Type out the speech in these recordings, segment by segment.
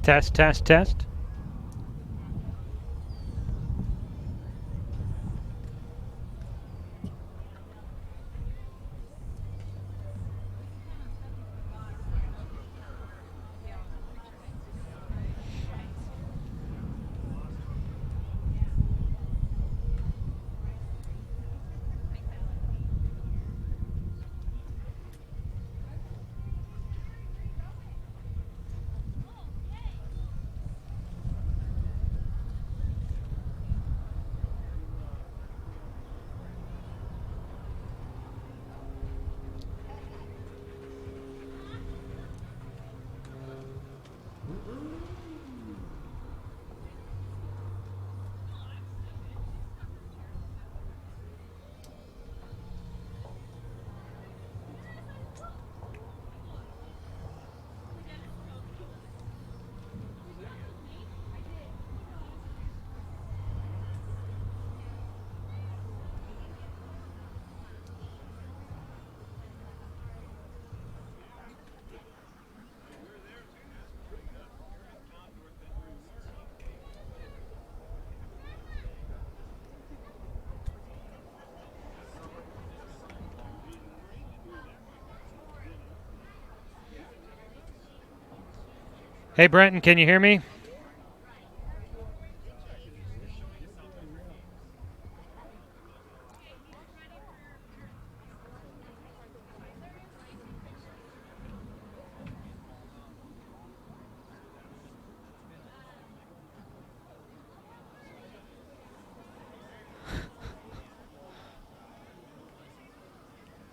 Test, test, test. Hey, Brenton, can you hear me?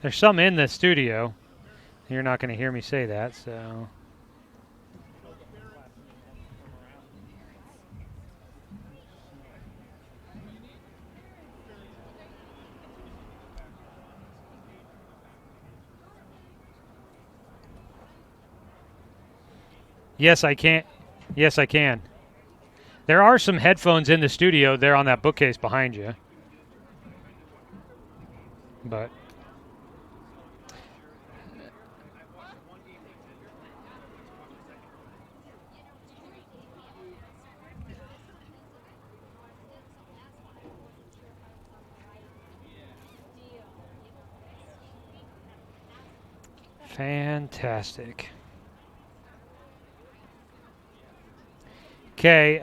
There's some in the studio. You're not going to hear me say that, so. Yes, I can. Yes, I can. There are some headphones in the studio there on that bookcase behind you. But fantastic. Okay,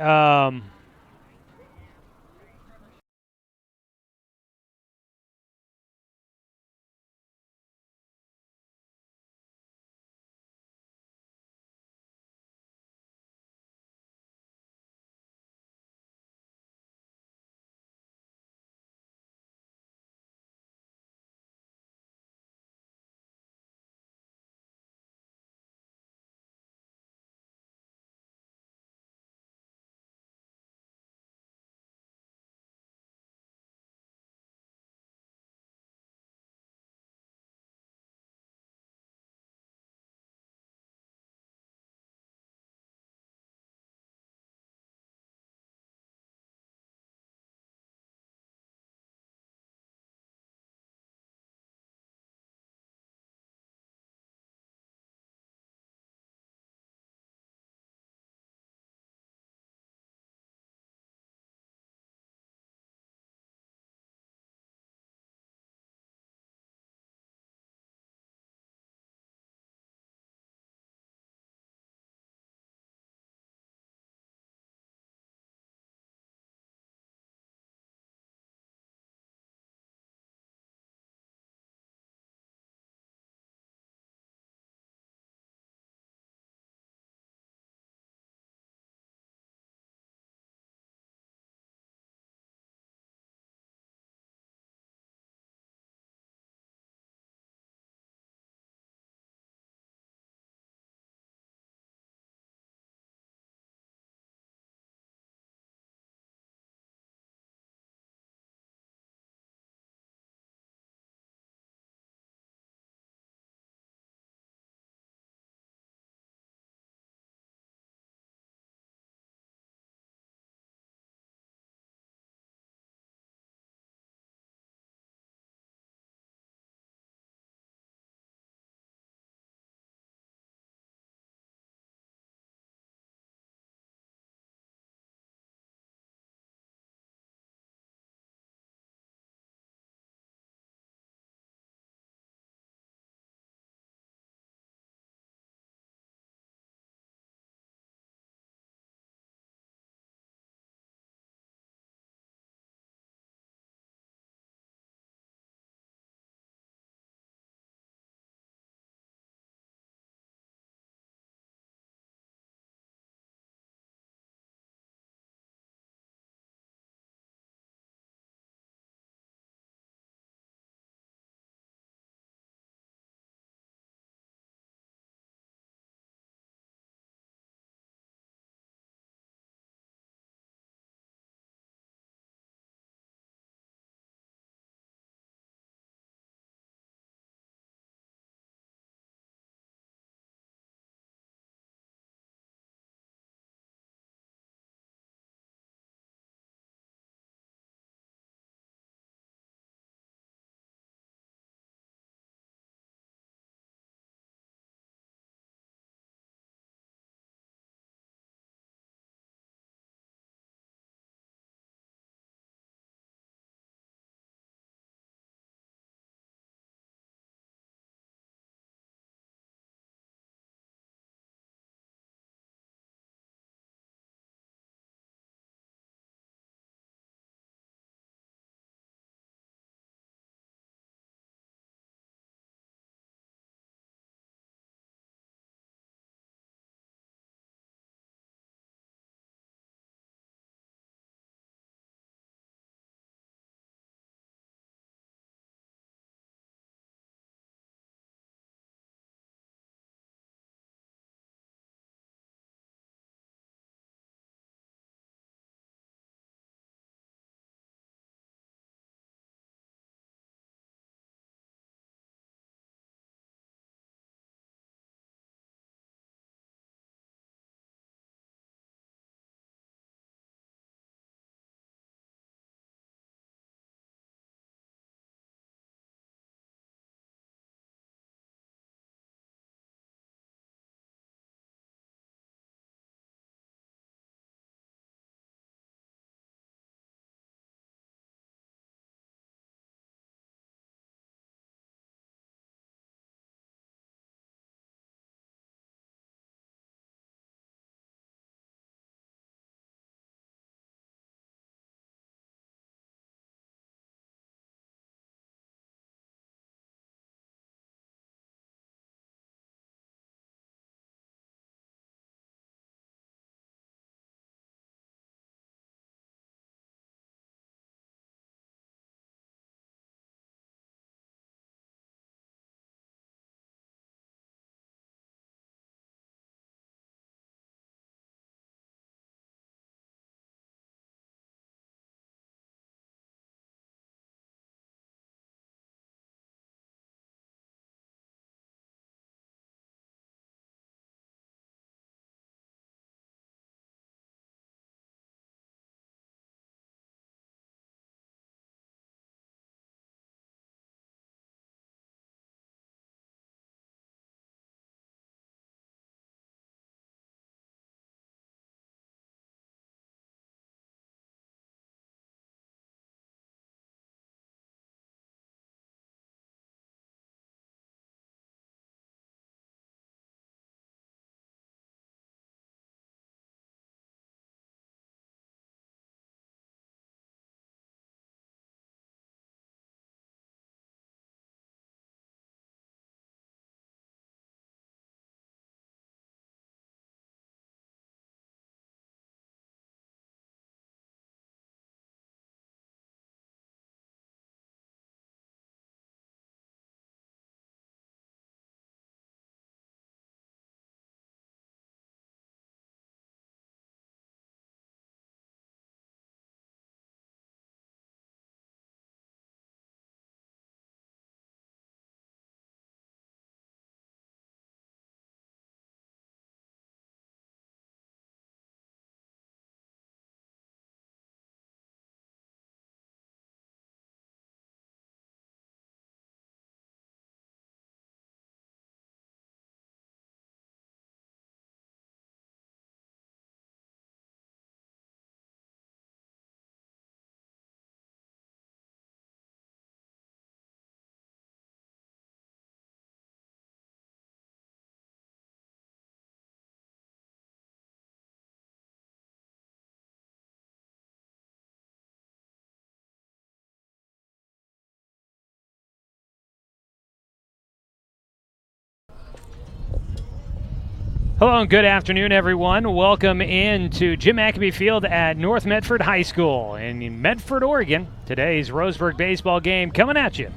Hello and good afternoon, everyone. Welcome into Jim McAbee Field at North Medford High School in Medford, Oregon. Today's Roseburg baseball game coming at you.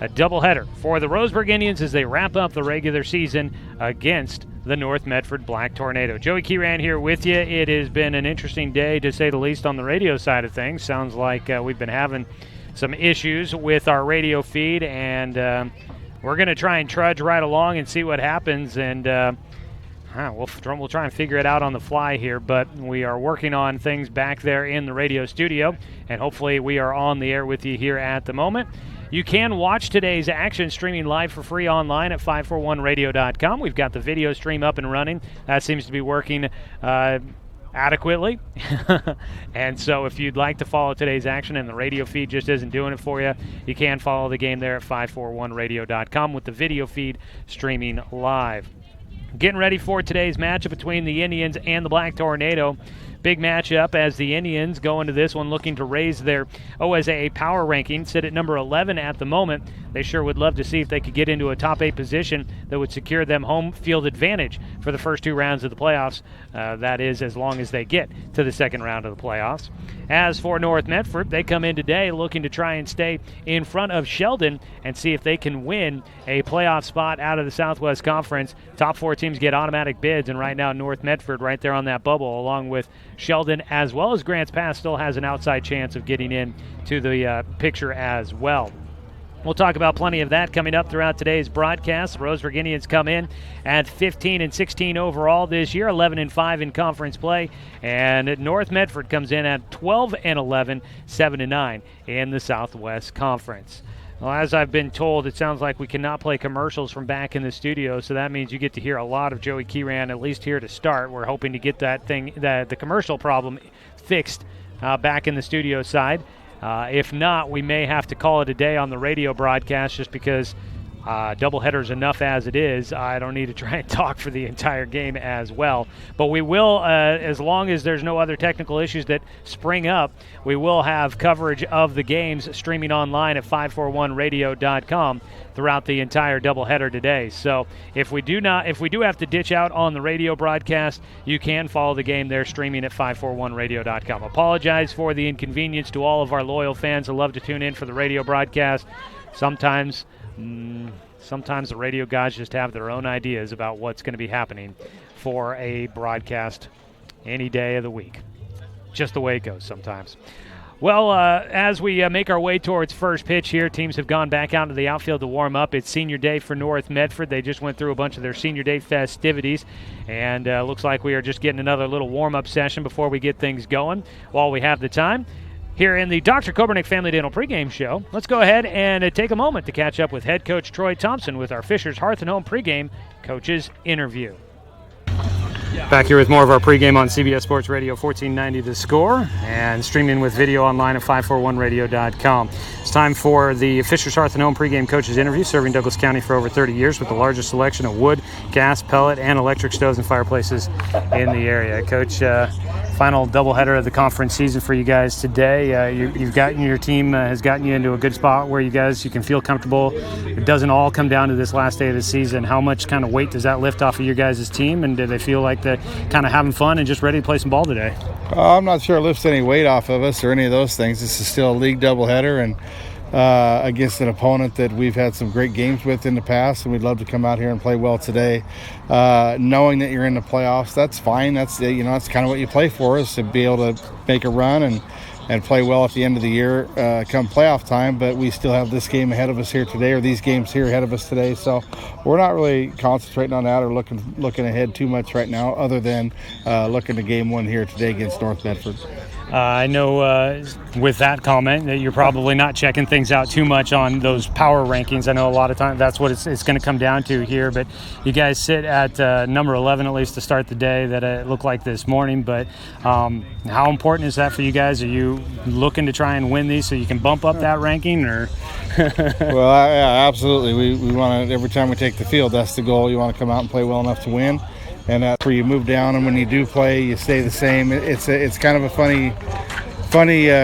A doubleheader for the Roseburg Indians as they wrap up the regular season against the North Medford Black Tornado. Joey Kieran here with you. It has been an interesting day, to say the least, on the radio side of things. Sounds like we've been having some issues with our radio feed, and we're going to try and trudge right along and see what happens, and we'll try and figure it out on the fly here, but we are working on things back there in the radio studio, and hopefully we are on the air with you here at the moment. You can watch today's action streaming live for free online at 541radio.com. We've got the video stream up and running. That seems to be working adequately. And so if you'd like to follow today's action and the radio feed just isn't doing it for you, you can follow the game there at 541radio.com with the video feed streaming live. Getting ready for today's matchup between the Indians and the Black Tornado. Big matchup as the Indians go into this one looking to raise their OSAA power ranking, sit at number 11 at the moment. They sure would love to see if they could get into a top 8 position that would secure them home field advantage for the first 2 rounds of the playoffs. That is, as long as they get to the second round of the playoffs. As for North Medford, they come in today looking to try and stay in front of Sheldon and see if they can win a playoff spot out of the Southwest Conference. Top 4 teams get automatic bids, and right now North Medford right there on that bubble, along with Sheldon as well as Grants Pass, still has an outside chance of getting in to the picture as well. We'll talk about plenty of that coming up throughout today's broadcast. The Roseburg Indians come in at 15-16 overall this year, 11-5 in conference play, and North Medford comes in at 12-11, 7-9 in the Southwest Conference. Well, as I've been told, it sounds like we cannot play commercials from back in the studio, so that means you get to hear a lot of Joey Kieran, at least here to start. We're hoping to get that thing, the commercial problem fixed back in the studio side. If not, we may have to call it a day on the radio broadcast just because doubleheader's enough as it is. I don't need to try and talk for the entire game as well. But we will, as long as there's no other technical issues that spring up, we will have coverage of the games streaming online at 541radio.com throughout the entire doubleheader today. So if we do have to ditch out on the radio broadcast, you can follow the game there streaming at 541radio.com. Apologize for the inconvenience to all of our loyal fans who love to tune in for the radio broadcast. Sometimes the radio guys just have their own ideas about what's going to be happening for a broadcast any day of the week. Just the way it goes sometimes. Well, as we make our way towards first pitch here, teams have gone back out to the outfield to warm up. It's senior day for North Medford. They just went through a bunch of their senior day festivities, and looks like we are just getting another little warm-up session before we get things going while we have the time. Here in the Dr. Kobernick Family Dental pregame show, let's go ahead and take a moment to catch up with head coach Troy Thompson with our Fisher's Hearth and Home pregame coaches interview. Back here with more of our pregame on CBS Sports Radio 1490 The Score and streaming with video online at 541radio.com. It's time for the Fisher's Hearth and Home pregame coaches interview, serving Douglas County for over 30 years with the largest selection of wood, gas, pellet, and electric stoves and fireplaces in the area. Coach, final doubleheader of the conference season for you guys today. You've gotten your team has gotten you into a good spot where you can feel comfortable. It doesn't all come down to this last day of the season. How much kind of weight does that lift off of your guys' team, and do they feel like they're kind of having fun and just ready to play some ball today? I'm not sure it lifts any weight off of us or any of those things. This is still a league doubleheader and against an opponent that we've had some great games with in the past, and we'd love to come out here and play well today. Knowing that you're in the playoffs, that's fine. That's that's kind of what you play for, is to be able to make a run and play well at the end of the year come playoff time. But we still have this game ahead of us here today, or these games here ahead of us today. So we're not really concentrating on that or looking ahead too much right now, other than looking to game one here today against North Medford. I know with that comment that you're probably not checking things out too much on those power rankings. I know a lot of times that's what it's going to come down to here. But you guys sit at number 11 at least to start the day, that it looked like this morning. But how important is that for you guys? Are you looking to try and win these so you can bump up that ranking? Or Well, yeah, absolutely. We want to, every time we take the field, that's the goal. You want to come out and play well enough to win. And that's where you move down, and when you do play, you stay the same. It's kind of a funny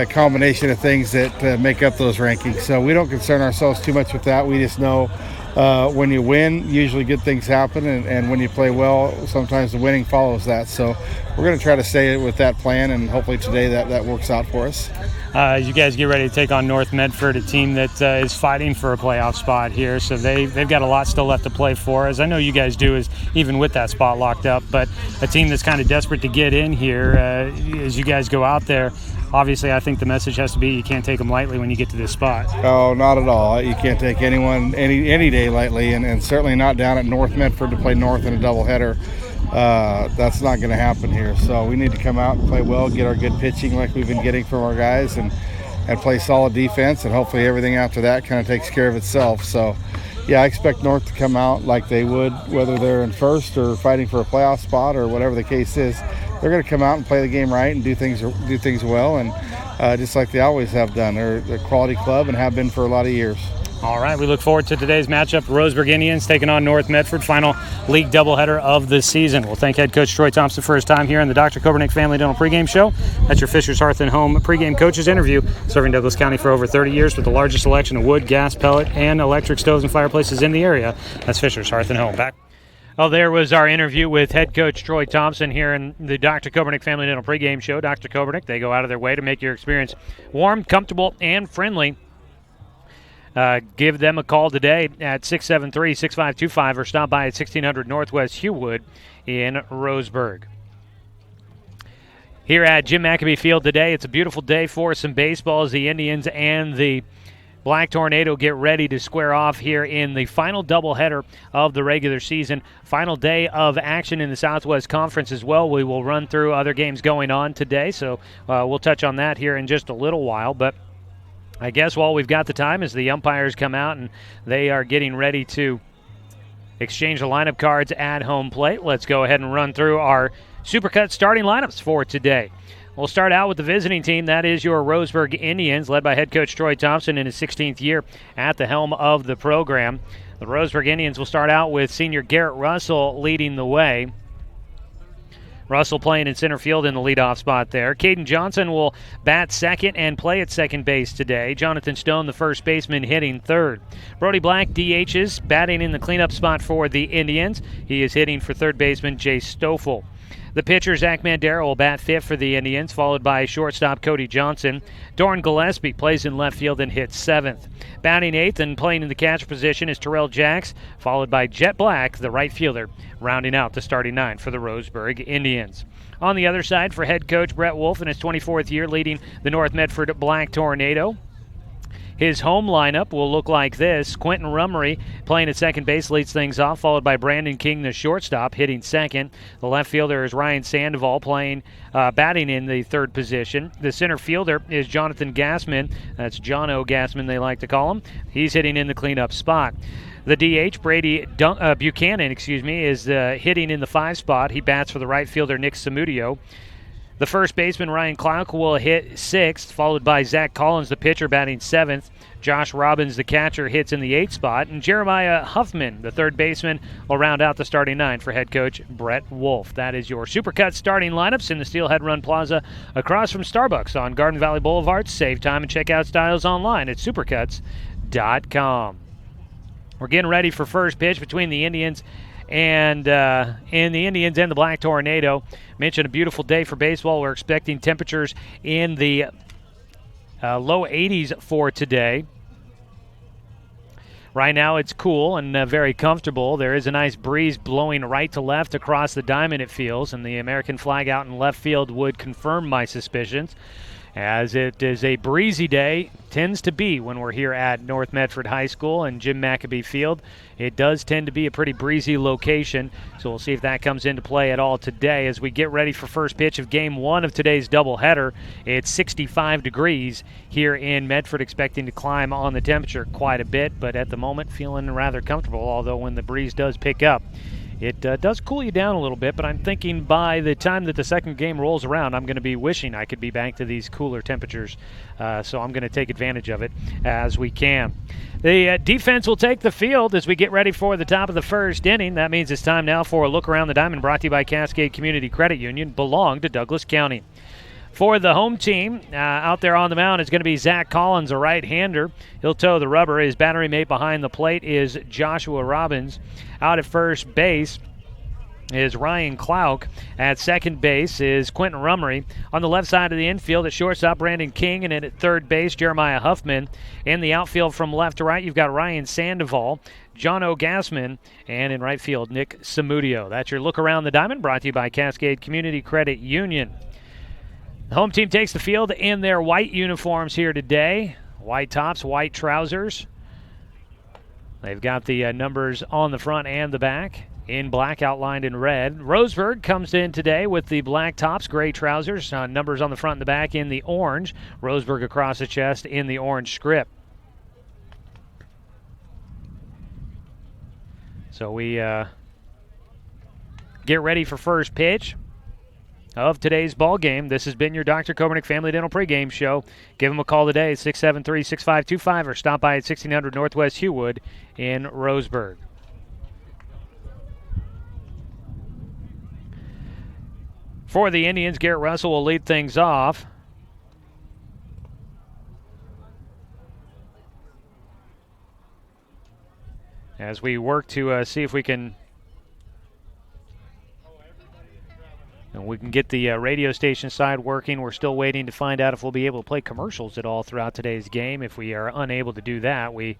combination of things that make up those rankings. So we don't concern ourselves too much with that. We just know when you win, usually good things happen, and when you play well, sometimes the winning follows that. So we're going to try to stay with that plan, and hopefully today that works out for us. You guys get ready to take on North Medford, a team that is fighting for a playoff spot here. So they've got a lot still left to play for, as I know you guys do, is even with that spot locked up. But a team that's kind of desperate to get in here as you guys go out there. Obviously, I think the message has to be you can't take them lightly when you get to this spot. Oh, not at all. You can't take anyone any day lightly, and certainly not down at North Medford to play North in a doubleheader. That's not going to happen here. So we need to come out and play well, get our good pitching like we've been getting from our guys, and play solid defense, and hopefully everything after that kind of takes care of itself. So, yeah, I expect North to come out like they would, whether they're in first or fighting for a playoff spot or whatever the case is. They're going to come out and play the game right and do things well, and just like they always have done. They're a quality club and have been for a lot of years. All right, we look forward to today's matchup. Roseburg Indians taking on North Medford, final league doubleheader of the season. We'll thank head coach Troy Thompson for his time here on the Dr. Kobernick Family Dental Pregame Show. That's your Fisher's Hearth and Home pregame coaches interview, serving Douglas County for over 30 years with the largest selection of wood, gas, pellet, and electric stoves and fireplaces in the area. That's Fisher's Hearth and Home. Back. Oh, there was our interview with head coach Troy Thompson here in the Dr. Kobernick Family Dental Pregame Show. Dr. Kobernick, they go out of their way to make your experience warm, comfortable, and friendly. Give them a call today at 673-6525 or stop by at 1600 Northwest Hewwood in Roseburg. Here at Jim McAbee Field today, it's a beautiful day for some baseball as the Indians and the Black Tornado get ready to square off here in the final doubleheader of the regular season. Final day of action in the Southwest Conference as well. We will run through other games going on today, so we'll touch on that here in just a little while. But I guess while we've got the time, as the umpires come out and they are getting ready to exchange the lineup cards at home plate, let's go ahead and run through our Supercut starting lineups for today. We'll start out with the visiting team. That is your Roseburg Indians, led by head coach Troy Thompson in his 16th year at the helm of the program. The Roseburg Indians will start out with senior Garrett Russell leading the way. Russell playing in center field in the leadoff spot there. Caden Johnson will bat second and play at second base today. Jonathan Stone, the first baseman, hitting third. Brody Black DHs, batting in the cleanup spot for the Indians. He is hitting for third baseman Jay Stoffel. The pitcher, Zach Mandera, will bat fifth for the Indians, followed by shortstop Cody Johnson. Doran Gillespie plays in left field and hits seventh. Batting eighth and playing in the catcher position is Terrell Jacks, followed by Jet Black, the right fielder, rounding out the starting nine for the Roseburg Indians. On the other side, for head coach Brett Wolf in his 24th year leading the North Medford Black Tornado, his home lineup will look like this. Quentin Rummery playing at second base leads things off, followed by Brandon King, the shortstop, hitting second. The left fielder is Ryan Sandoval batting in the third position. The center fielder is Jonathan Gassman. That's John O. Gassman, they like to call him. He's hitting in the cleanup spot. The DH, Brady Buchanan, is hitting in the 5 spot. He bats for the right fielder, Nick Samudio. The first baseman, Ryan Clark, will hit 6th, followed by Zach Collins, the pitcher, batting 7th. Josh Robbins, the catcher, hits in the 8th spot. And Jeremiah Huffman, the third baseman, will round out the starting 9 for head coach Brett Wolf. That is your Supercut starting lineups in the Steelhead Run Plaza across from Starbucks on Garden Valley Boulevard. Save time and check out styles online at supercuts.com. We're getting ready for first pitch between the Indians and the Black Tornado. Mentioned a beautiful day for baseball. We're expecting temperatures in the low 80s for today. Right now it's cool and very comfortable. There is a nice breeze blowing right to left across the diamond, it feels, and the American flag out in left field would confirm my suspicions, as it is a breezy day. Tends to be when we're here at North Medford High School and Jim McAbee Field. It does tend to be a pretty breezy location, so we'll see if that comes into play at all today as we get ready for first pitch of Game 1 of today's doubleheader. It's 65 degrees here in Medford, expecting to climb on the temperature quite a bit, but at the moment feeling rather comfortable, although when the breeze does pick up, it does cool you down a little bit, but I'm thinking by the time that the second game rolls around, I'm going to be wishing I could be back to these cooler temperatures, so I'm going to take advantage of it as we can. The defense will take the field as we get ready for the top of the first inning. That means it's time now for a look around the diamond, brought to you by Cascade Community Credit Union, belong to Douglas County. For the home team, out there on the mound is going to be Zach Collins, a right-hander. He'll toe the rubber. His battery mate behind the plate is Joshua Robbins. Out at first base is Ryan Klauk. At second base is Quentin Rummery. On the left side of the infield, at shortstop, Brandon King. And at third base, Jeremiah Huffman. In the outfield from left to right, you've got Ryan Sandoval, John O'Gassman, and in right field, Nick Samudio. That's your look around the diamond, brought to you by Cascade Community Credit Union. The home team takes the field in their white uniforms here today. White tops, white trousers. They've got the numbers on the front and the back in black, outlined in red. Roseburg comes in today with the black tops, gray trousers, numbers on the front and the back in the orange. Roseburg across the chest in the orange script. So we get ready for first pitch of today's ball game. This has been your Dr. Kobernick Family Dental pregame show. Give them a call today at 673-6525 or stop by at 1600 Northwest Hewwood in Roseburg. For the Indians, Garrett Russell will lead things off. As we work to see if we can get the radio station side working. We're still waiting to find out if we'll be able to play commercials at all throughout today's game. If we are unable to do that, we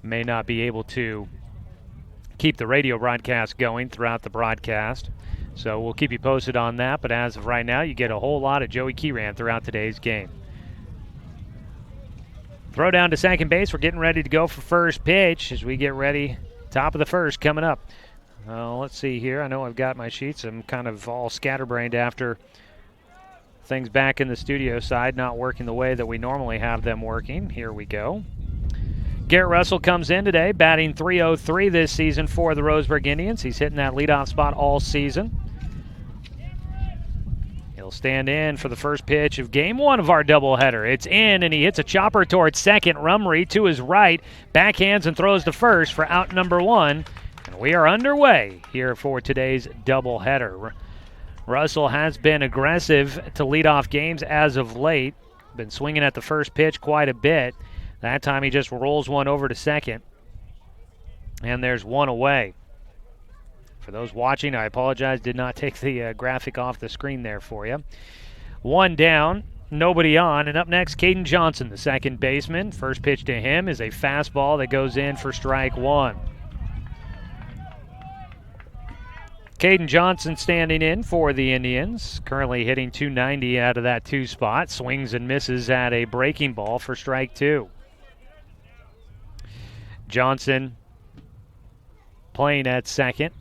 may not be able to keep the radio broadcast going throughout the broadcast. So we'll keep you posted on that. But as of right now, you get a whole lot of Joey Kieran throughout today's game. Throw down to second base. We're getting ready to go for first pitch as we get ready. Top of the first coming up. Let's see here. I know I've got my sheets. I'm kind of all scatterbrained after things back in the studio side not working the way that we normally have them working. Here we go. Garrett Russell comes in today, batting .303 this season for the Roseburg Indians. He's hitting that leadoff spot all season. He'll stand in for the first pitch of game one of our doubleheader. It's in, and he hits a chopper towards second. Rummery to his right, backhands and throws to first for out number one. And we are underway here for today's doubleheader. Russell has been aggressive to lead off games as of late. Been swinging at the first pitch quite a bit. That time he just rolls one over to second. And there's one away. For those watching, I apologize, did not take the graphic off the screen there for you. One down, nobody on. And up next, Caden Johnson, the second baseman. First pitch to him is a fastball that goes in for strike one. Caden Johnson standing in for the Indians, currently hitting .290 out of that two spot. Swings and misses at a breaking ball for strike two. Johnson playing at second.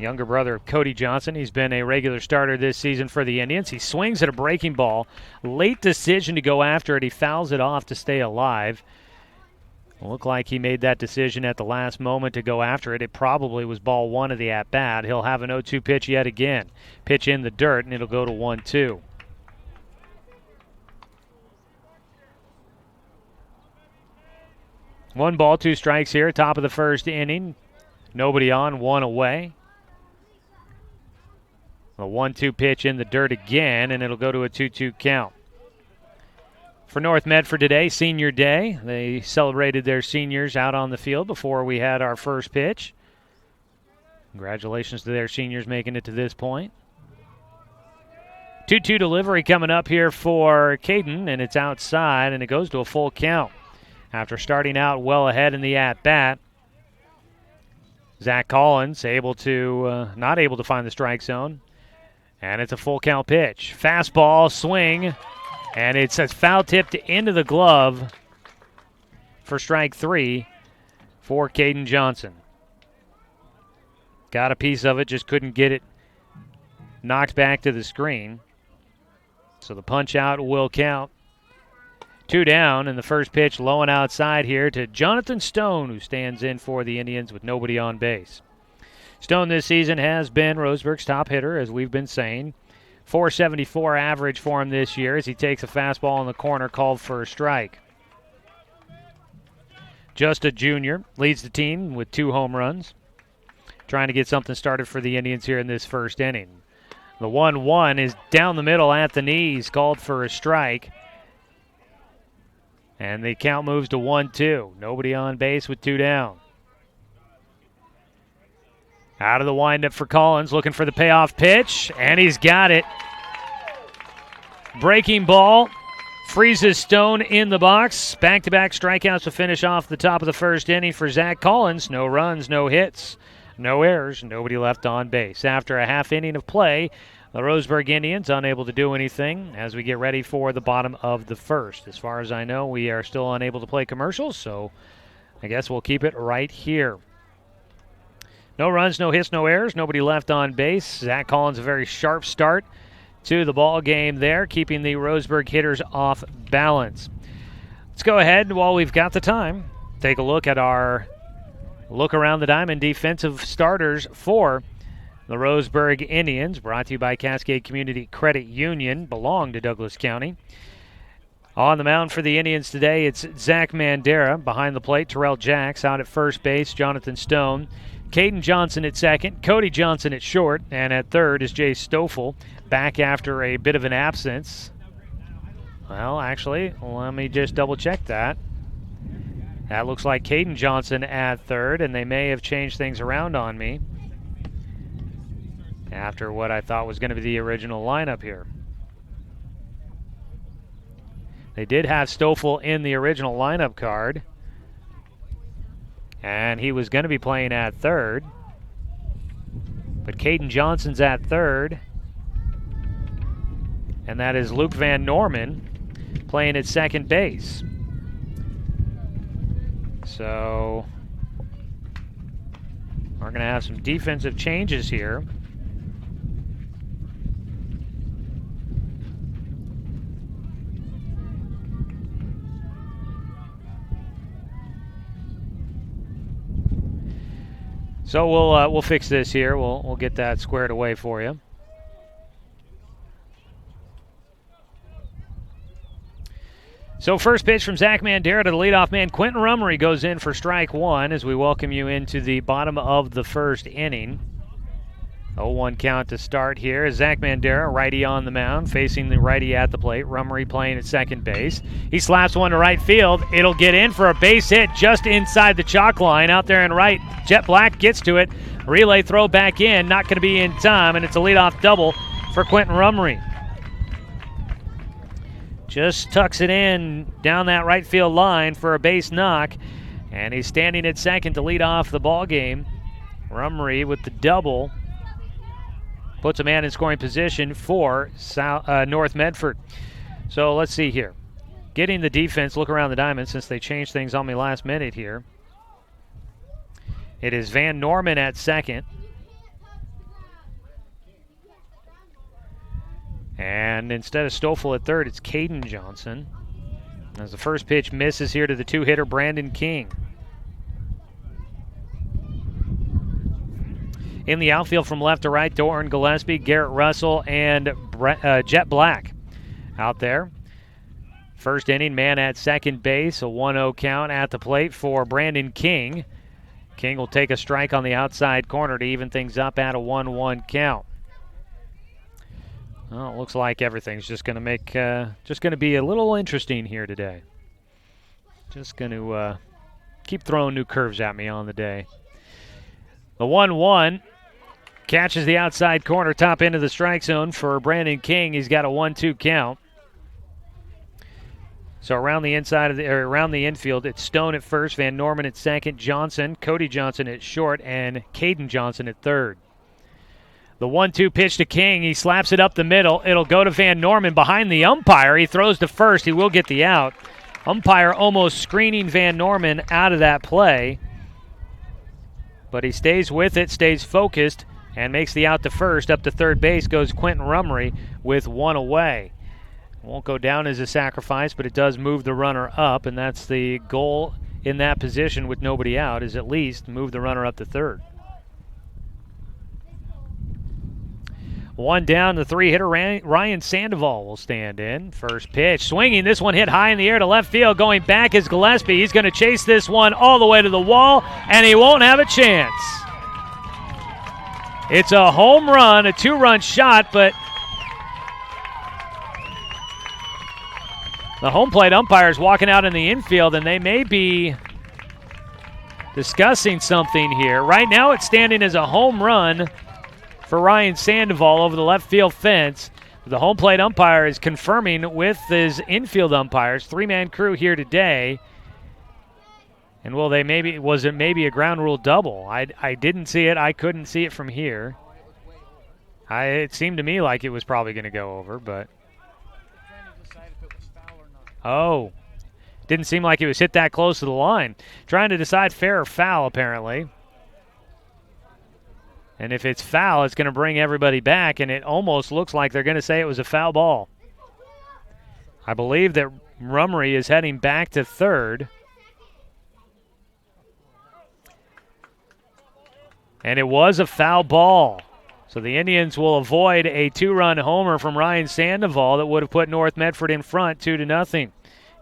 Younger brother of Cody Johnson. He's been a regular starter this season for the Indians. He swings at a breaking ball. Late decision to go after it. He fouls it off to stay alive. Looked like he made that decision at the last moment to go after it. It probably was ball one of the at-bat. He'll have an 0-2 pitch yet again. Pitch in the dirt, and it'll go to 1-2. One ball, two strikes here, top of the first inning. Nobody on, one away. A 1-2 pitch in the dirt again, and it'll go to a 2-2 count. For North Medford today, senior day. They celebrated their seniors out on the field before we had our first pitch. Congratulations to their seniors making it to this point. 2-2 delivery coming up here for Caden, and it's outside, and it goes to a full count. After starting out well ahead in the at-bat, Zach Collins not able to find the strike zone, and it's a full count pitch. Fastball, swing, and it's foul tipped into the glove for strike three for Caden Johnson. Got a piece of it, just couldn't get it knocked back to the screen. So the punch out will count. Two down, and the first pitch low and outside here to Jonathan Stone, who stands in for the Indians with nobody on base. Stone this season has been Roseburg's top hitter, as we've been saying. .474 average for him this year as he takes a fastball in the corner called for a strike. Just a junior, leads the team with 2 home runs. Trying to get something started for the Indians here in this first inning. The 1-1 is down the middle at the knees, called for a strike. And the count moves to 1-2. Nobody on base with 2 down. Out of the windup for Collins, looking for the payoff pitch, and he's got it. Breaking ball, freezes Stone in the box. Back-to-back strikeouts to finish off the top of the first inning for Zach Collins. No runs, no hits, no errors, nobody left on base. After a half inning of play, the Roseburg Indians unable to do anything as we get ready for the bottom of the first. As far as I know, we are still unable to play commercials, so I guess we'll keep it right here. No runs, no hits, no errors, nobody left on base. Zach Collins, a very sharp start to the ball game there, keeping the Roseburg hitters off balance. Let's go ahead, while we've got the time, take a look at our look around the diamond defensive starters for the Roseburg Indians, brought to you by Cascade Community Credit Union, belong to Douglas County. On the mound for the Indians today, it's Zach Mandera. Behind the plate, Terrell Jacks. Out at first base, Jonathan Stone. Caden Johnson at second, Cody Johnson at short, and at third is Jay Stoffel, back after a bit of an absence. Well, actually, let me just double check that. That looks like Caden Johnson at third, and they may have changed things around on me after what I thought was going to be the original lineup here. They did have Stoffel in the original lineup card, and he was going to be playing at third. But Caden Johnson's at third, and that is Luke Van Norman playing at second base. So we're going to have some defensive changes here. So we'll fix this here. We'll get that squared away for you. So first pitch from Zach Mandera to the leadoff man. Quentin Rummery goes in for strike one as we welcome you into the bottom of the first inning. 0-1 count to start here. Zach Mandera, righty on the mound, facing the righty at the plate. Rummery playing at second base. He slaps one to right field. It'll get in for a base hit just inside the chalk line out there in right. Jet Black gets to it. Relay throw back in. Not going to be in time, and it's a leadoff double for Quentin Rummery. Just tucks it in down that right field line for a base knock, and he's standing at second to lead off the ball game. Rummery with the double puts a man in scoring position for North Medford. So let's see here. Getting the defense, look around the diamond since they changed things on me last minute here. It is Van Norman at second. And instead of Stoffel at third, it's Caden Johnson. As the first pitch misses here to the two-hitter, Brandon King. In the outfield from left to right, Doran Gillespie, Garrett Russell, and Jet Black out there. First inning, man at second base, a 1-0 count at the plate for Brandon King. King will take a strike on the outside corner to even things up at a 1-1 count. Well, it looks like everything's just going to be a little interesting here today. Just going to keep throwing new curves at me on the day. The 1-1 catches the outside corner, top end of the strike zone for Brandon King. He's got a 1-2 count. So around the around the infield, it's Stone at first, Van Norman at second, Johnson, Cody Johnson at short, and Caden Johnson at third. The 1-2 pitch to King. He slaps it up the middle. It'll go to Van Norman behind the umpire. He throws to first. He will get the out. Umpire almost screening Van Norman out of that play. But he stays with it, stays focused, and makes the out to first. Up to third base goes Quentin Rummery with one away. Won't go down as a sacrifice, but it does move the runner up, and that's the goal in that position with nobody out, is at least move the runner up to third. One down, the three-hitter Ryan Sandoval will stand in. First pitch, swinging. This one hit high in the air to left field. Going back is Gillespie. He's going to chase this one all the way to the wall, and he won't have a chance. It's a home run, a 2-run shot, but the home plate umpire is walking out in the infield, and they may be discussing something here. Right now it's standing as a home run for Ryan Sandoval over the left field fence. The home plate umpire is confirming with his infield umpires, 3-man crew here today. And was it maybe a ground rule double? I didn't see it. I couldn't see it from here. It seemed to me like it was probably going to go over, but. Oh, didn't seem like it was hit that close to the line. Trying to decide fair or foul, apparently. And if it's foul, it's going to bring everybody back, and it almost looks like they're going to say it was a foul ball. I believe that Rummery is heading back to third. And it was a foul ball. So the Indians will avoid a 2-run homer from Ryan Sandoval that would have put North Medford in front 2-0.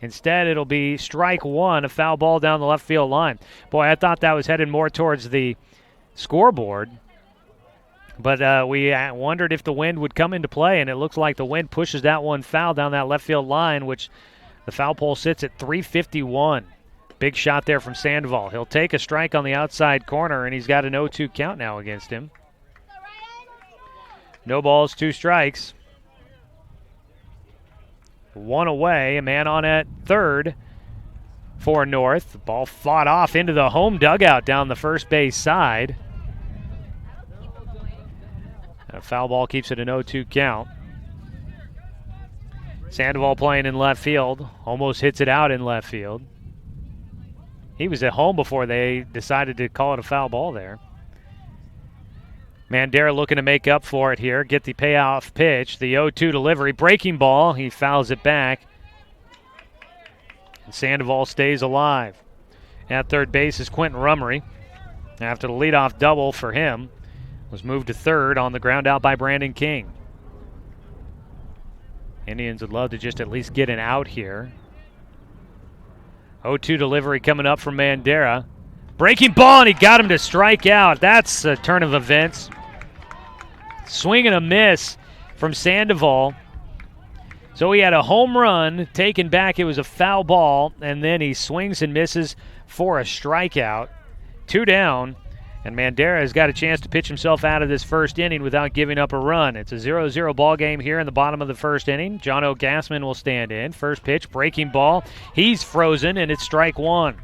Instead, it'll be strike one, a foul ball down the left field line. Boy, I thought that was headed more towards the scoreboard. But we wondered if the wind would come into play, and it looks like the wind pushes that one foul down that left field line, which the foul pole sits at 351. Big shot there from Sandoval. He'll take a strike on the outside corner, and he's got an 0-2 count now against him. No balls, 2 strikes. 1 away, a man on at third for North. The ball fought off into the home dugout down the first base side. A foul ball keeps it an 0-2 count. Sandoval playing in left field. Almost hits it out in left field. He was at home before they decided to call it a foul ball there. Mandera looking to make up for it here. Get the payoff pitch. The 0-2 delivery. Breaking ball. He fouls it back. And Sandoval stays alive. At third base is Quentin Rummery. After the leadoff double for him, was moved to third on the ground out by Brandon King. Indians would love to just at least get an out here. 0-2 delivery coming up from Mandera. Breaking ball, and he got him to strike out. That's a turn of events. Swing and a miss from Sandoval. So he had a home run taken back. It was a foul ball, and then he swings and misses for a strikeout. 2 down. And Mandera has got a chance to pitch himself out of this first inning without giving up a run. It's a 0-0 ball game here in the bottom of the first inning. John O. Gassman will stand in. First pitch, breaking ball. He's frozen, and it's strike one.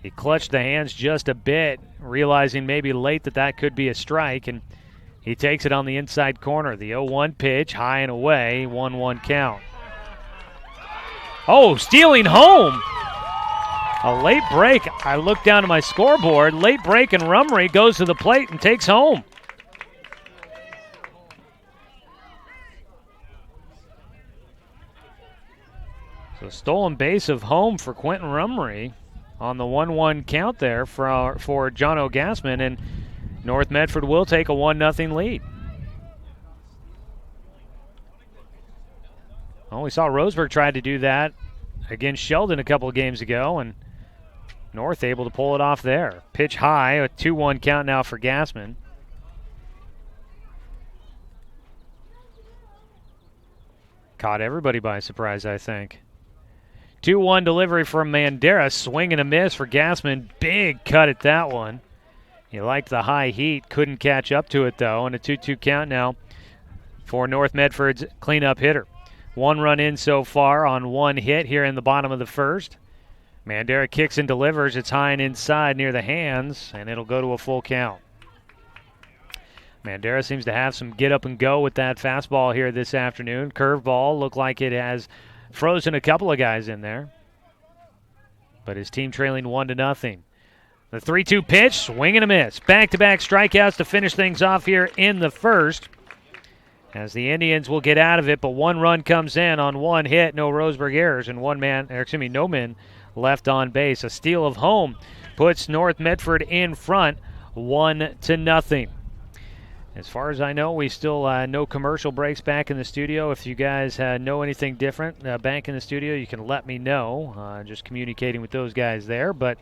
He clutched the hands just a bit, realizing maybe late that could be a strike, and he takes it on the inside corner. The 0-1 pitch, high and away, 1-1 count. Oh, stealing home. A late break. I look down to my scoreboard. Late break, and Rummery goes to the plate and takes home. So stolen base of home for Quentin Rummery on the 1-1 count there for John O. Gassman, and North Medford will take a 1-0 lead. Well, we saw Roseburg tried to do that against Sheldon a couple of games ago, and North able to pull it off there. Pitch high, a 2-1 count now for Gassman. Caught everybody by surprise, I think. 2-1 delivery from Mandera. Swing and a miss for Gassman. Big cut at that one. He liked the high heat. Couldn't catch up to it, though. And a 2-2 count now for North Medford's cleanup hitter. 1 run in so far on 1 hit here in the bottom of the first. Mandera kicks and delivers. It's high and inside near the hands, and it'll go to a full count. Mandera seems to have some get up and go with that fastball here this afternoon. Curveball looked like it has frozen a couple of guys in there. But his team trailing 1-0. The 3-2 pitch, swing and a miss. Back-to-back strikeouts to finish things off here in the first. As the Indians will get out of it, but 1 run comes in on 1 hit, no Roseburg errors, and no men left on base. A steal of home puts North Medford in front, 1-0. As far as I know, we still no commercial breaks back in the studio. If you guys know anything different back in the studio, you can let me know. Just communicating with those guys there. But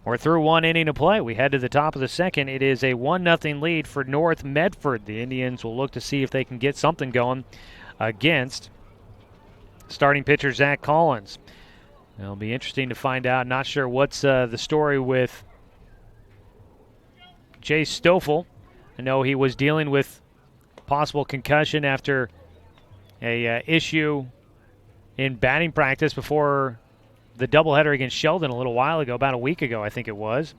We're through 1 inning of play. We head to the top of the second. It is a 1-0 lead for North Medford. The Indians will look to see if they can get something going against starting pitcher Zach Collins. It'll be interesting to find out. Not sure what's the story with Jay Stoffel. I know he was dealing with possible concussion after a issue in batting practice before the doubleheader against Sheldon a little while ago, about a week ago, I think it was.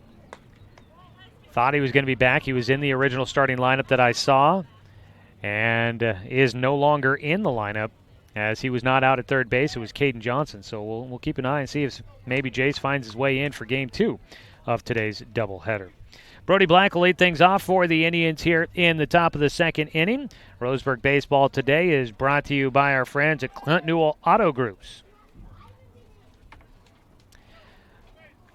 Thought he was going to be back. He was in the original starting lineup that I saw and is no longer in the lineup as he was not out at third base. It was Caden Johnson. So we'll keep an eye and see if maybe Jace finds his way in for Game 2 of today's doubleheader. Brody Black will lead things off for the Indians here in the top of the second inning. Roseburg Baseball today is brought to you by our friends at Clint Newell Auto Groups.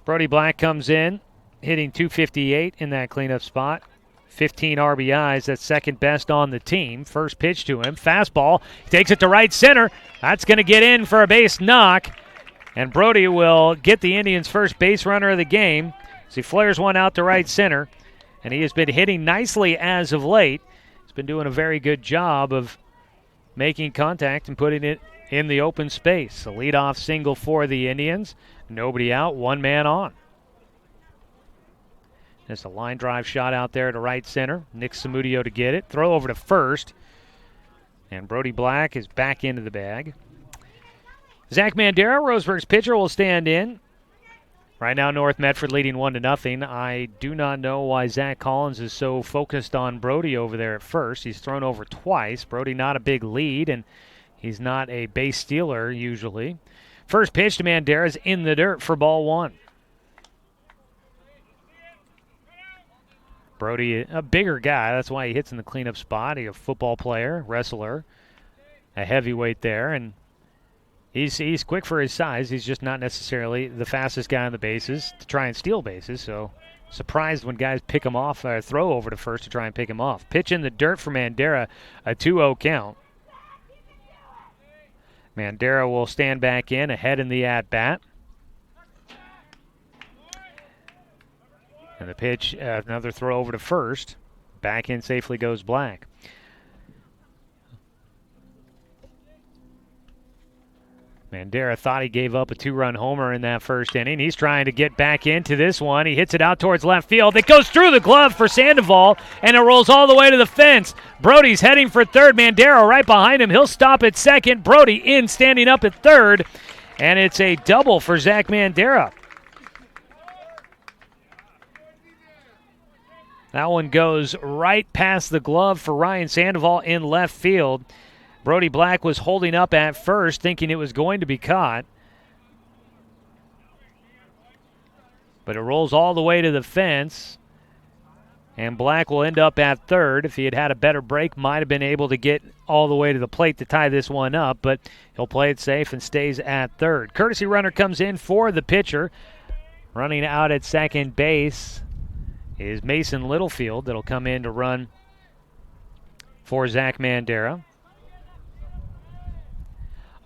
Brody Black comes in, hitting .258 in that cleanup spot. 15 RBIs, that's second best on the team. First pitch to him, fastball, he takes it to right center. That's going to get in for a base knock. And Brody will get the Indians' first base runner of the game as he flares one out to right center. And he has been hitting nicely as of late. He's been doing a very good job of making contact and putting it in the open space. A leadoff single for the Indians. Nobody out, one man on. Just a line drive shot out there to right center. Nick Samudio to get it. Throw over to first. And Brody Black is back into the bag. Zach Mandera, Roseburg's pitcher, will stand in. Right now, North Medford leading 1-0. I do not know why Zach Collins is so focused on Brody over there at first. He's thrown over twice. Brody not a big lead, and he's not a base stealer usually. First pitch to Mandera is in the dirt for ball one. Brody, a bigger guy. That's why he hits in the cleanup spot. He's a football player, wrestler, a heavyweight there, and he's quick for his size. He's just not necessarily the fastest guy on the bases to try and steal bases. So surprised when guys pick him off or throw over to first to try and pick him off. Pitch in the dirt for Mandera, a 2-0 count. Mandera will stand back in, ahead in the at-bat. And the pitch, another throw over to first. Back in safely goes Black. Mandera thought he gave up a 2-run homer in that first inning. He's trying to get back into this one. He hits it out towards left field. It goes through the glove for Sandoval, and it rolls all the way to the fence. Brody's heading for third. Mandera right behind him. He'll stop at second. Brody in, standing up at third, and it's a double for Zach Mandera. That one goes right past the glove for Ryan Sandoval in left field. Brody Black was holding up at first, thinking it was going to be caught. But it rolls all the way to the fence. And Black will end up at third. If he had had a better break, might have been able to get all the way to the plate to tie this one up. But he'll play it safe and stays at third. Courtesy runner comes in for the pitcher. Running out at second base is Mason Littlefield. That'll come in to run for Zach Mandera.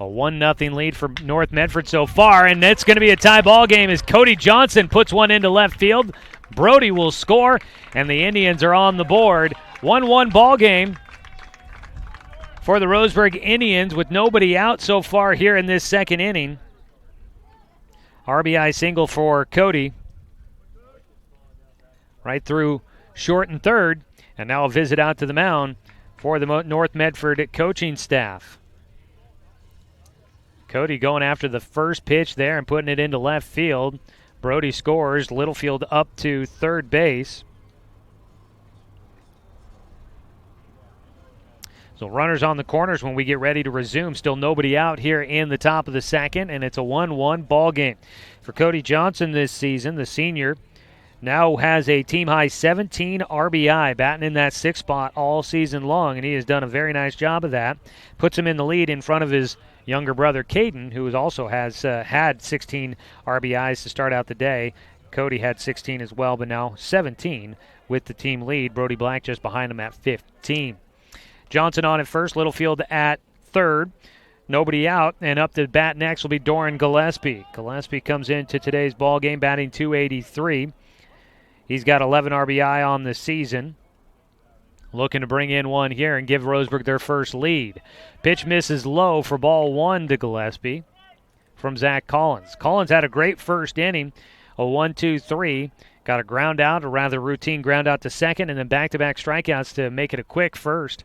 A 1-0 lead for North Medford so far, and it's going to be a tie ball game as Cody Johnson puts one into left field. Brody will score, and the Indians are on the board. 1-1 ball game for the Roseburg Indians with nobody out so far here in this second inning. RBI single for Cody. Right through short and third, and now a visit out to the mound for the North Medford coaching staff. Cody going after the first pitch there and putting it into left field. Brody scores. Littlefield up to third base. So runners on the corners when we get ready to resume. Still nobody out here in the top of the second, and it's a 1-1 ball game. For Cody Johnson this season, the senior now has a team-high 17 RBI, batting in that sixth spot all season long, and he has done a very nice job of that. Puts him in the lead in front of his younger brother Caden, who also has had 16 RBIs to start out the day. Cody had 16 as well, but now 17 with the team lead. Brody Black just behind him at 15. Johnson on at first, Littlefield at third. Nobody out, and up to bat next will be Doran Gillespie. Gillespie comes into today's ball game batting .283. He's got 11 RBI on the season. Looking to bring in one here and give Roseburg their first lead. Pitch misses low for ball one to Gillespie from Zach Collins. Collins had a great first inning, a 1-2-3. Got a ground out, a rather routine ground out to second, and then back-to-back strikeouts to make it a quick first.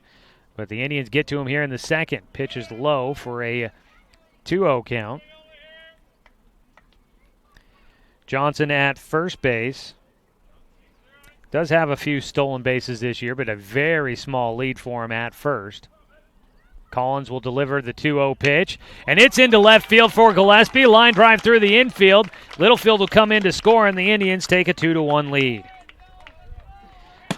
But the Indians get to him here in the second. Pitch is low for a 2-0 count. Johnson at first base. Does have a few stolen bases this year, but a very small lead for him at first. Collins will deliver the 2-0 pitch, and it's into left field for Gillespie. Line drive through the infield. Littlefield will come in to score, and the Indians take a 2-1 lead.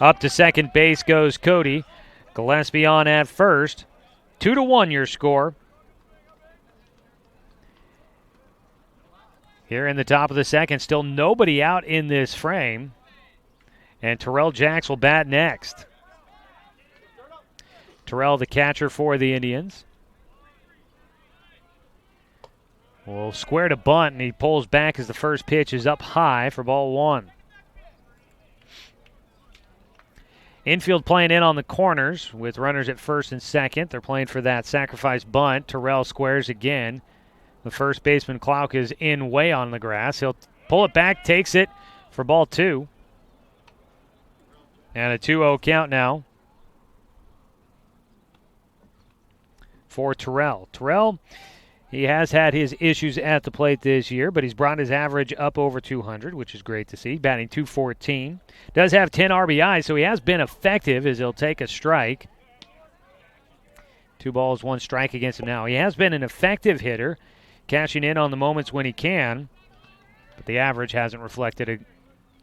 Up to second base goes Cody. Gillespie on at first. 2-1 your score. Here in the top of the second, still nobody out in this frame. And Terrell Jacks will bat next. Terrell, the catcher for the Indians, will square to bunt, and he pulls back as the first pitch is up high for ball one. Infield playing in on the corners with runners at first and second. They're playing for that sacrifice bunt. Terrell squares again. The first baseman, Klauk, is in way on the grass. He'll pull it back, takes it for ball two. And a 2-0 count now for Terrell. Terrell, he has had his issues at the plate this year, but he's brought his average up over 200, which is great to see. Batting .214. Does have 10 RBIs, so he has been effective as he'll take a strike. 2 balls, 1 strike against him now. He has been an effective hitter, cashing in on the moments when he can, but the average hasn't reflected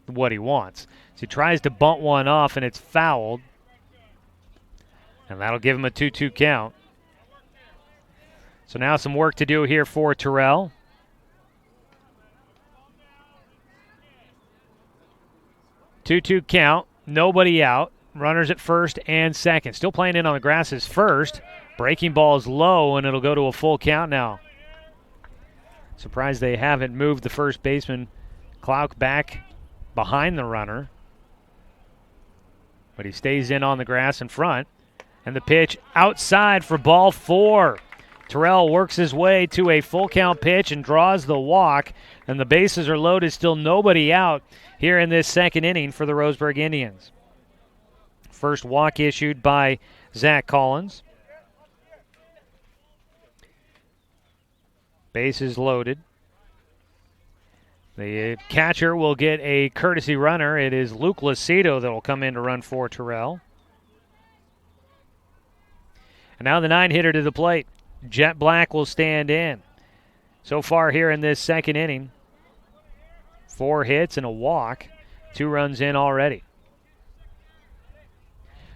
what he wants. So he tries to bunt one off, and it's fouled, and that'll give him a 2-2 count. So now some work to do here for Terrell. Two-two count, nobody out. Runners at first and second. Still playing in on the grass is first. Breaking ball is low, and it'll go to a full count now. Surprised they haven't moved the first baseman, Klauk, back behind the runner. But he stays in on the grass in front. And the pitch outside for ball 4. Terrell works his way to a full count pitch and draws the walk, and the bases are loaded, still nobody out here in this second inning for the Roseburg Indians. First walk issued by Zach Collins. Bases loaded. The catcher will get a courtesy runner. It is Luke Lucido that will come in to run for Terrell. And now the 9-hitter to the plate. Jet Black will stand in. So far here in this second inning, 4 hits and a walk, 2 runs in already.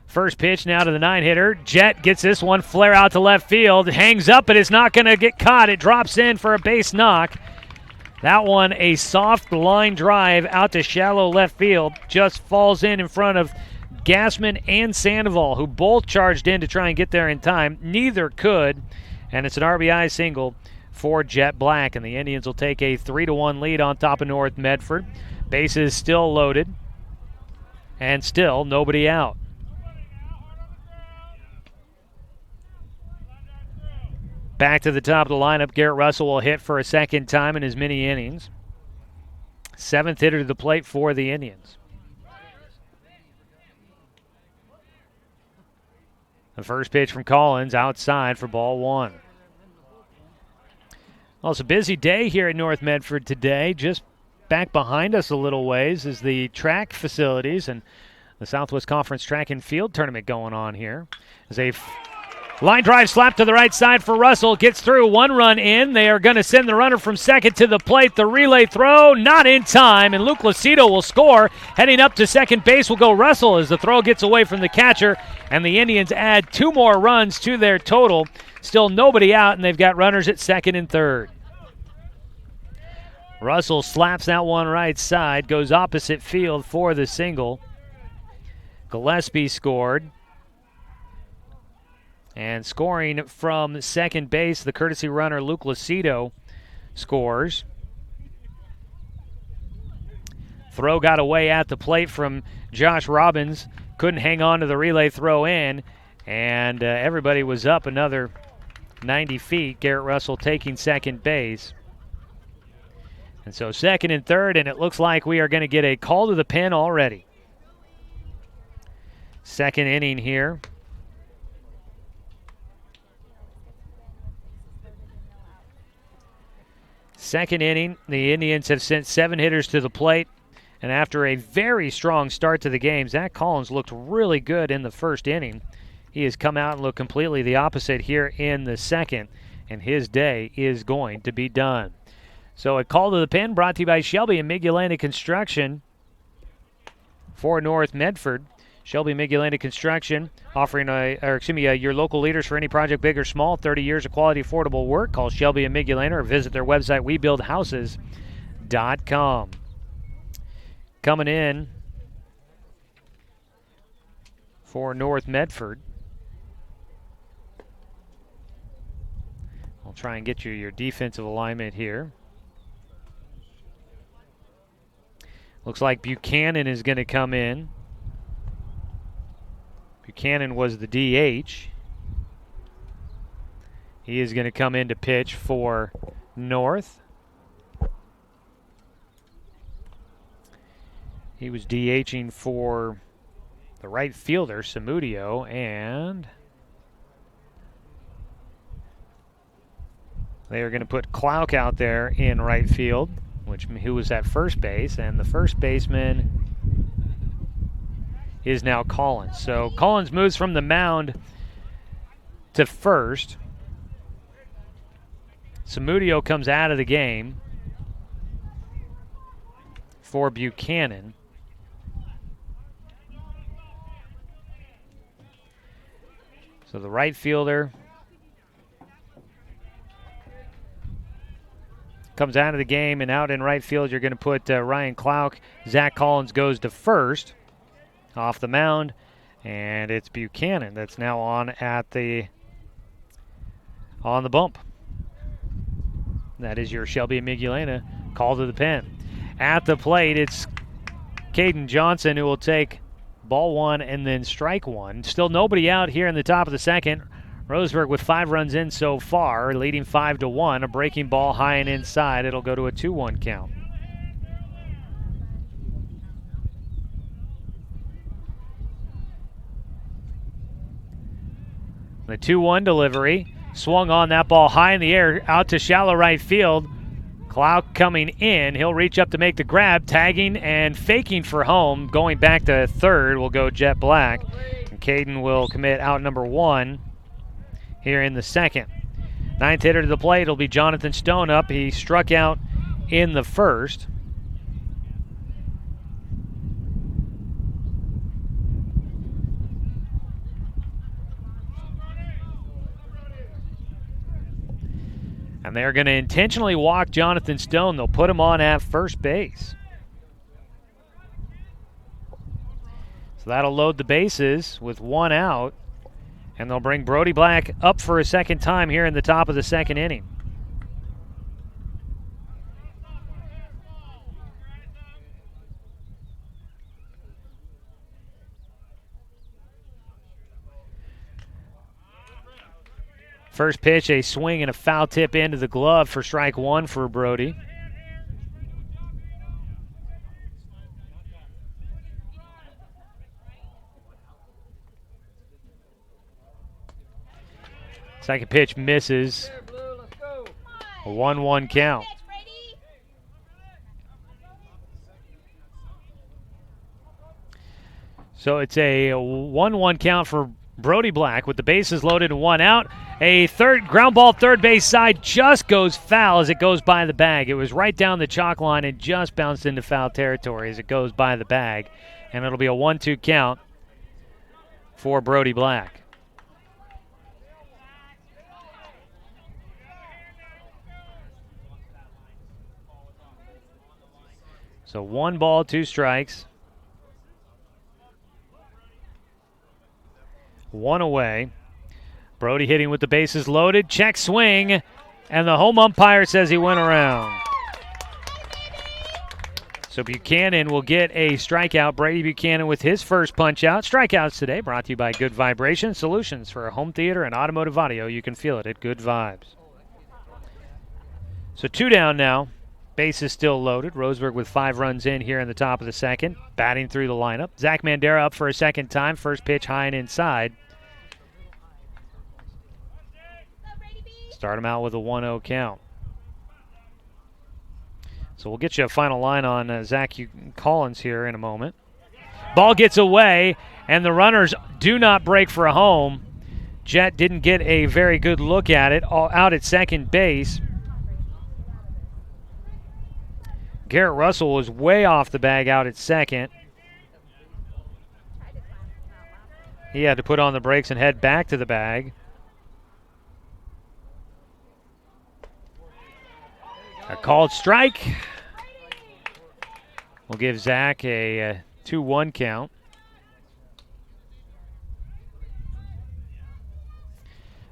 First pitch now to the 9-hitter. Jet gets this one, flare out to left field, hangs up, but it's not going to get caught. It drops in for a base knock. That one, a soft line drive out to shallow left field, just falls in front of Gassman and Sandoval, who both charged in to try and get there in time. Neither could. And it's an RBI single for Jet Black, and the Indians will take a 3-1 lead on top of North Medford. Bases still loaded, and still nobody out. Back to the top of the lineup, Garrett Russell will hit for a second time in his mini innings. 7th hitter to the plate for the Indians. The first pitch from Collins outside for ball 1. Well, it's a busy day here at North Medford today. Just back behind us a little ways is the track facilities and the Southwest Conference Track and Field Tournament going on here. As a line drive slap to the right side for Russell. Gets through, 1 run in. They are going to send the runner from second to the plate. The relay throw, not in time, and Luke Lucido will score. Heading up to second base will go Russell as the throw gets away from the catcher, and the Indians add 2 more runs to their total. Still nobody out, and they've got runners at second and third. Russell slaps that one right side, goes opposite field for the single. Gillespie scored. And scoring from second base, the courtesy runner Luke Lucido scores. Throw got away at the plate from Josh Robbins. Couldn't hang on to the relay throw in. And everybody was up another 90 feet. Garrett Russell taking second base. And so second and third, and it looks like we are going to get a call to the pen already. Second inning here. Second inning, the Indians have sent 7 hitters to the plate. And after a very strong start to the game, Zach Collins looked really good in the first inning. He has come out and looked completely the opposite here in the second, and his day is going to be done. So a call to the pen brought to you by Shelby and Migulanda Construction for North Medford. Shelby Migulanda Construction offering your local leaders for any project, big or small. 30 years of quality, affordable work. Call Shelby and Migulanda or visit their website, webuildhouses.com. Coming in for North Medford. I'll try and get you your defensive alignment here. Looks like Buchanan is going to come in. Buchanan was the DH. He is going to come in to pitch for North. He was DHing for the right fielder, Samudio, and they are going to put Klauk out there in right field, who was at first base, and the first baseman is now Collins. So Collins moves from the mound to first. Samudio comes out of the game for Buchanan. So the right fielder comes out of the game, and out in right field you're going to put Ryan Klauk. Zach Collins goes to first off the mound, and it's Buchanan that's now on the bump. That is your Shelby and Migulanda call to the pen. At the plate, it's Caden Johnson who will take ball one and then strike one. Still nobody out here in the top of the second. Roseburg with 5 runs in so far, leading 5-1. A breaking ball high and inside. It'll go to a 2-1 count. The 2-1 delivery. Swung on that ball high in the air out to shallow right field. Klauk coming in. He'll reach up to make the grab, tagging and faking for home. Going back to third will go Jet Black. And Caden will commit out number 1 here in the second. 9th hitter to the plate will be Jonathan Stone up. He struck out in the first. And they're going to intentionally walk Jonathan Stone. They'll put him on at first base. So that'll load the bases with 1 out. And they'll bring Brody Black up for a second time here in the top of the second inning. First pitch, a swing and a foul tip into the glove for strike 1 for Brody. Second pitch misses. A 1-1 count. So it's a 1-1 count for Brody Black with the bases loaded and 1 out. A third ground ball, third base side just goes foul as it goes by the bag. It was right down the chalk line and just bounced into foul territory as it goes by the bag. And it'll be a 1-2 count for Brody Black. So 1 ball, 2 strikes. 1 away. Brody hitting with the bases loaded. Check swing. And the home umpire says he went around. So Buchanan will get a strikeout. Brady Buchanan with his first punch out. Strikeouts today brought to you by Good Vibration Solutions for home theater and automotive audio. You can feel it at Good Vibes. So 2 down now. Base is still loaded. Roseburg with 5 runs in here in the top of the second. Batting through the lineup. Zach Mandera up for a second time. First pitch high and inside. Start him out with a 1-0 count. So we'll get you a final line on Zach Collins here in a moment. Ball gets away, and the runners do not break for a home. Jet didn't get a very good look at it. All out at second base. Garrett Russell was way off the bag out at second. He had to put on the brakes and head back to the bag. A called strike. We'll give Zach a 2-1 count.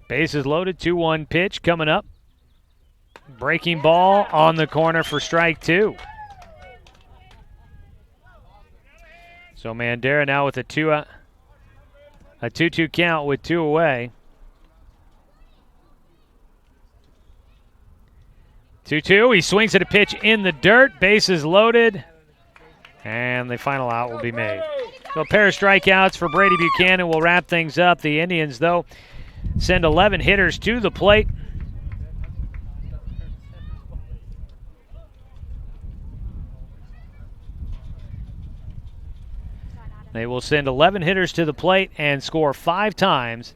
Bases loaded, 2-1 pitch coming up. Breaking ball on the corner for strike 2. So Mandera now with a 2-2 count with 2 away. 2-2, he swings at a pitch in the dirt, bases loaded, and the final out will be made. So a pair of strikeouts for Brady Buchanan will wrap things up. The Indians, though, send 11 hitters to the plate. They will send 11 hitters to the plate and score 5 times.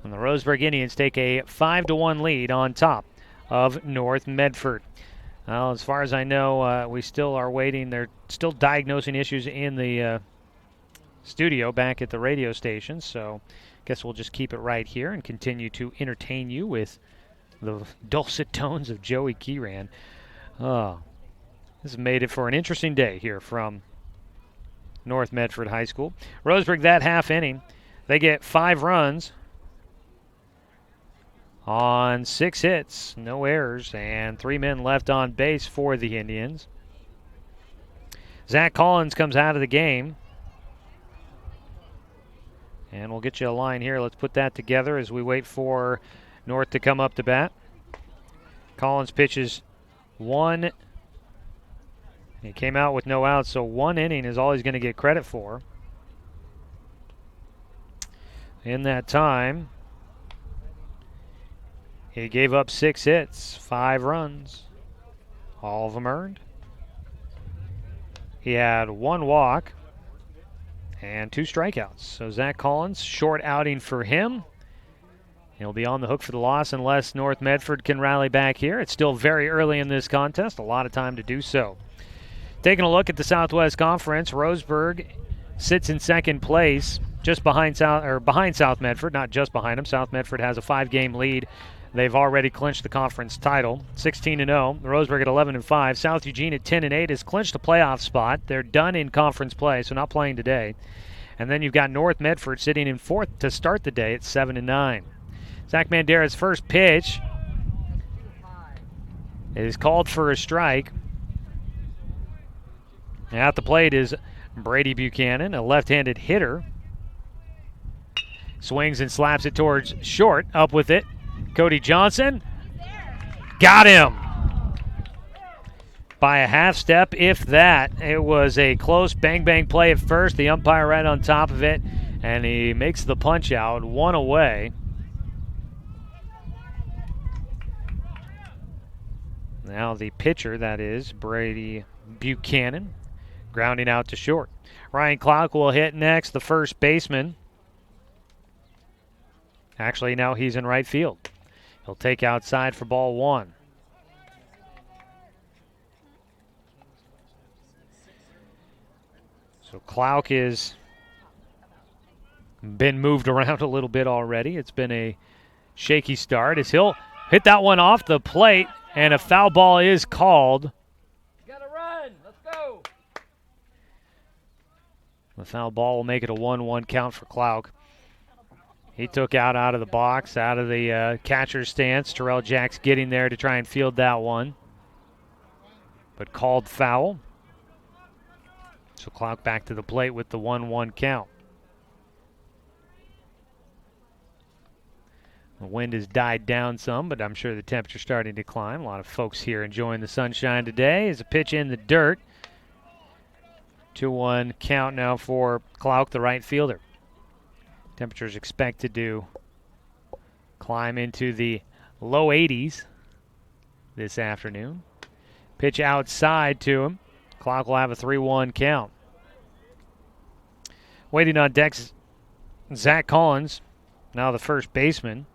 And the Roseburg Indians take a 5-1 lead on top of North Medford. Well, as far as I know, we still are waiting. They're still diagnosing issues in the studio back at the radio station. So I guess we'll just keep it right here and continue to entertain you with the dulcet tones of Joey Kieran. Oh, this has made it for an interesting day here from North Medford High School. Roseburg, that half inning, they get 5 runs on 6 hits, no errors, and 3 men left on base for the Indians. Zach Collins comes out of the game. And we'll get you a line here. Let's put that together as we wait for North to come up to bat. Collins pitches 1. He came out with no outs, so 1 inning is all he's going to get credit for. In that time, he gave up 6 hits, 5 runs, all of them earned. He had 1 walk and 2 strikeouts. So Zach Collins, short outing for him. He'll be on the hook for the loss unless North Medford can rally back here. It's still very early in this contest, a lot of time to do so. Taking a look at the Southwest Conference, Roseburg sits in second place, just behind South Medford, not just behind them. South Medford has a 5-game lead. They've already clinched the conference title, 16-0. Roseburg at 11-5. South Eugene at 10-8 has clinched a playoff spot. They're done in conference play, so not playing today. And then you've got North Medford sitting in 4th to start the day at 7-9. Zach Mandera's first pitch is called for a strike. At the plate is Brady Buchanan, a left-handed hitter. Swings and slaps it towards short. Up with it, Cody Johnson. Got him by a half step, if that. It was a close bang-bang play at first. The umpire right on top of it, and he makes the punch out, 1 away. Now the pitcher, that is Brady Buchanan, grounding out to short. Ryan Clark will hit next, the first baseman. Actually, now he's in right field. He'll take outside for ball 1. So Clark has been moved around a little bit already. It's been a shaky start as he'll hit that one off the plate, and a foul ball is called. Gotta run. Let's go. The foul ball will make it a 1-1 count for Clark. He took out of the box, out of the catcher's stance. Terrell Jacks getting there to try and field that one, but called foul. So Clouk back to the plate with the 1-1 count. The wind has died down some, but I'm sure the temperature's starting to climb. A lot of folks here enjoying the sunshine today. As a pitch in the dirt. 2-1 count now for Clouk, the right fielder. Temperatures expected to climb into the low 80s this afternoon. Pitch outside to him. Clouk will have a 3-1 count. Waiting on deck, Zach Collins, now the first baseman.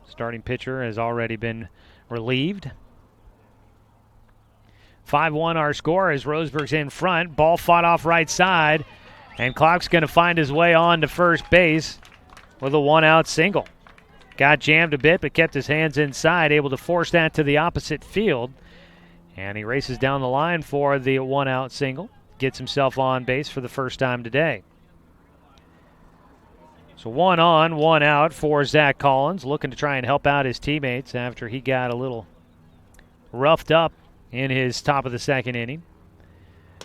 Starting pitcher has already been relieved. 5-1 our score as Roseburg's in front. Ball fought off right side, and Clouk's going to find his way on to first base with a 1-out single. Got jammed a bit, but kept his hands inside, able to force that to the opposite field. And he races down the line for the 1-out single. Gets himself on base for the first time today. So 1 on, 1 out for Zach Collins, looking to try and help out his teammates after he got a little roughed up in his top of the second inning.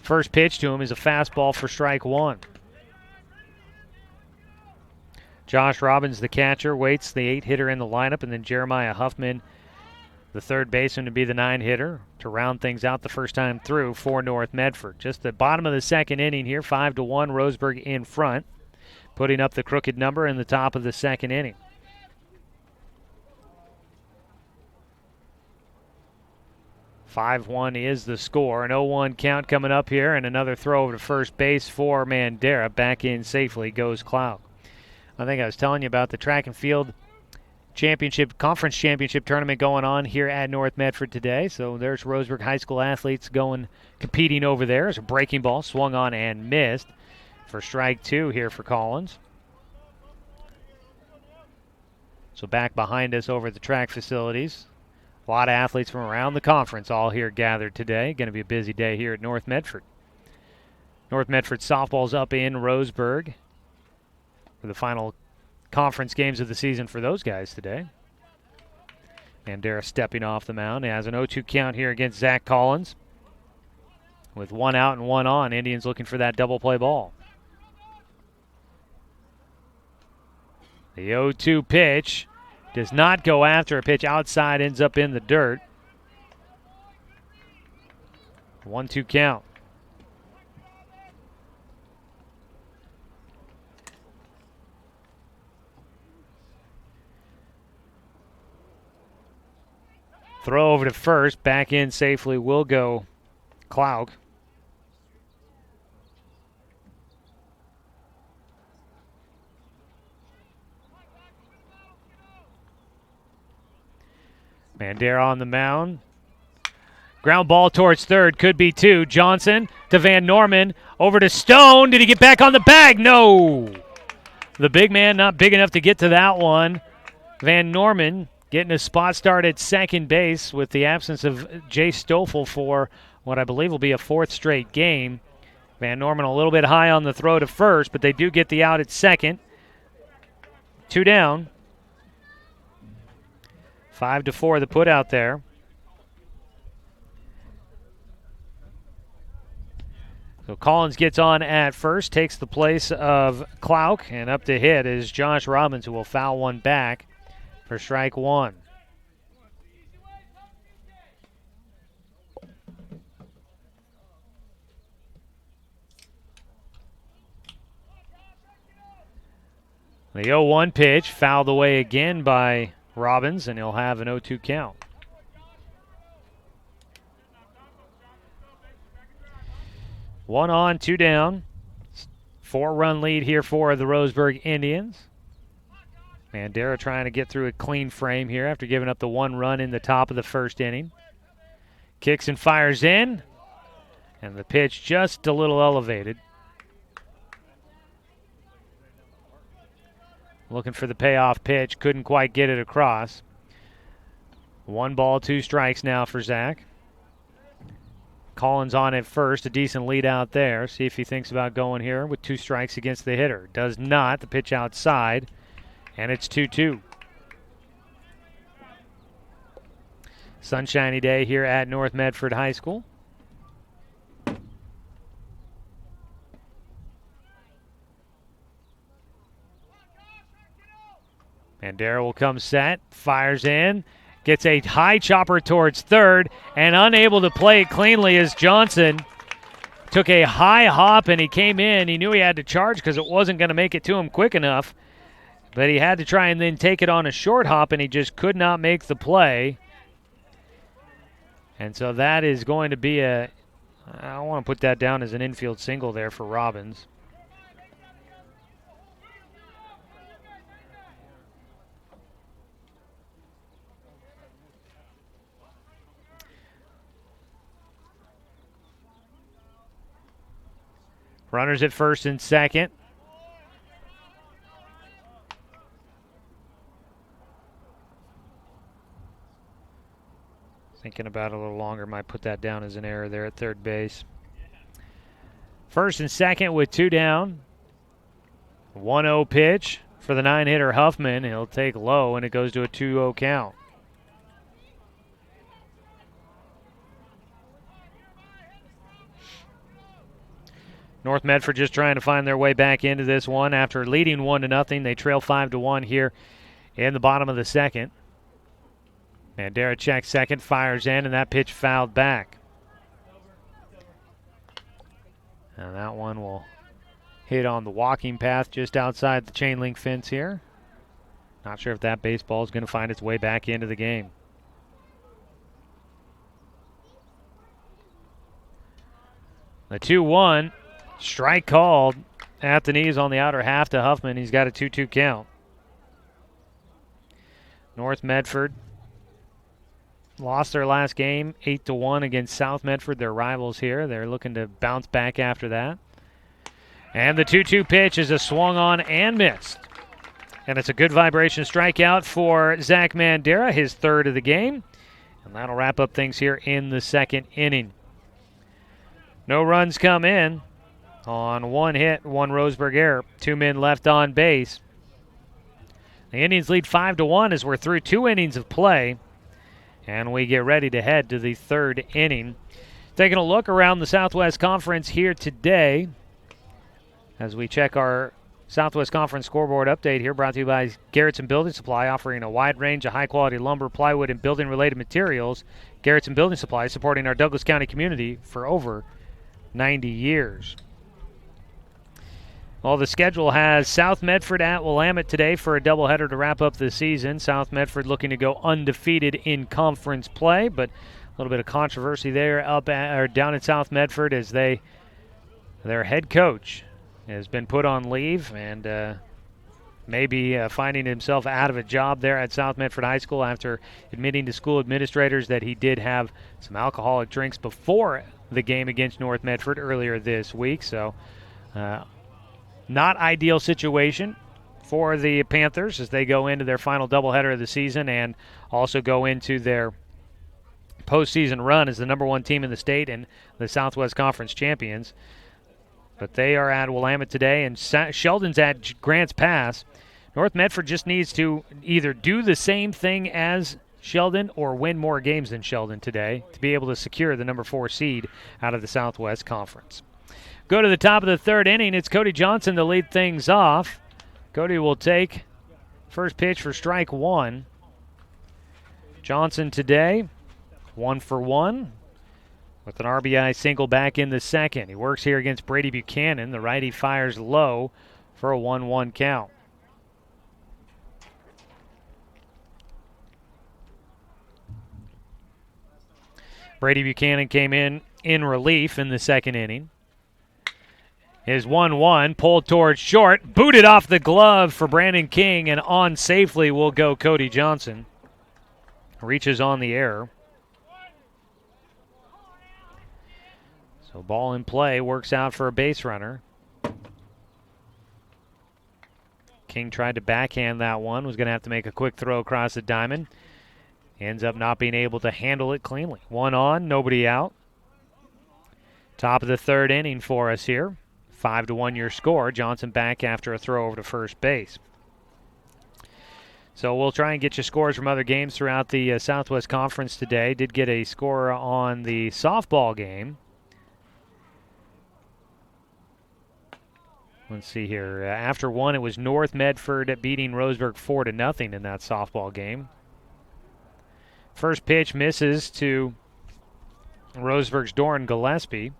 First pitch to him is a fastball for strike one. Josh Robbins, the catcher, waits the 8-hitter in the lineup, and then Jeremiah Huffman, the third baseman, to be the 9-hitter to round things out the first time through for North Medford. Just the bottom of the second inning here, 5-1, Roseburg in front, putting up the crooked number in the top of the second inning. "5-1 is the score. An 0-1 count coming up here, and another throw over to first base for Mandera. Back in safely goes Clouk. I think I was telling you about the track and field conference championship tournament going on here at North Medford today. So there's Roseburg High School athletes competing over there. There's a breaking ball swung on and missed for strike two here for Collins. So back behind us over at the track facilities, a lot of athletes from around the conference all here gathered today. Going to be a busy day here at North Medford. North Medford softball's up in Roseburg for the final conference games of the season for those guys today. Mandera stepping off the mound. He has an 0-2 count here against Zach Collins. With 1 out and 1 on, Indians looking for that double play ball. The 0-2 pitch does not go after a pitch outside, ends up in the dirt. 1-2 count. Throw over to first, back in safely will go Clouk. Mandera on the mound. Ground ball towards third, could be two. Johnson to Van Norman, over to Stone. Did he get back on the bag? No. The big man not big enough to get to that one. Van Norman getting a spot start at second base with the absence of Jay Stoffel for what I believe will be a fourth straight game. Van Norman a little bit high on the throw to first, but they do get the out at second. 2 down. 5-4 the put out there. So Collins gets on at first, takes the place of Clouk, and up to hit is Josh Robbins, who will foul one back for strike one. The 0-1 pitch fouled away again by Robbins, and he'll have an 0-2 count. One on, 2 down. 4-run lead here for the Roseburg Indians. Mandera trying to get through a clean frame here after giving up the 1 run in the top of the first inning. Kicks and fires in, and the pitch just a little elevated. Looking for the payoff pitch, couldn't quite get it across. 1 ball, 2 strikes now for Zach. Collins on at first, a decent lead out there. See if he thinks about going here with 2 strikes against the hitter. Does not. The pitch outside And it's 2-2. Sunshiny day here at North Medford High School. Mandera will come set, fires in, gets a high chopper towards third, and unable to play it cleanly as Johnson took a high hop and he came in. He knew he had to charge because it wasn't going to make it to him quick enough, but he had to try and then take it on a short hop, and he just could not make the play. And so that is going to be I want to put that down as an infield single there for Robbins. Runners at first and second. Thinking about it a little longer, might put that down as an error there at third base. First and second with 2 down. 1-0 pitch for the 9-hitter Huffman. He'll take low, and it goes to a 2-0 count. North Medford just trying to find their way back into this one. After leading 1-0, they trail 5-1 here in the bottom of the second. Mandera checks second, fires in, and that pitch fouled back. And that one will hit on the walking path just outside the chain link fence here. Not sure if that baseball is going to find its way back into the game. The 2-1. Strike called at the knees on the outer half to Huffman. He's got a 2-2 count. North Medford lost their last game 8-1 against South Medford, their rivals here. They're looking to bounce back after that. And the 2-2 pitch is a swung on and missed. And it's a good vibration strikeout for Zach Mandera, his third of the game. And that'll wrap up things here in the second inning. No runs come in on 1 hit, 1 Roseburg error. 2 men left on base. The Indians lead 5-1 as we're through 2 innings of play. And we get ready to head to the third inning. Taking a look around the Southwest Conference here today as we check our Southwest Conference scoreboard update here, brought to you by Garrettson Building Supply, offering a wide range of high-quality lumber, plywood, and building-related materials. Garrettson Building Supply, supporting our Douglas County community for over 90 years. Well, the schedule has South Medford at Willamette today for a doubleheader to wrap up the season. South Medford looking to go undefeated in conference play, but a little bit of controversy there down in South Medford as their head coach has been put on leave and maybe finding himself out of a job there at South Medford High School after admitting to school administrators that he did have some alcoholic drinks before the game against North Medford earlier this week. So not ideal situation for the Panthers as they go into their final doubleheader of the season and also go into their postseason run as the number 1 team in the state and the Southwest Conference champions. But they are at Willamette today, and Sheldon's at Grants Pass. North Medford just needs to either do the same thing as Sheldon or win more games than Sheldon today to be able to secure the number 4 seed out of the Southwest Conference. Go to the top of the third inning. It's Cody Johnson to lead things off. Cody will take first pitch for strike 1. Johnson today, 1 for 1 with an RBI single back in the second. He works here against Brady Buchanan. The righty fires low for a 1-1 count. Brady Buchanan came in relief in the second inning. His 1-1 pulled towards short, booted off the glove for Brandon King, and on safely will go Cody Johnson. Reaches on the error. So ball in play, works out for a base runner. King tried to backhand that one, was going to have to make a quick throw across the diamond. Ends up not being able to handle it cleanly. 1 on, nobody out. Top of the third inning for us here. 5-1 your score. Johnson back after a throw over to first base. So we'll try and get you scores from other games throughout the Southwest Conference today. Did get a score on the softball game. Let's see here. After one, it was North Medford beating Roseburg 4-0 in that softball game. First pitch misses to Roseburg's Doran Gillespie.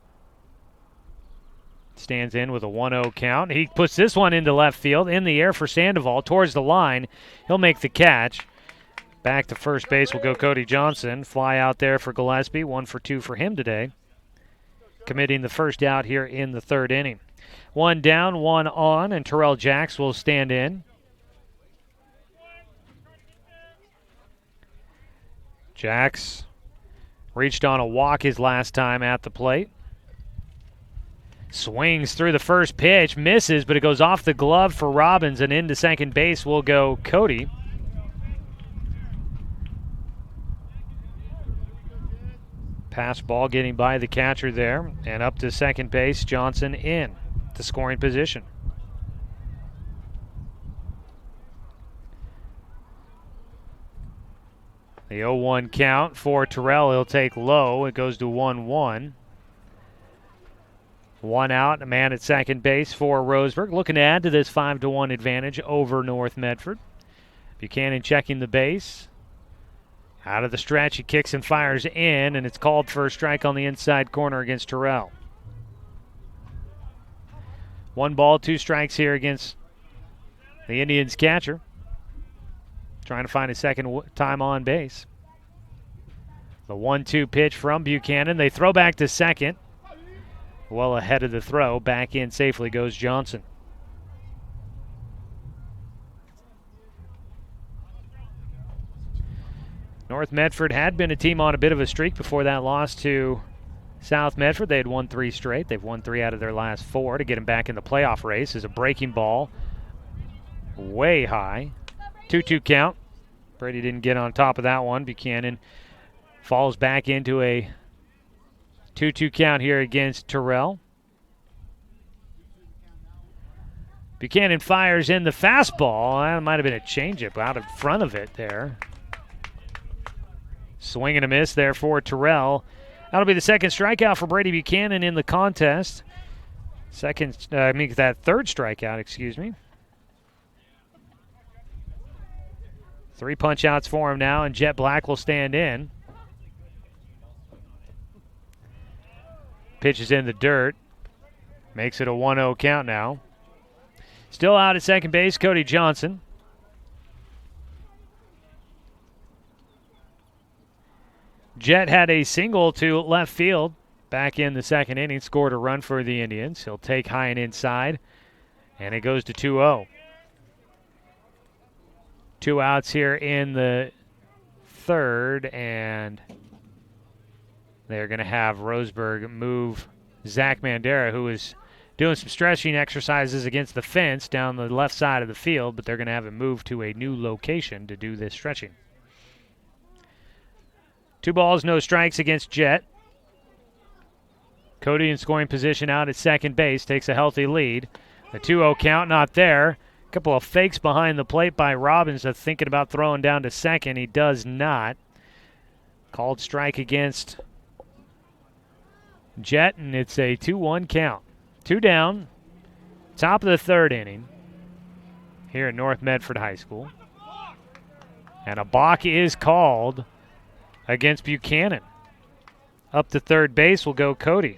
Stands in with a 1-0 count. He puts this one into left field, in the air for Sandoval, towards the line. He'll make the catch. Back to first base will go Cody Johnson. Fly out there for Gillespie, 1 for 2 for him today. Committing the first out here in the third inning. 1 down, 1 on, and Terrell Jacks will stand in. Jacks reached on a walk his last time at the plate. Swings through the first pitch, misses, but it goes off the glove for Robbins, and into second base will go Cody. Pass ball getting by the catcher there, and up to second base, Johnson in to scoring position. The 0-1 count for Terrell. He'll take low. It goes to 1-1. 1 out, a man at second base for Roseburg. Looking to add to this 5-1 advantage over North Medford. Buchanan checking the base. Out of the stretch, he kicks and fires in, and it's called for a strike on the inside corner against Terrell. 1 ball, 2 strikes here against the Indians catcher. Trying to find a second time on base. The 1-2 pitch from Buchanan. They throw back to second. Well ahead of the throw. Back in safely goes Johnson. North Medford had been a team on a bit of a streak before that loss to South Medford. They had won 3 straight. They've won 3 out of their last 4 to get them back in the playoff race. Is a breaking ball way high. 2-2 count. Brady didn't get on top of that one. Buchanan falls back into a 2-2 count here against Terrell. Buchanan fires in the fastball. That might have been a changeup out in front of it there. Swing and a miss there for Terrell. That'll be the second strikeout for Brady Buchanan in the contest. That third strikeout, excuse me. 3 punch outs for him now, and Jet Black will stand in. Pitches in the dirt. Makes it a 1-0 count now. Still out at second base, Cody Johnson. Jet had a single to left field back in the second inning, scored a run for the Indians. He'll take high and inside, and it goes to 2-0. 2 outs here in the third, and they're going to have Roseburg move Zach Mandera, who is doing some stretching exercises against the fence down the left side of the field, but they're going to have him move to a new location to do this stretching. 2 balls, no strikes against Jet. Cody in scoring position out at second base, takes a healthy lead. The 2-0 count not there. A couple of fakes behind the plate by Robbins that's thinking about throwing down to second. He does not. Called strike against Jet, and it's a 2-1 count. 2 down, top of the third inning here at North Medford High School. And a balk is called against Buchanan. Up to third base will go Cody.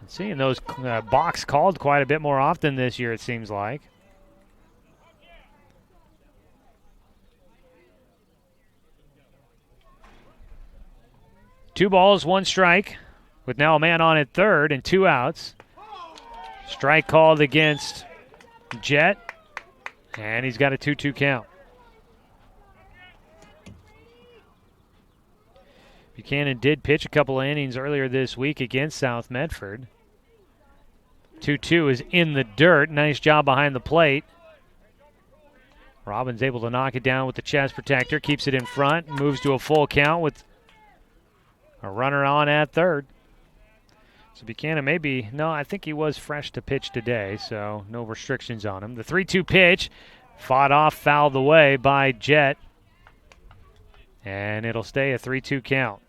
Seeing those balks called quite a bit more often this year, it seems like. Two balls, 1 strike, with now a man on at third and 2 outs. Strike called against Jet, and he's got a 2-2 count. Buchanan did pitch a couple of innings earlier this week against South Medford. 2-2 is in the dirt. Nice job behind the plate. Robbins able to knock it down with the chest protector. Keeps it in front. Moves to a full count with a runner on at third. So Buchanan I think he was fresh to pitch today, so no restrictions on him. The 3-2 pitch Fought off, fouled away by Jet. And it'll stay a 3-2 count.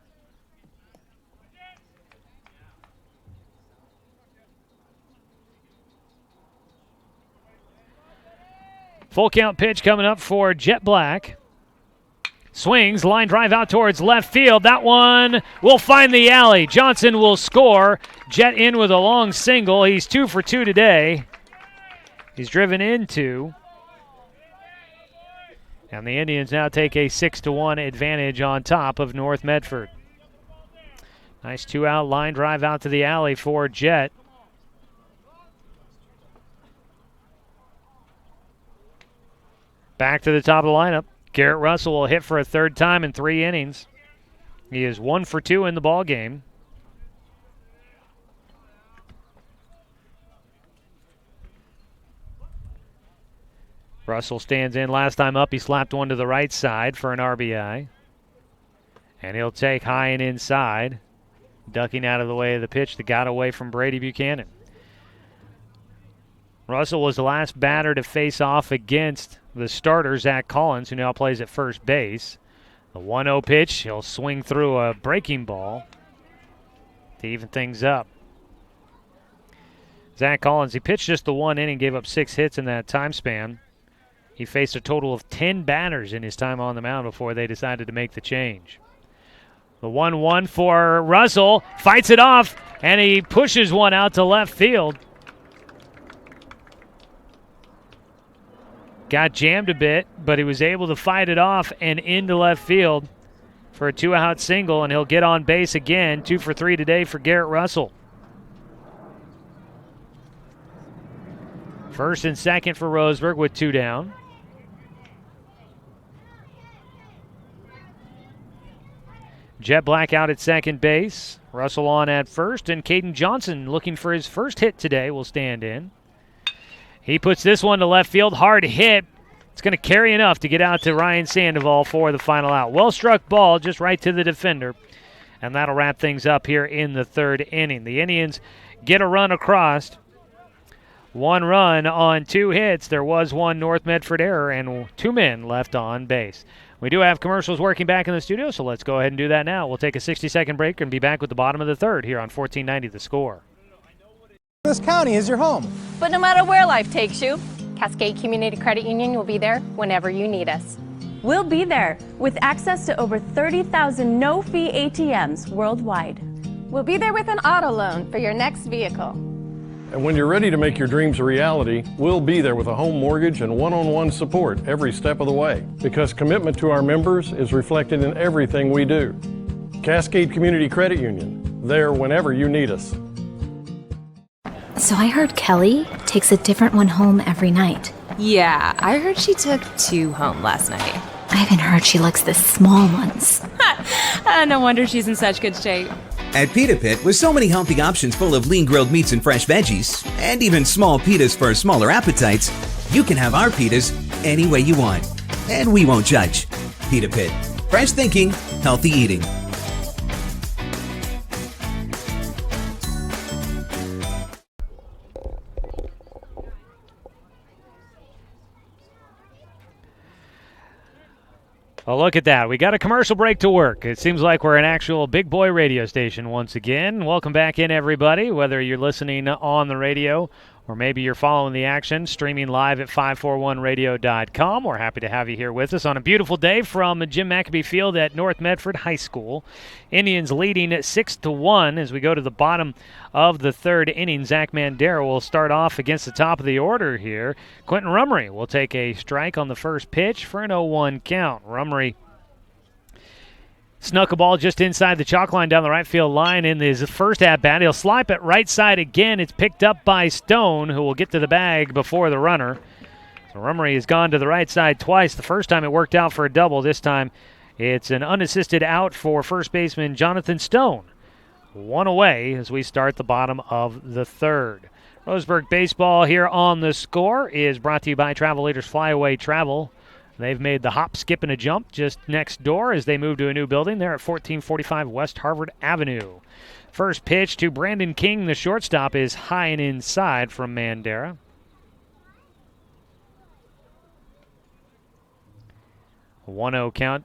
Full count pitch coming up for Jet Black. Swings, line drive out towards left field. That one will find the alley. Johnson will score. Jet in with a long single. He's 2 for 2 today. He's driven in 2. And the Indians now take a 6-1 advantage on top of North Medford. Nice 2-out line drive out to the alley for Jet. Back to the top of the lineup. Garrett Russell will hit for a 3rd time in 3 innings. He is 1 for 2 in the ball game. Russell stands in. Last time up, he slapped one to the right side for an RBI. And he'll take high and inside, ducking out of the way of the pitch that got away from Brady Buchanan. Russell was the last batter to face off against the starter, Zach Collins, who now plays at first base. The 1-0 pitch, he'll swing through a breaking ball to even things up. Zach Collins, he pitched just the 1 inning, gave up 6 hits in that time span. He faced a total of 10 batters in his time on the mound before they decided to make the change. The 1-1 for Russell, fights it off, and he pushes one out to left field. Got jammed a bit, but he was able to fight it off and into left field for a 2-out single, and he'll get on base again. 2 for 3 today for Garrett Russell. First and second for Roseburg with 2 down. Jet Black out at second base. Russell on at first, and Caden Johnson looking for his first hit today will stand in. He puts this one to left field. Hard hit. It's going to carry enough to get out to Ryan Sandoval for the final out. Well-struck ball just right to the defender. And that'll wrap things up here in the 3rd inning. The Indians get a run across. 1 run on 2 hits. There was 1 North Medford error and 2 men left on base. We do have commercials working back in the studio, so let's go ahead and do that now. We'll take a 60-second break and be back with the bottom of the 3rd here on 1490 The Score. This county is your home. But no matter where life takes you, Cascade Community Credit Union will be there whenever you need us. We'll be there with access to over 30,000 no-fee ATMs worldwide. We'll be there with an auto loan for your next vehicle. And when you're ready to make your dreams a reality, we'll be there with a home mortgage and one-on-one support every step of the way. Because commitment to our members is reflected in everything we do. Cascade Community Credit Union, there whenever you need us. So I heard Kelly takes a different one home every night. Yeah, I heard she took 2 home last night. I even heard she likes the small ones. No wonder she's in such good shape. At Pita Pit, with so many healthy options full of lean grilled meats and fresh veggies, and even small pitas for smaller appetites, you can have our pitas any way you want. And we won't judge. Pita Pit. Fresh thinking, healthy eating. Well, look at that. We got a commercial break to work. It seems like we're an actual big boy radio station once again. Welcome back in, everybody, whether you're listening on the radio or maybe you're following the action, streaming live at 541radio.com. We're happy to have you here with us on a beautiful day from Jim McAbee Field at North Medford High School. Indians leading 6-1 as we go to the bottom of the 3rd inning. Zach Mandera will start off against the top of the order here. Quentin Rummery will take a strike on the first pitch for an 0-1 count. Rummery snuck a ball just inside the chalk line down the right field line in his first at-bat. He'll slap it right side again. It's picked up by Stone, who will get to the bag before the runner. So Rummery has gone to the right side twice. The first time it worked out for a double. This time it's an unassisted out for first baseman Jonathan Stone. 1 away as we start the bottom of the 3rd. Roseburg baseball here on The Score is brought to you by Travel Leaders Flyaway Travel. They've made the hop, skip, and a jump just next door as they move to a new building. They're at 1445 West Harvard Avenue. First pitch to Brandon King, the shortstop, is high and inside from Mandera. 1-0 count.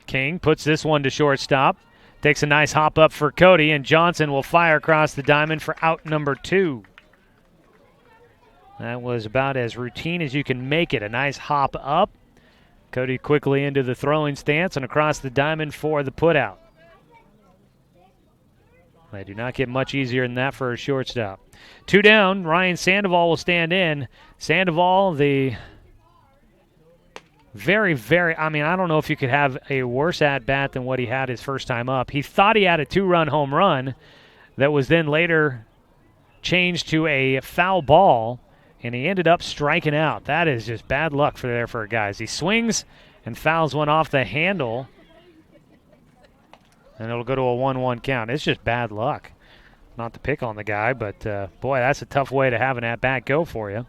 King puts this one to shortstop. Takes a nice hop up for Cody, and Johnson will fire across the diamond for out number 2. That was about as routine as you can make it. A nice hop up. Cody quickly into the throwing stance and across the diamond for the putout. They do not get much easier than that for a shortstop. 2 down. Ryan Sandoval will stand in. Sandoval, the very, I don't know if you could have a worse at-bat than what he had his first time up. He thought he had a 2-run home run that was then later changed to a foul ball, and he ended up striking out. That is just bad luck for a guy. He swings and fouls one off the handle, and it'll go to a 1-1 count. It's just bad luck. Not to pick on the guy, but boy, that's a tough way to have an at-bat go for you.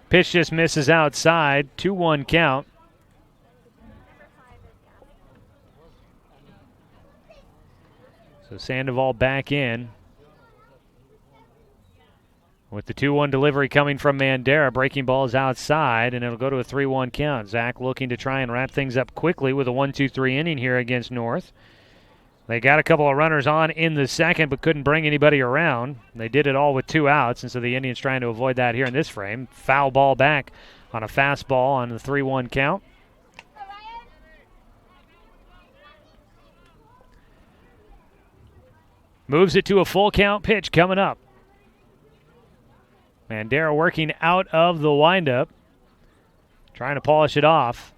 Pitch just misses outside. 2-1 count. So Sandoval back in. With the 2-1 delivery coming from Mandera, breaking ball is outside, and it'll go to a 3-1 count. Zach looking to try and wrap things up quickly with a 1-2-3 inning here against North. They got a couple of runners on in the second, but couldn't bring anybody around. They did it all with 2 outs, and so the Indians trying to avoid that here in this frame. Foul ball back on a fastball on the 3-1 count. Moves it to a full count pitch coming up. Mandera working out of the windup. Trying to polish it off.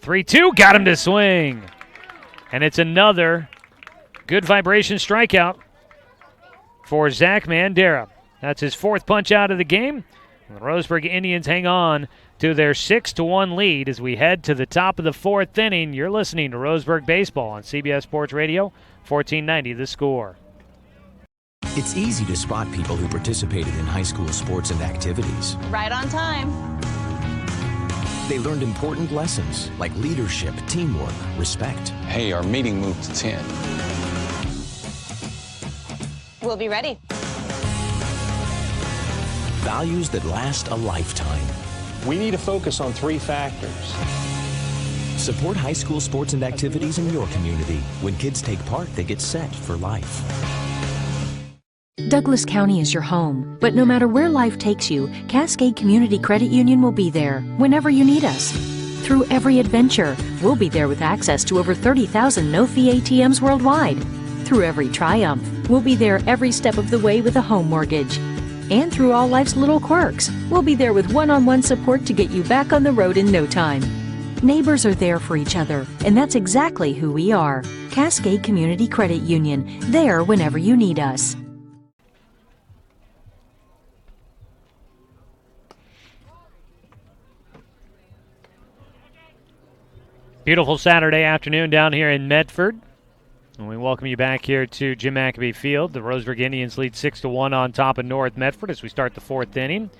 3-2, got him to swing. And it's another good vibration strikeout for Zach Mandera. That's his 4th punch out of the game. And the Roseburg Indians hang on to their 6-1 lead as we head to the top of the 4th inning. You're listening to Roseburg Baseball on CBS Sports Radio, 1490 The Score. It's easy to spot people who participated in high school sports and activities. Right on time. They learned important lessons like leadership, teamwork, respect. Hey, our meeting moved to 10. We'll be ready. Values that last a lifetime. We need to focus on 3 factors. Support high school sports and activities in your community. When kids take part, they get set for life. Douglas County is your home, but no matter where life takes you, Cascade Community Credit Union will be there whenever you need us. Through every adventure, we'll be there with access to over 30,000 no-fee ATMs worldwide. Through every triumph, we'll be there every step of the way with a home mortgage. And through all life's little quirks, we'll be there with one-on-one support to get you back on the road in no time. Neighbors are there for each other, and that's exactly who we are. Cascade Community Credit Union, there whenever you need us. Beautiful Saturday afternoon down here in Medford. And we welcome you back here to Jim McAbee Field. The Roseburg Indians lead 6-1 on top of North Medford as we start the 4th inning.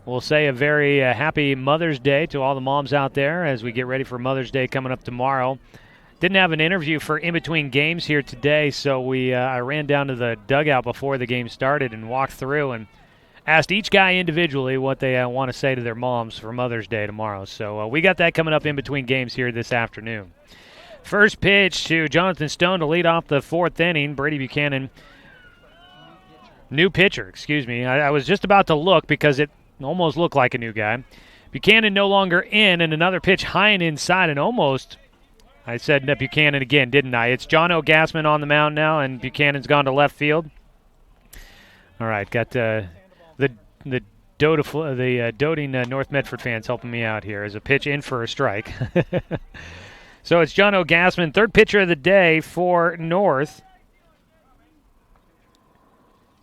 We'll say a very happy Mother's Day to all the moms out there as we get ready for Mother's Day coming up tomorrow. Didn't have an interview for in-between games here today, so I ran down to the dugout before the game started and walked through and asked each guy individually what they want to say to their moms for Mother's Day tomorrow. So we got that coming up in between games here this afternoon. First pitch to Jonathan Stone to lead off the 4th inning. Brady Buchanan, new pitcher, excuse me. I was just about to look because it almost looked like a new guy. Buchanan no longer in, and another pitch high and inside, and almost, I said Buchanan again, didn't I? It's John O'Gassman on the mound now, and Buchanan's gone to left field. All right, got the doting North Medford fans helping me out here as a pitch in for a strike. So it's John O'Gassman, 3rd pitcher of the day for North.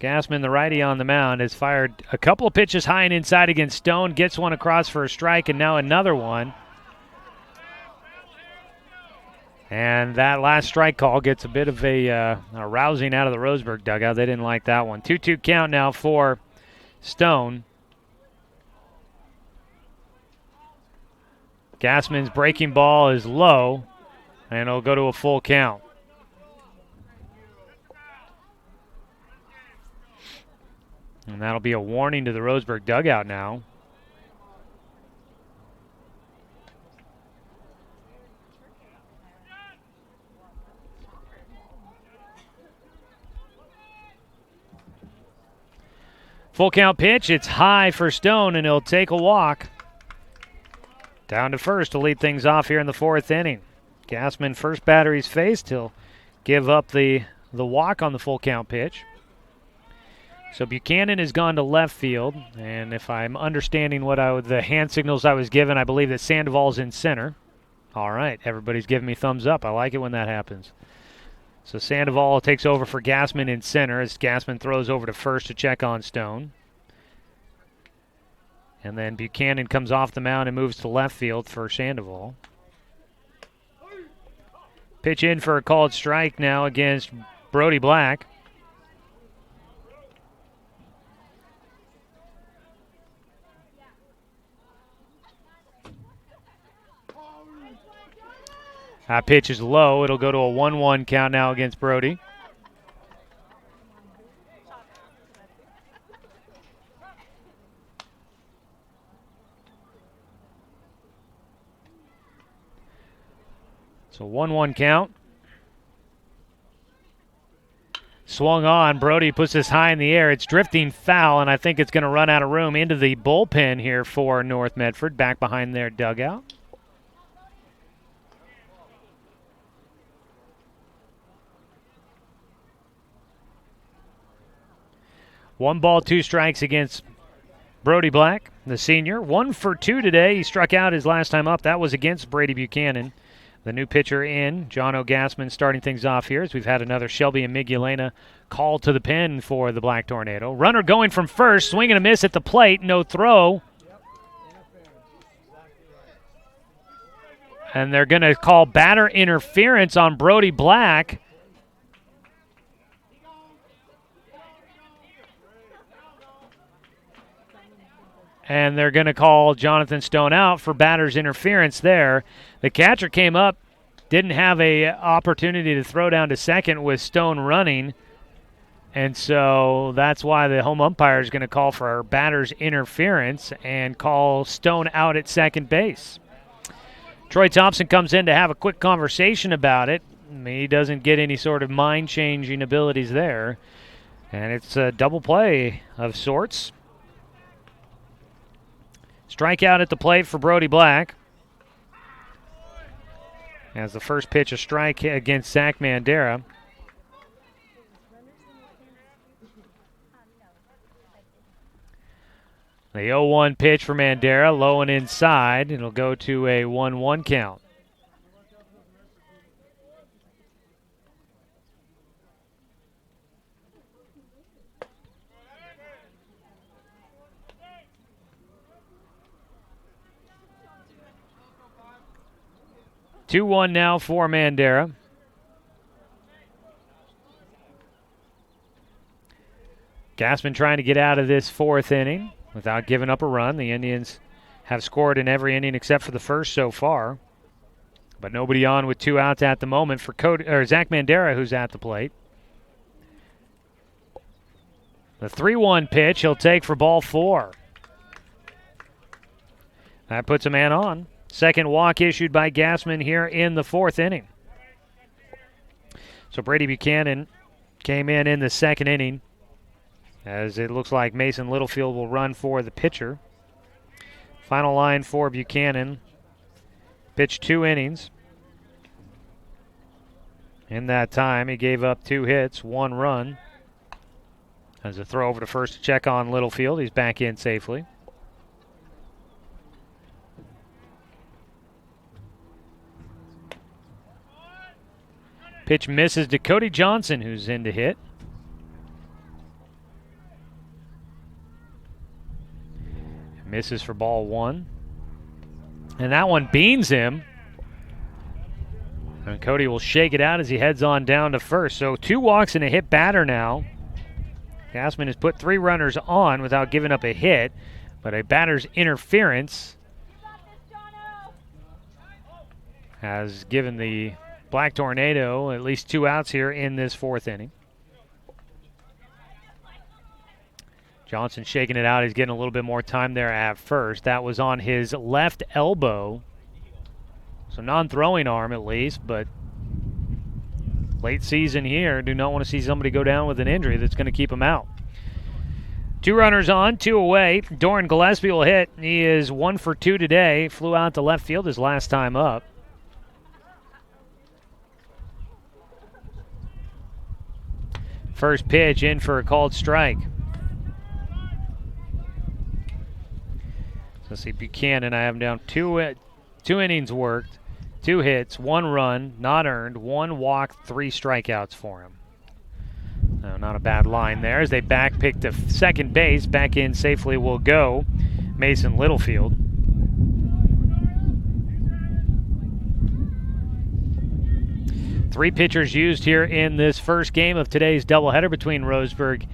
Gassman, the righty on the mound, has fired a couple of pitches high and inside against Stone, gets one across for a strike, and now another one. And that last strike call gets a bit of a rousing out of the Roseburg dugout. They didn't like that one. 2-2 count now for Stone. Gassman's breaking ball is low, and it'll go to a full count. And that'll be a warning to the Roseburg dugout now. Full count pitch. It's high for Stone, and he'll take a walk. Down to first to lead things off here in the 4th inning. Gassman, first batter he's faced. He'll give up the walk on the full count pitch. So Buchanan has gone to left field, and if I'm understanding the hand signals I was given, I believe that Sandoval's in center. All right, everybody's giving me thumbs up. I like it when that happens. So Sandoval takes over for Gassman in center as Gassman throws over to first to check on Stone. And then Buchanan comes off the mound and moves to left field for Sandoval. Pitch in for a called strike now against Brody Black. That pitch is low. It'll go to a 1-1 count now against Brody. So 1-1 count. Swung on. Brody puts this high in the air. It's drifting foul, and I think it's going to run out of room into the bullpen here for North Medford, back behind their dugout. One ball, 2 strikes against Brody Black, the senior. 1 for 2 today. He struck out his last time up. That was against Brady Buchanan. The new pitcher in, John O'Gassman, starting things off here as we've had another Shelby and Migulena call to the pen for the Black Tornado. Runner going from first, swing and a miss at the plate, no throw. And they're going to call batter interference on Brody Black. And they're going to call Jonathan Stone out for batter's interference there. The catcher came up, didn't have a opportunity to throw down to second with Stone running. And so that's why the home umpire is going to call for batter's interference and call Stone out at second base. Troy Thompson comes in to have a quick conversation about it. He doesn't get any sort of mind-changing abilities there. And it's a double play of sorts. Strikeout at the plate for Brody Black. As the first pitch, a strike against Zach Mandera. The 0-1 pitch for Mandera, low and inside. It'll go to a 1-1 count. Two 2-1 now for Mandera. Gassman trying to get out of this 4th inning without giving up a run. The Indians have scored in every inning except for the first so far. But nobody on with 2 outs at the moment for Zach Mandera, who's at the plate. The 3-1 pitch he'll take for ball 4. That puts a man on. Second walk issued by Gassman here in the 4th inning. So Brady Buchanan came in the 2nd inning, as it looks like Mason Littlefield will run for the pitcher. Final line for Buchanan. Pitched 2 innings. In that time, he gave up 2 hits, 1 run. As a throw over to first to check on Littlefield. He's back in safely. Pitch misses to Cody Johnson, who's in to hit. Misses for ball 1. And that one beans him. And Cody will shake it out as he heads on down to first. So 2 walks and a hit batter now. Gassman has put 3 runners on without giving up a hit, but a batter's interference has given the Black Tornado at least 2 outs here in this 4th inning. Johnson shaking it out. He's getting a little bit more time there at first. That was on his left elbow. So non-throwing arm at least, but late season here. Do not want to see somebody go down with an injury that's going to keep him out. 2 runners on, 2 away. Doran Gillespie will hit. He is 1 for 2 today. Flew out to left field his last time up. First pitch in for a called strike. Let's see, Buchanan, I have him down 2 innings worked, 2 hits, 1 run, not earned, 1 walk, 3 strikeouts for him. No, not a bad line there as they back pick to second base. Back in safely will go Mason Littlefield. Three pitchers used here in this first game of today's doubleheader between Roseburg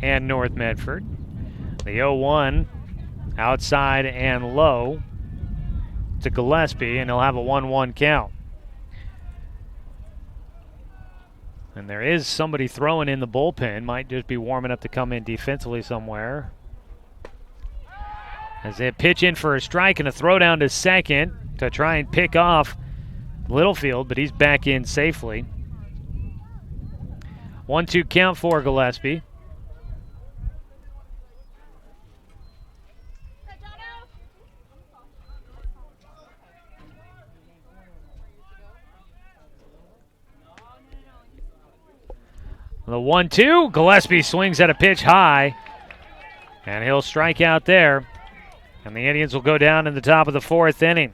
and North Medford. The 0-1 outside and low to Gillespie, and he'll have a 1-1 count. And there is somebody throwing in the bullpen. Might just be warming up to come in defensively somewhere. As they pitch in for a strike and a throw down to second to try and pick off Littlefield, but he's back in safely. 1-2 count for Gillespie. The 1-2, Gillespie swings at a pitch high, and he'll strike out there. And the Indians will go down in the top of the 4th inning.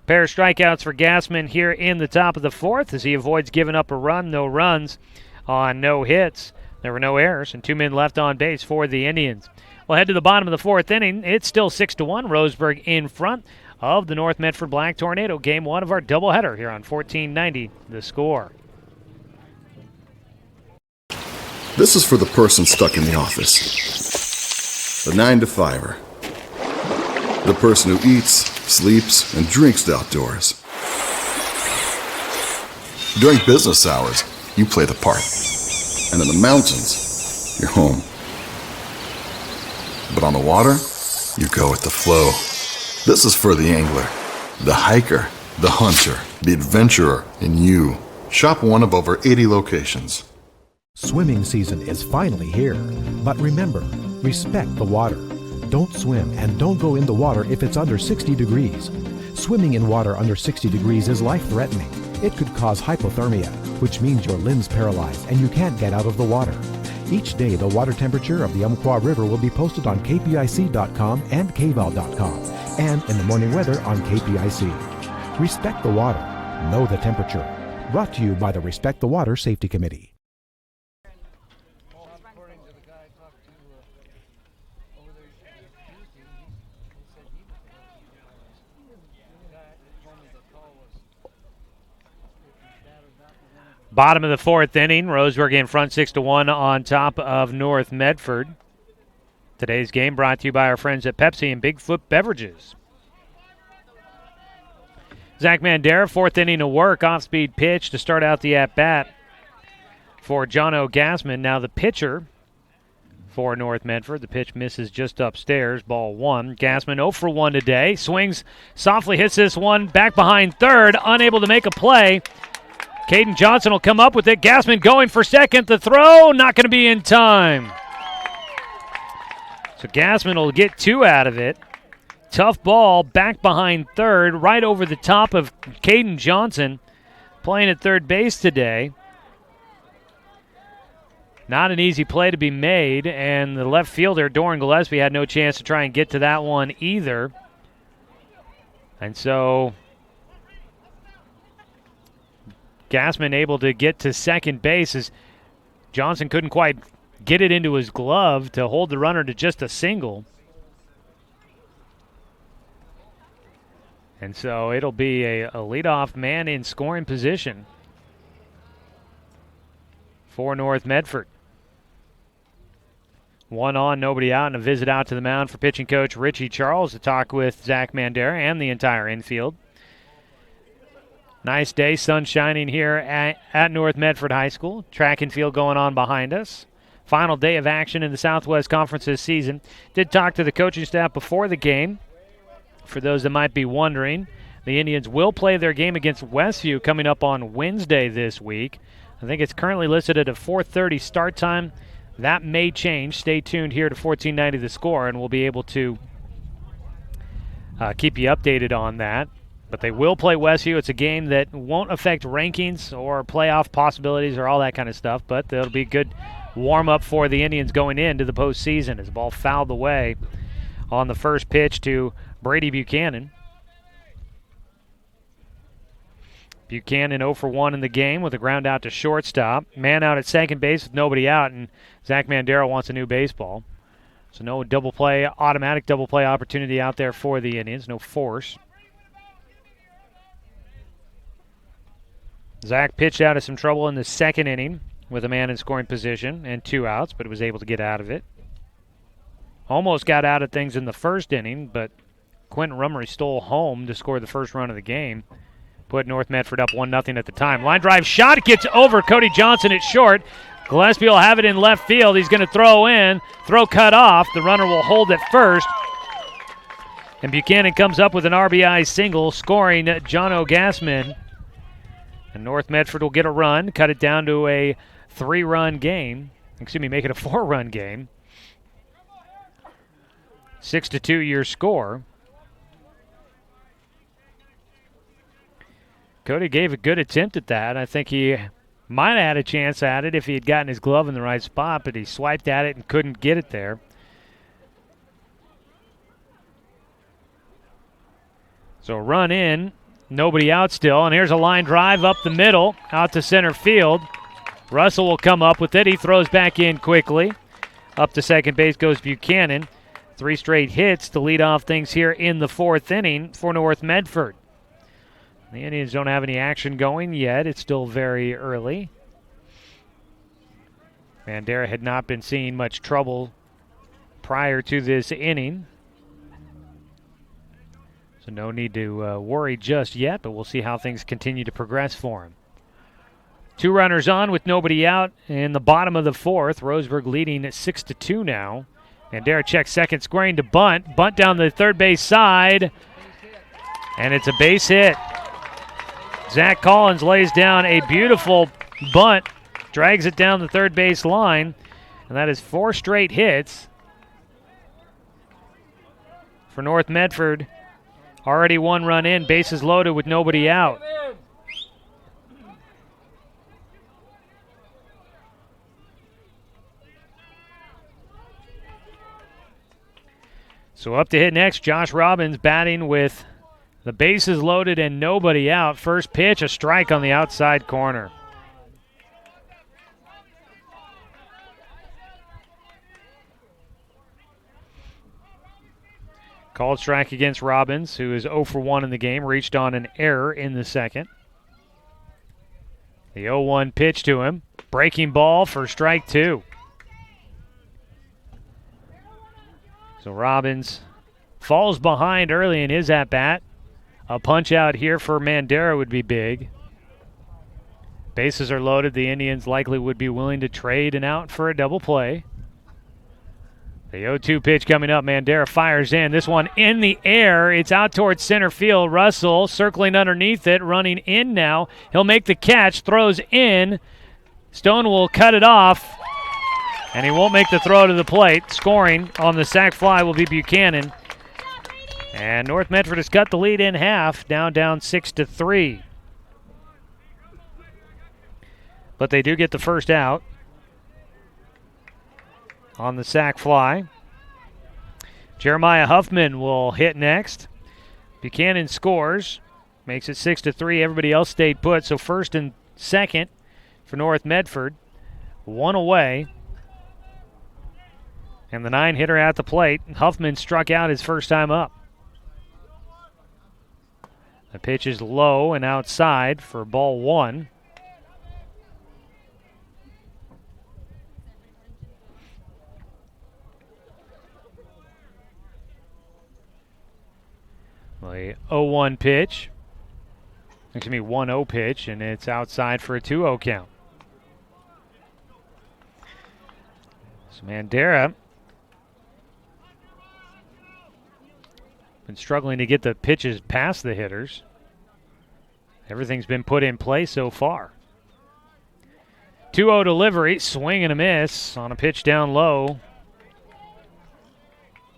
Pair of strikeouts for Gassman here in the top of the 4th as he avoids giving up a run. No runs on no hits. There were no errors, and 2 men left on base for the Indians. We'll head to the bottom of the 4th inning. It's still 6-1. Roseburg in front of the North Medford Black Tornado. Game 1 of our doubleheader here on 1490 The Score. This is for the person stuck in the office. The 9-to-5er. The person who eats, sleeps, and drinks the outdoors. During business hours, you play the part. And in the mountains, you're home. But on the water, you go with the flow. This is for the angler, the hiker, the hunter, the adventurer, and you. Shop one of over 80 locations. Swimming season is finally here. But remember, respect the water. Don't swim and don't go in the water if it's under 60 degrees. Swimming in water under 60 degrees is life-threatening. It could cause hypothermia, which means your limbs paralyzed and you can't get out of the water. Each day, the water temperature of the Umpqua River will be posted on kpic.com and kval.com, and in the morning weather on KPIC. Respect the water. Know the temperature. Brought to you by the Respect the Water Safety Committee. Bottom of the 4th inning, Roseburg in front 6-1 on top of North Medford. Today's game brought to you by our friends at Pepsi and Bigfoot Beverages. Zach Mandera, 4th inning of work, off-speed pitch to start out the at-bat for Jono Gassman. Now the pitcher for North Medford. The pitch misses just upstairs, ball 1. Gassman 0 for 1 today. Swings, softly hits this one back behind third, unable to make a play. Caden Johnson will come up with it. Gassman going for second. The throw, not going to be in time. So Gassman will get 2 out of it. Tough ball back behind third, right over the top of Caden Johnson, playing at third base today. Not an easy play to be made, and the left fielder, Doran Gillespie, had no chance to try and get to that one either. And so Gassman able to get to second base as Johnson couldn't quite get it into his glove to hold the runner to just a single. And so it'll be a leadoff man in scoring position for North Medford. 1 on, nobody out, and a visit out to the mound for pitching coach Richie Charles to talk with Zach Mandera and the entire infield. Nice day, sun shining here at North Medford High School. Track and field going on behind us. final day of action in the Southwest Conference this season. Did talk to the coaching staff before the game. For those that might be wondering, the Indians will play their game against Westview coming up on Wednesday this week. I think it's currently listed at a 4:30 start time. That may change. Stay tuned here to 1490 The Score, and we'll be able to keep you updated on that. But they will play Westview. It's a game that won't affect rankings or playoff possibilities or all that kind of stuff, but it'll be a good warm-up for the Indians going into the postseason as the ball fouled away on the first pitch to Brady Buchanan. Buchanan 0 for 1 in the game with a ground out to shortstop. Man out at second base with nobody out, and Zach Mandera wants a new baseball. So no double play, automatic double play opportunity out there for the Indians. No force. Zach pitched out of some trouble in the second inning with a man in scoring position and 2 outs, but was able to get out of it. Almost got out of things in the first inning, but Quentin Rummery stole home to score the first run of the game. Put North Medford up 1-0 at the time. Line drive shot gets over Cody Johnson at short. Gillespie will have it in left field. He's going to throw in. Throw cut off. The runner will hold at first. And Buchanan comes up with an RBI single, scoring Jono Gassman. And North Medford will get a run, cut it down to a 3-run game. Excuse me, make it a 4-run game. 6-2 your score. Cody gave a good attempt at that. I think he might have had a chance at it if he had gotten his glove in the right spot, but he swiped at it and couldn't get it there. So run in, nobody out still, and here's a line drive up the middle, out to center field. Russell will come up with it. He throws back in quickly. Up to second base goes Buchanan. 3 straight hits to lead off things here in the 4th inning for North Medford. The Indians don't have any action going yet. It's still very early. Mandera had not been seeing much trouble prior to this inning. So no need to worry just yet, but we'll see how things continue to progress for him. 2 runners on with nobody out in the bottom of the 4th. Roseburg leading at 6-2 now. Mandera checks second, squaring to bunt. Bunt down the third base side. And it's a base hit. Zach Collins lays down a beautiful bunt, drags it down the third base line, and that is 4 straight hits for North Medford. Already 1 run in, bases loaded with nobody out. So up to hit next, Josh Robbins batting with the bases loaded and nobody out. First pitch, a strike on the outside corner. Called strike against Robbins, who is 0 for 1 in the game. Reached on an error in the second. The 0-1 pitch to him. Breaking ball for strike 2. So Robbins falls behind early in his at-bat. A punch out here for Mandera would be big. Bases are loaded. The Indians likely would be willing to trade an out for a double play. The 0-2 pitch coming up. Mandera fires in. This one in the air. It's out towards center field. Russell circling underneath it, running in now. He'll make the catch, throws in. Stone will cut it off, and he won't make the throw to the plate. Scoring on the sac fly will be Buchanan. And North Medford has cut the lead in half, down 6-3. But they do get the first out on the sac fly. Jeremiah Huffman will hit next. Buchanan scores, makes it 6-3. Everybody else stayed put, so first and second for North Medford. 1 away. And the 9-hitter at the plate. Huffman struck out his first time up. The pitch is low and outside for ball 1. A 0-1 pitch. Excuse me, 1-0 pitch, and it's outside for a 2-0 count. So Mandera been struggling to get the pitches past the hitters. Everything's been put in place so far. 2-0 delivery, swing and a miss on a pitch down low.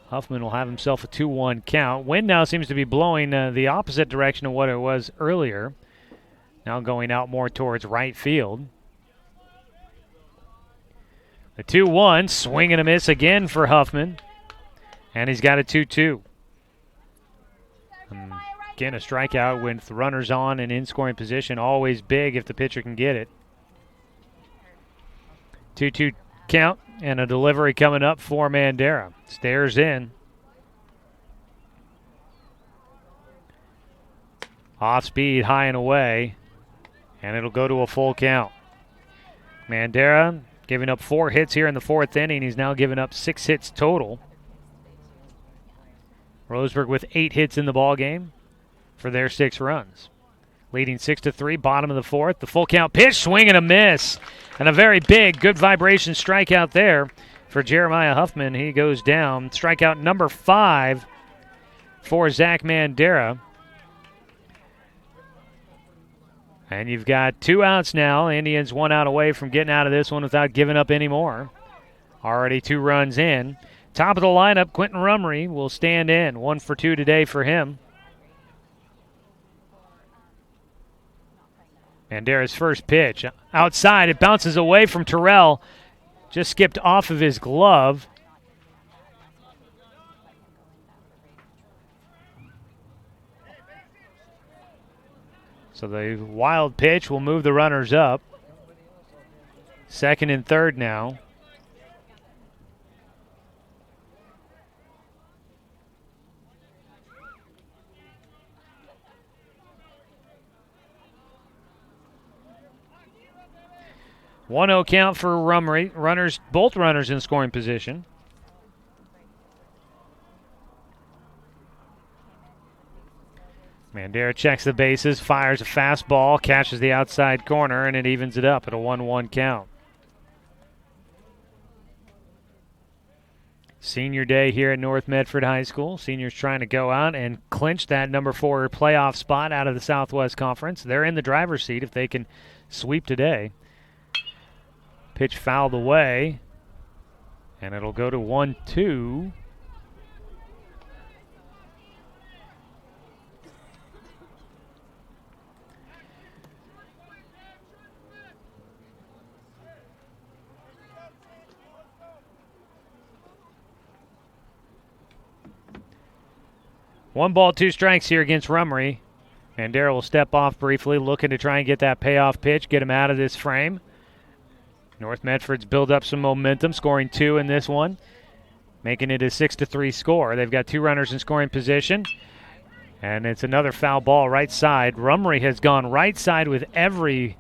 Huffman will have himself a 2-1 count. Wind now seems to be blowing the opposite direction of what it was earlier. Now going out more towards right field. The 2-1, swing and a miss again for Huffman. And he's got a 2-2. Again, a strikeout with runners on and in scoring position. Always big if the pitcher can get it. 2-2 count and a delivery coming up for Mandera. Stares in. Off speed, high and away. And it'll go to a full count. Mandera giving up 4 hits here in the 4th inning. He's now given up 6 hits total. Roseburg with 8 hits in the ball game for their 6 runs. Leading 6-3, bottom of the 4th. The full count pitch, swing and a miss. And a very big, good vibration strikeout there for Jeremiah Huffman. He goes down. Strikeout number 5 for Zach Mandera. And you've got 2 outs now. Indians 1 out away from getting out of this one without giving up any more. Already 2 runs in. Top of the lineup, Quentin Rumry will stand in. 1 for 2 today for him. Mandera's first pitch. Outside, it bounces away from Terrell. Just skipped off of his glove. So the wild pitch will move the runners up. 2nd and 3rd now. One-0 count for Rumry. Both runners in scoring position. Mandera checks the bases, fires a fastball, catches the outside corner, and it evens it up at a 1-1 count. Senior day here at North Medford High School. Seniors trying to go out and clinch that number 4 playoff spot out of the Southwest Conference. They're in the driver's seat if they can sweep today. Pitch fouled away, and it'll go to 1-2. One ball, 2 strikes here against Rumry. Mandera will step off briefly, looking to try and get that payoff pitch, get him out of this frame. North Medford's built up some momentum, scoring 2 in this one, making it a 6-3 score. They've got 2 runners in scoring position, and it's another foul ball right side. Rumry has gone right side with every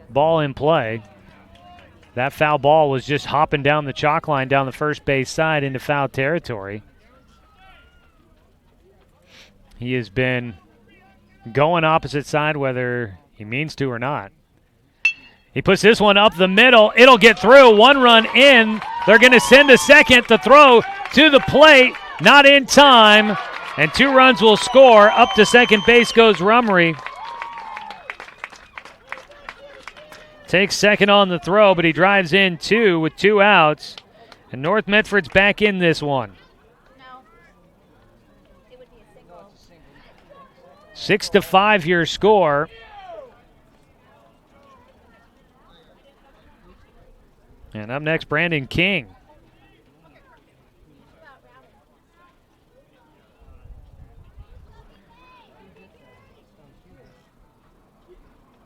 ball in play. That foul ball was just hopping down the chalk line down the first base side into foul territory. He has been going opposite side whether he means to or not. He puts this one up the middle. It'll get through. 1 run in. They're going to send a second. The throw to the plate. Not in time. And 2 runs will score. Up to second base goes Rumry. Takes second on the throw, but he drives in 2 with 2 outs. And North Medford's back in this one. 6-5 your score. And up next, Brandon King.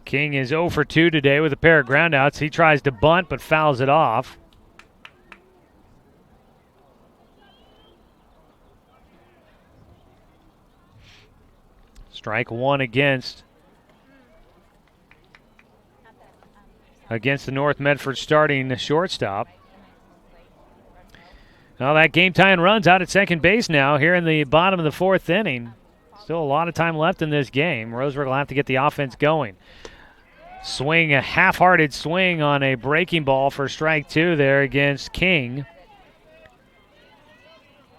King is 0 for 2 today with a pair of groundouts. He tries to bunt but fouls it off. Strike 1 against the North Medford starting shortstop. Now that game tying runs out at second base now here in the bottom of the 4th inning. Still a lot of time left in this game. Roseburg will have to get the offense going. Swing, a half-hearted swing on a breaking ball for strike 2 there against King.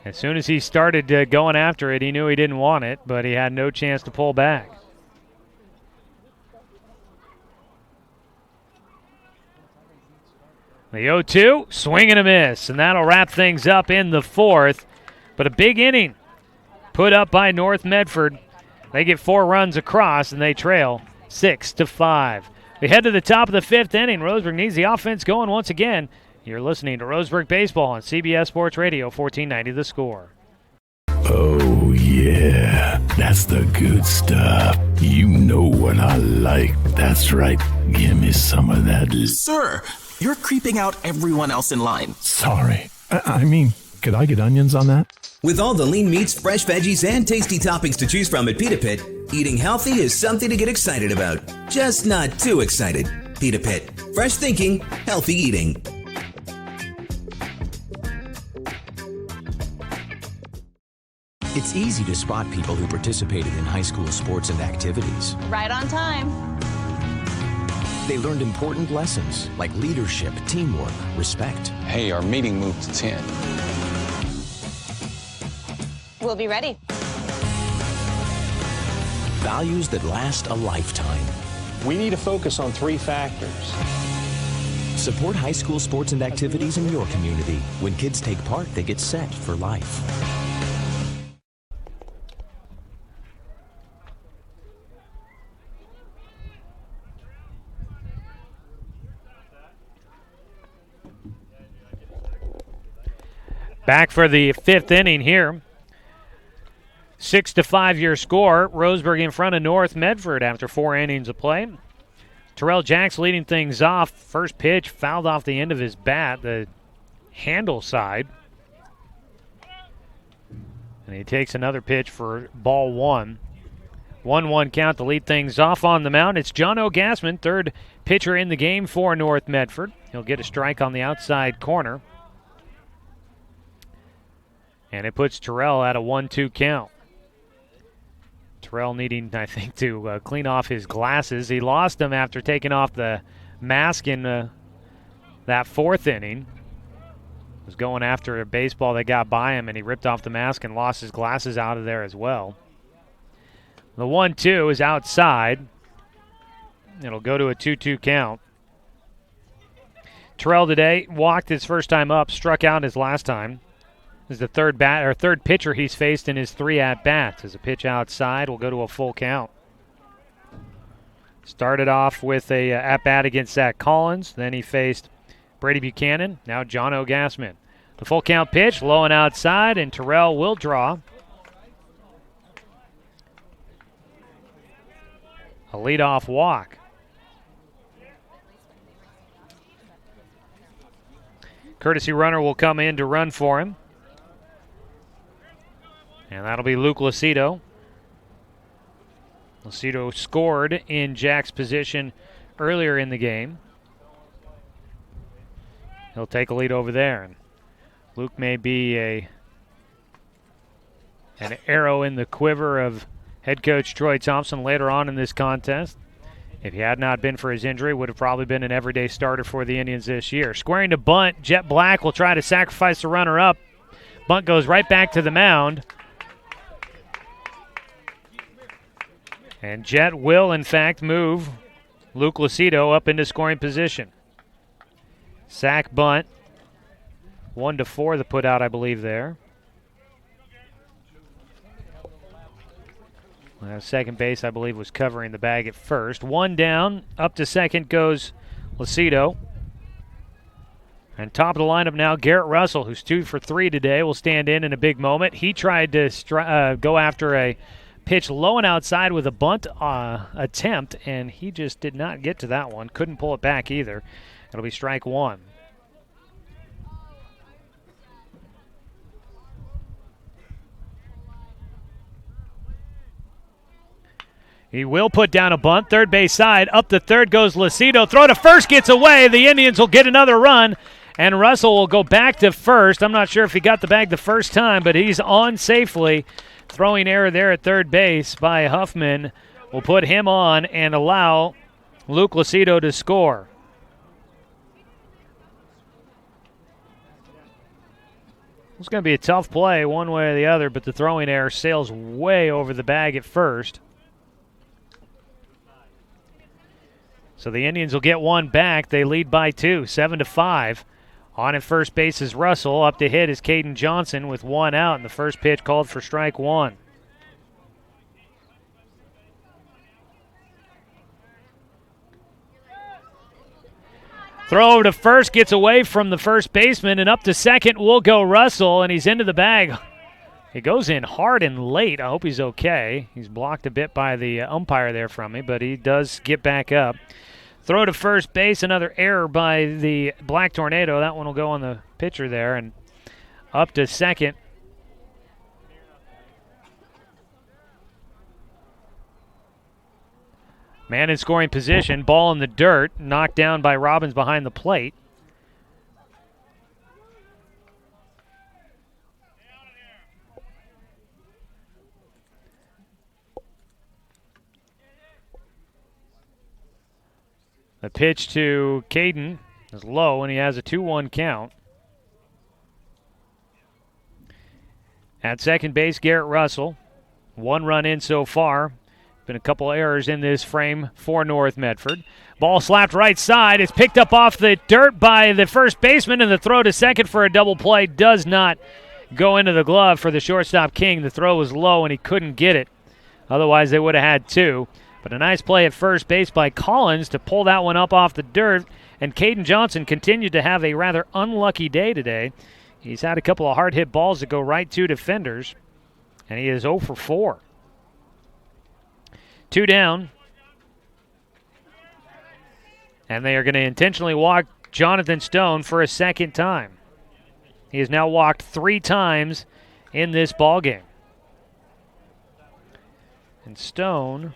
As soon as he started going after it, he knew he didn't want it, but he had no chance to pull back. The 0-2, swing and a miss, and that'll wrap things up in the 4th. But a big inning put up by North Medford. They get 4 runs across, and they trail 6-5. We head to the top of the 5th inning. Roseburg needs the offense going once again. You're listening to Roseburg Baseball on CBS Sports Radio, 1490 The Score. Oh, yeah, that's the good stuff. You know what I like. That's right. Give me some of that. Sir, you're creeping out everyone else in line. Sorry. I mean, could I get onions on that? With all the lean meats, fresh veggies, and tasty toppings to choose from at Pita Pit, eating healthy is something to get excited about. Just not too excited. Pita Pit. Fresh thinking, healthy eating. It's easy to spot people who participated in high school sports and activities. Right on time. They learned important lessons like leadership, teamwork, respect. Hey, our meeting moved to 10. We'll be ready. Values that last a lifetime. We need to focus on 3 factors. Support high school sports and activities in your community. When kids take part, they get set for life. Back for the 5th inning here. 6-5 your score. Roseburg in front of North Medford after 4 innings of play. Terrell Jacks leading things off. First pitch fouled off the end of his bat, the handle side. And he takes another pitch for ball 1. 1-1 count to lead things off on the mound. It's John O'Gassman, third pitcher in the game for North Medford. He'll get a strike on the outside corner. And it puts Terrell at a 1-2 count. Terrell needing, I think, to clean off his glasses. He lost them after taking off the mask in that 4th inning. Was going after a baseball that got by him, and he ripped off the mask and lost his glasses out of there as well. The 1-2 is outside. It'll go to a 2-2 count. Terrell today walked his first time up, struck out his last time. This is the third pitcher he's faced in his 3 at-bats. As a pitch outside will go to a full count. Started off with a at-bat against Zach Collins. Then he faced Brady Buchanan. Now John O'Gassman. The full count pitch, low and outside, and Terrell will draw. A leadoff walk. Courtesy runner will come in to run for him. And that'll be Luke Lucido. Lucido scored in Jack's position earlier in the game. He'll take a lead over there. And Luke may be an arrow in the quiver of head coach Troy Thompson later on in this contest. If he had not been for his injury, would have probably been an everyday starter for the Indians this year. Squaring to bunt, Jet Black will try to sacrifice the runner up. Bunt goes right back to the mound. And Jet will, in fact, move Luke Lucido up into scoring position. Sack bunt. 1-4 the put out, I believe, there. Second base, I believe, was covering the bag at first. 1 down. Up to second goes Lucido. And top of the lineup now, Garrett Russell, who's 2 for 3 today, will stand in a big moment. He tried to go after a pitch low and outside with a bunt attempt, and he just did not get to that one. Couldn't pull it back either. It'll be strike 1. He will put down a bunt, third base side. Up the third goes Lucido. Throw to first, gets away. The Indians will get another run, and Russell will go back to first. I'm not sure if he got the bag the first time, but he's on safely. Throwing error there at third base by Huffman will put him on and allow Luke Lucido to score. It's going to be a tough play one way or the other, but the throwing error sails way over the bag at first. So the Indians will get one back. They lead by 2, 7-5. On at first base is Russell. Up to hit is Caden Johnson with one out, and the first pitch called for strike one. Throw over to first, gets away from the first baseman, and up to second will go Russell, and he's into the bag. He goes in hard and late. I hope he's okay. He's blocked a bit by the umpire there from me, but he does get back up. Throw to first base, another error by the Black Tornado. That one will go on the pitcher there, and up to second. Man in scoring position, ball in the dirt, knocked down by Robbins behind the plate. The pitch to Caden is low, and he has a 2-1 count. At second base, Garrett Russell. One run in so far. Been a couple errors in this frame for North Medford. Ball slapped right side. It's picked up off the dirt by the first baseman, and the throw to second for a double play does not go into the glove for the shortstop King. The throw was low, and he couldn't get it. Otherwise, they would have had two. But a nice play at first base by Collins to pull that one up off the dirt. And Caden Johnson continued to have a rather unlucky day today. He's had a couple of hard hit balls that go right to defenders. And he is 0 for 4. 2 down. And they are going to intentionally walk Jonathan Stone for a second time. He has now walked 3 times in this ball game. And Stone...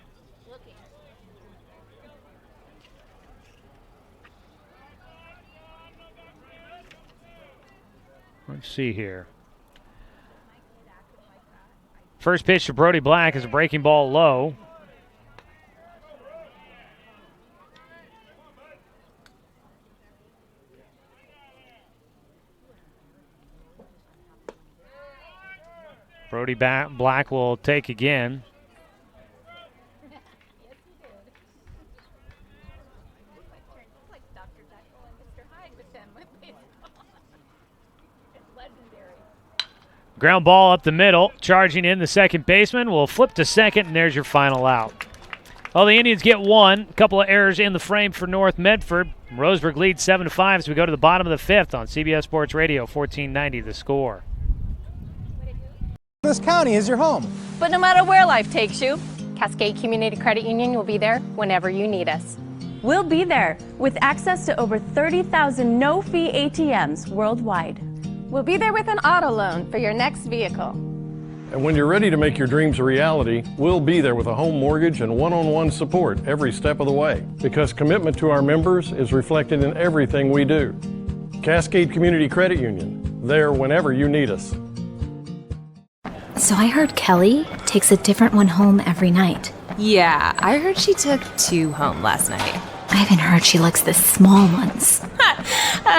Let's see here. First pitch to Brody Black is a breaking ball low. Brody Black will take again. Ground ball up the middle, charging in the second baseman. Will flip to second, and there's your final out. Well, the Indians get one. A couple of errors in the frame for North Medford. Roseburg leads 7-5 as we go to the bottom of the 5th on CBS Sports Radio, 1490 The Score. This county is your home. But no matter where life takes you, Cascade Community Credit Union will be there whenever you need us. We'll be there with access to over 30,000 no-fee ATMs worldwide. We'll be there with an auto loan for your next vehicle. And when you're ready to make your dreams a reality, we'll be there with a home mortgage and one-on-one support every step of the way. Because commitment to our members is reflected in everything we do. Cascade Community Credit Union, there whenever you need us. So I heard Kelly takes a different one home every night. Yeah, I heard she took 2 home last night. I even heard she likes the small ones.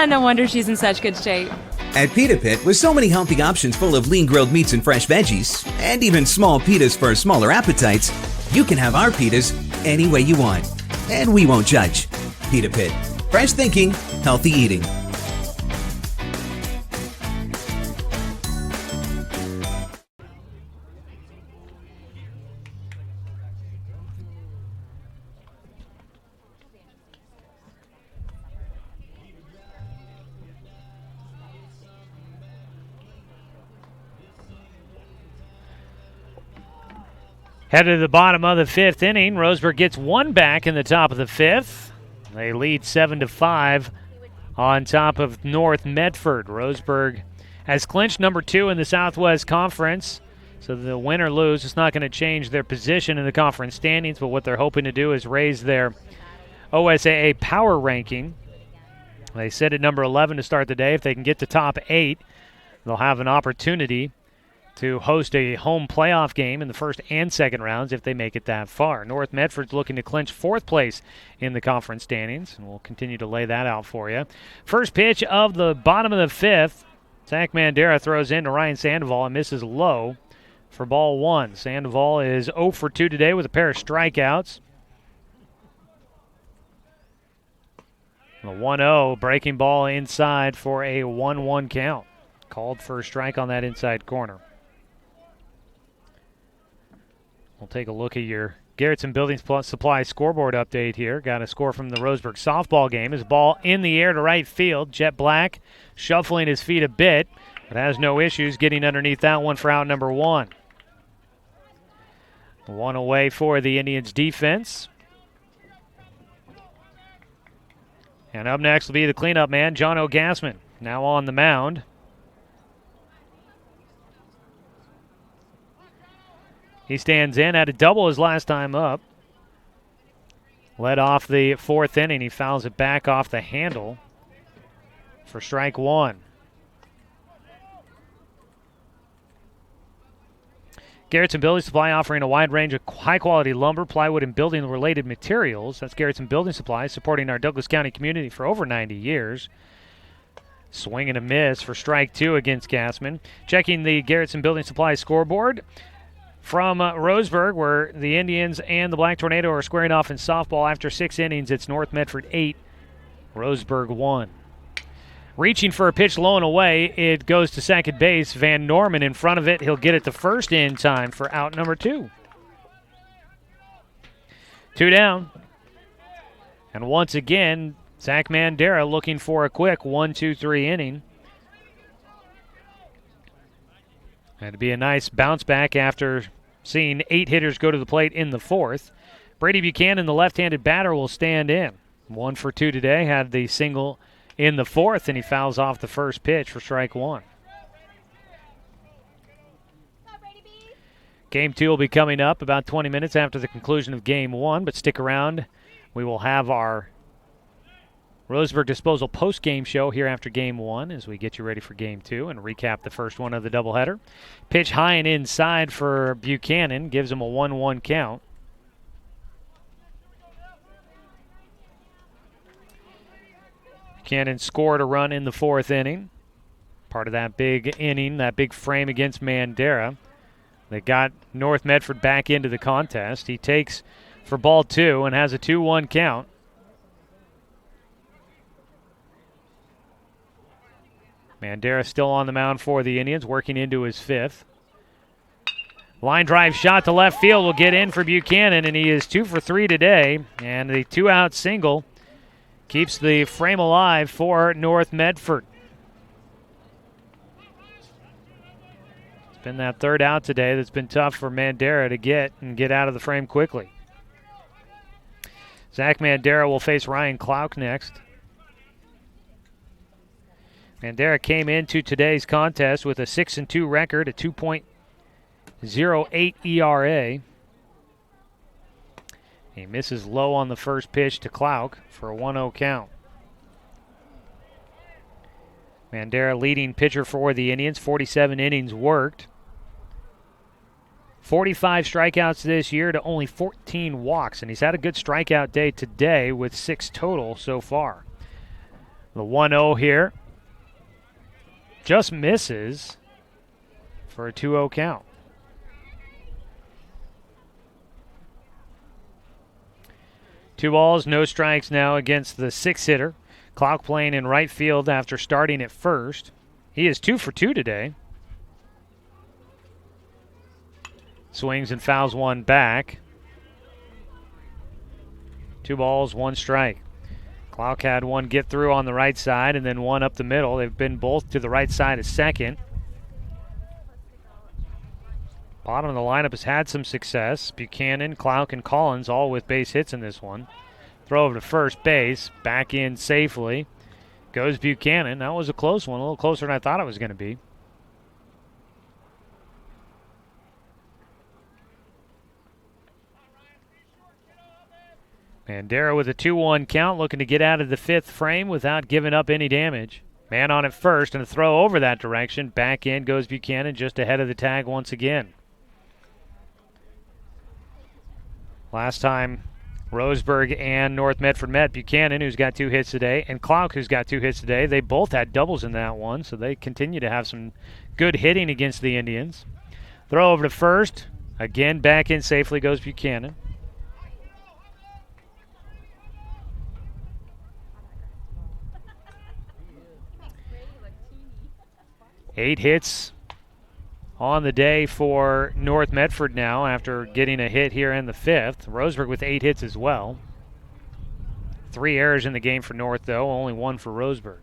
No wonder she's in such good shape. At Pita Pit, with so many healthy options full of lean grilled meats and fresh veggies, and even small pitas for smaller appetites, you can have our pitas any way you want. And we won't judge. Pita Pit. Fresh thinking, healthy eating. Headed to the bottom of the 5th inning. Roseburg gets one back in the top of the 5th. They lead 7-5 on top of North Medford. Roseburg has clinched number 2 in the Southwest Conference. So the win or lose, it's not going to change their position in the conference standings, but what they're hoping to do is raise their OSAA power ranking. They sit at number 11 to start the day. If they can get to top 8, they'll have an opportunity to host a home playoff game in the first and second rounds if they make it that far. North Medford's looking to clinch fourth place in the conference standings, and we'll continue to lay that out for you. First pitch of the bottom of the fifth. Zach Mandera throws in to Ryan Sandoval and misses low for ball one. Sandoval is 0 for 2 today with a pair of strikeouts. The 1-0 breaking ball inside for a 1-1 count. Called for a strike on that inside corner. We'll take a look at your Garrettson Building Supply scoreboard update here. Got a score from the Roseburg softball game. His ball in the air to right field. Jet Black shuffling his feet a bit, but has no issues getting underneath that one for out number one. One away for the Indians defense. And up next will be the cleanup man, John O'Gassman, now on the mound. He stands in, had a double his last time up. Led off the fourth inning. He fouls it back off the handle for strike one. Garrettson Building Supply offering a wide range of high-quality lumber, plywood, and building-related materials. That's Garrettson Building Supply, supporting our Douglas County community for over 90 years. Swing and a miss for strike two against Gassman. Checking the Garrettson Building Supply scoreboard from Roseburg, where the Indians and the Black Tornado are squaring off in softball after 6 innings. It's North Medford 8, Roseburg 1. Reaching for a pitch low and away, it goes to second base. Van Norman in front of it. He'll get it to first in time for out number 2. 2 down. And once again, Zach Mandera looking for a quick 1-2-3 inning. That'd be a nice bounce back after seeing 8 hitters go to the plate in the fourth. Brady Buchanan, the left-handed batter, will stand in. 1 for 2 today, had the single in the fourth, and he fouls off the first pitch for strike one. Game 2 will be coming up about 20 minutes after the conclusion of Game 1, but stick around. We will have our Roseburg Disposal post-game show here after Game 1 as we get you ready for Game 2 and recap the first one of the doubleheader. Pitch high and inside for Buchanan, gives him a 1-1 count. Buchanan scored a run in the fourth inning. Part of that big inning, that big frame against Mandera. They got North Medford back into the contest. He takes for ball 2 and has a 2-1 count. Mandera still on the mound for the Indians, working into his fifth. Line drive shot to left field will get in for Buchanan, and he is 2 for 3 today. And the 2-out single keeps the frame alive for North Medford. It's been that third out today that's been tough for Mandera to get out of the frame quickly. Zach Mandera will face Ryan Klauk next. Mandera came into today's contest with a 6-2 record, a 2.08 ERA. He misses low on the first pitch to Klauk for a 1-0 count. Mandera leading pitcher for the Indians, 47 innings worked. 45 strikeouts this year to only 14 walks, and he's had a good strikeout day today with 6 total so far. The 1-0 here just misses for a 2-0 count. Two balls, no strikes now against the 6-hitter. Klauk playing in right field after starting at first. He is 2 for 2 today. Swings and fouls one back. 2 balls, 1 strike. Klauk had one get through on the right side and then one up the middle. They've been both to the right side of second. Bottom of the lineup has had some success. Buchanan, Klauk, and Collins all with base hits in this one. Throw over to first base, back in safely. Goes Buchanan. That was a close one, a little closer than I thought it was going to be. Mandera with a 2-1 count, looking to get out of the fifth frame without giving up any damage. Man on at first, and a throw over that direction. Back in goes Buchanan, just ahead of the tag once again. Last time Roseburg and North Medford met, Buchanan, who's got 2 hits today, and Clark, who's got 2 hits today. They both had doubles in that one, so they continue to have some good hitting against the Indians. Throw over to first. Again, back in safely goes Buchanan. Eight hits on the day for North Medford now after getting a hit here in the 5th. Roseburg with 8 hits as well. 3 errors in the game for North, though, only 1 for Roseburg.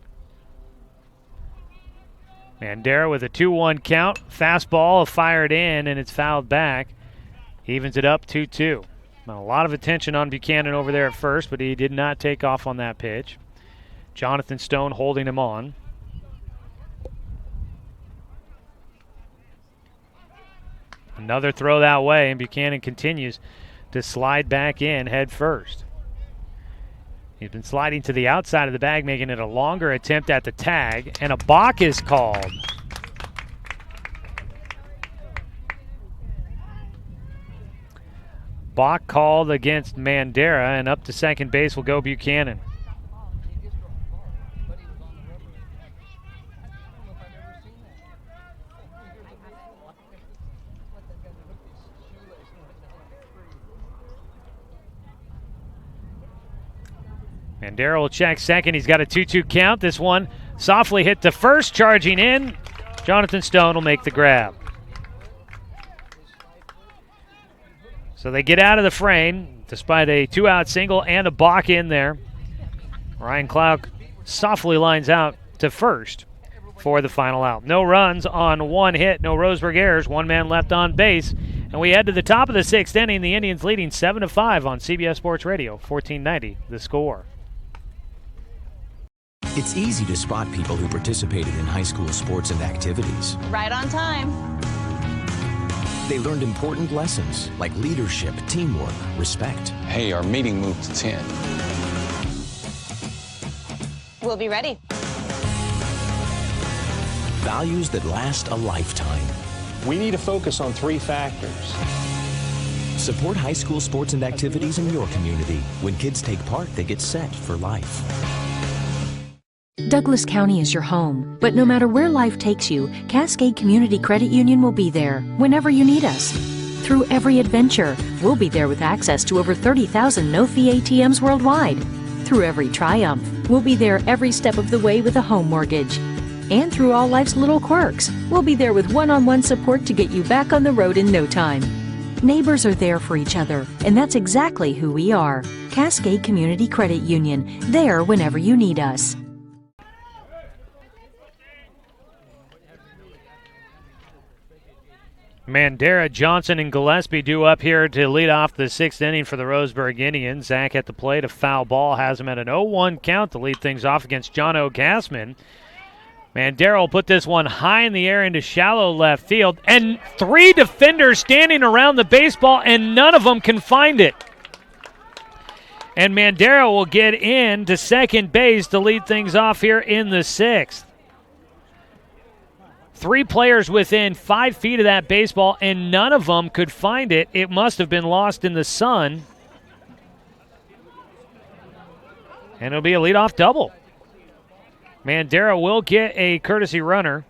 Mandera with a 2-1 count. Fastball fired in, and it's fouled back. Evens it up 2-2. A lot of attention on Buchanan over there at first, but he did not take off on that pitch. Jonathan Stone holding him on. Another throw that way, and Buchanan continues to slide back in head first. He's been sliding to the outside of the bag, making it a longer attempt at the tag, and a balk is called. Balk called against Mandera, and up to second base will go Buchanan. Mandera will check second. He's got a 2-2 count. This one softly hit to first, charging in. Jonathan Stone will make the grab. So they get out of the frame despite a 2-out single and a balk in there. Ryan Clouk softly lines out to first for the final out. No runs on 1 hit, no Roseburg errors, 1 man left on base. And we head to the top of the 6th inning. The Indians leading 7-5 on CBS Sports Radio, 1490 The Score. It's easy to spot people who participated in high school sports and activities. Right on time. They learned important lessons like leadership, teamwork, respect. Hey, our meeting moved to 10. We'll be ready. Values that last a lifetime. We need to focus on 3 factors. Support high school sports and activities in your community. When kids take part, they get set for life. Douglas County is your home, but no matter where life takes you, Cascade Community Credit Union will be there whenever you need us. Through every adventure, we'll be there with access to over 30,000 no-fee ATMs worldwide. Through every triumph, we'll be there every step of the way with a home mortgage. And through all life's little quirks, we'll be there with one-on-one support to get you back on the road in no time. Neighbors are there for each other, and that's exactly who we are. Cascade Community Credit Union, there whenever you need us. Mandera, Johnson, and Gillespie due up here to lead off the 6th inning for the Roseburg Indians. Zach at the plate, a foul ball, has him at an 0-1 count to lead things off against John O'Gassman. Mandera will put this one high in the air into shallow left field, and 3 defenders standing around the baseball, and none of them can find it. And Mandera will get in to second base to lead things off here in the 6th. 3 players within 5 feet of that baseball, and none of them could find it. It must have been lost in the sun. And it'll be a leadoff double. Mandera will get a courtesy runner.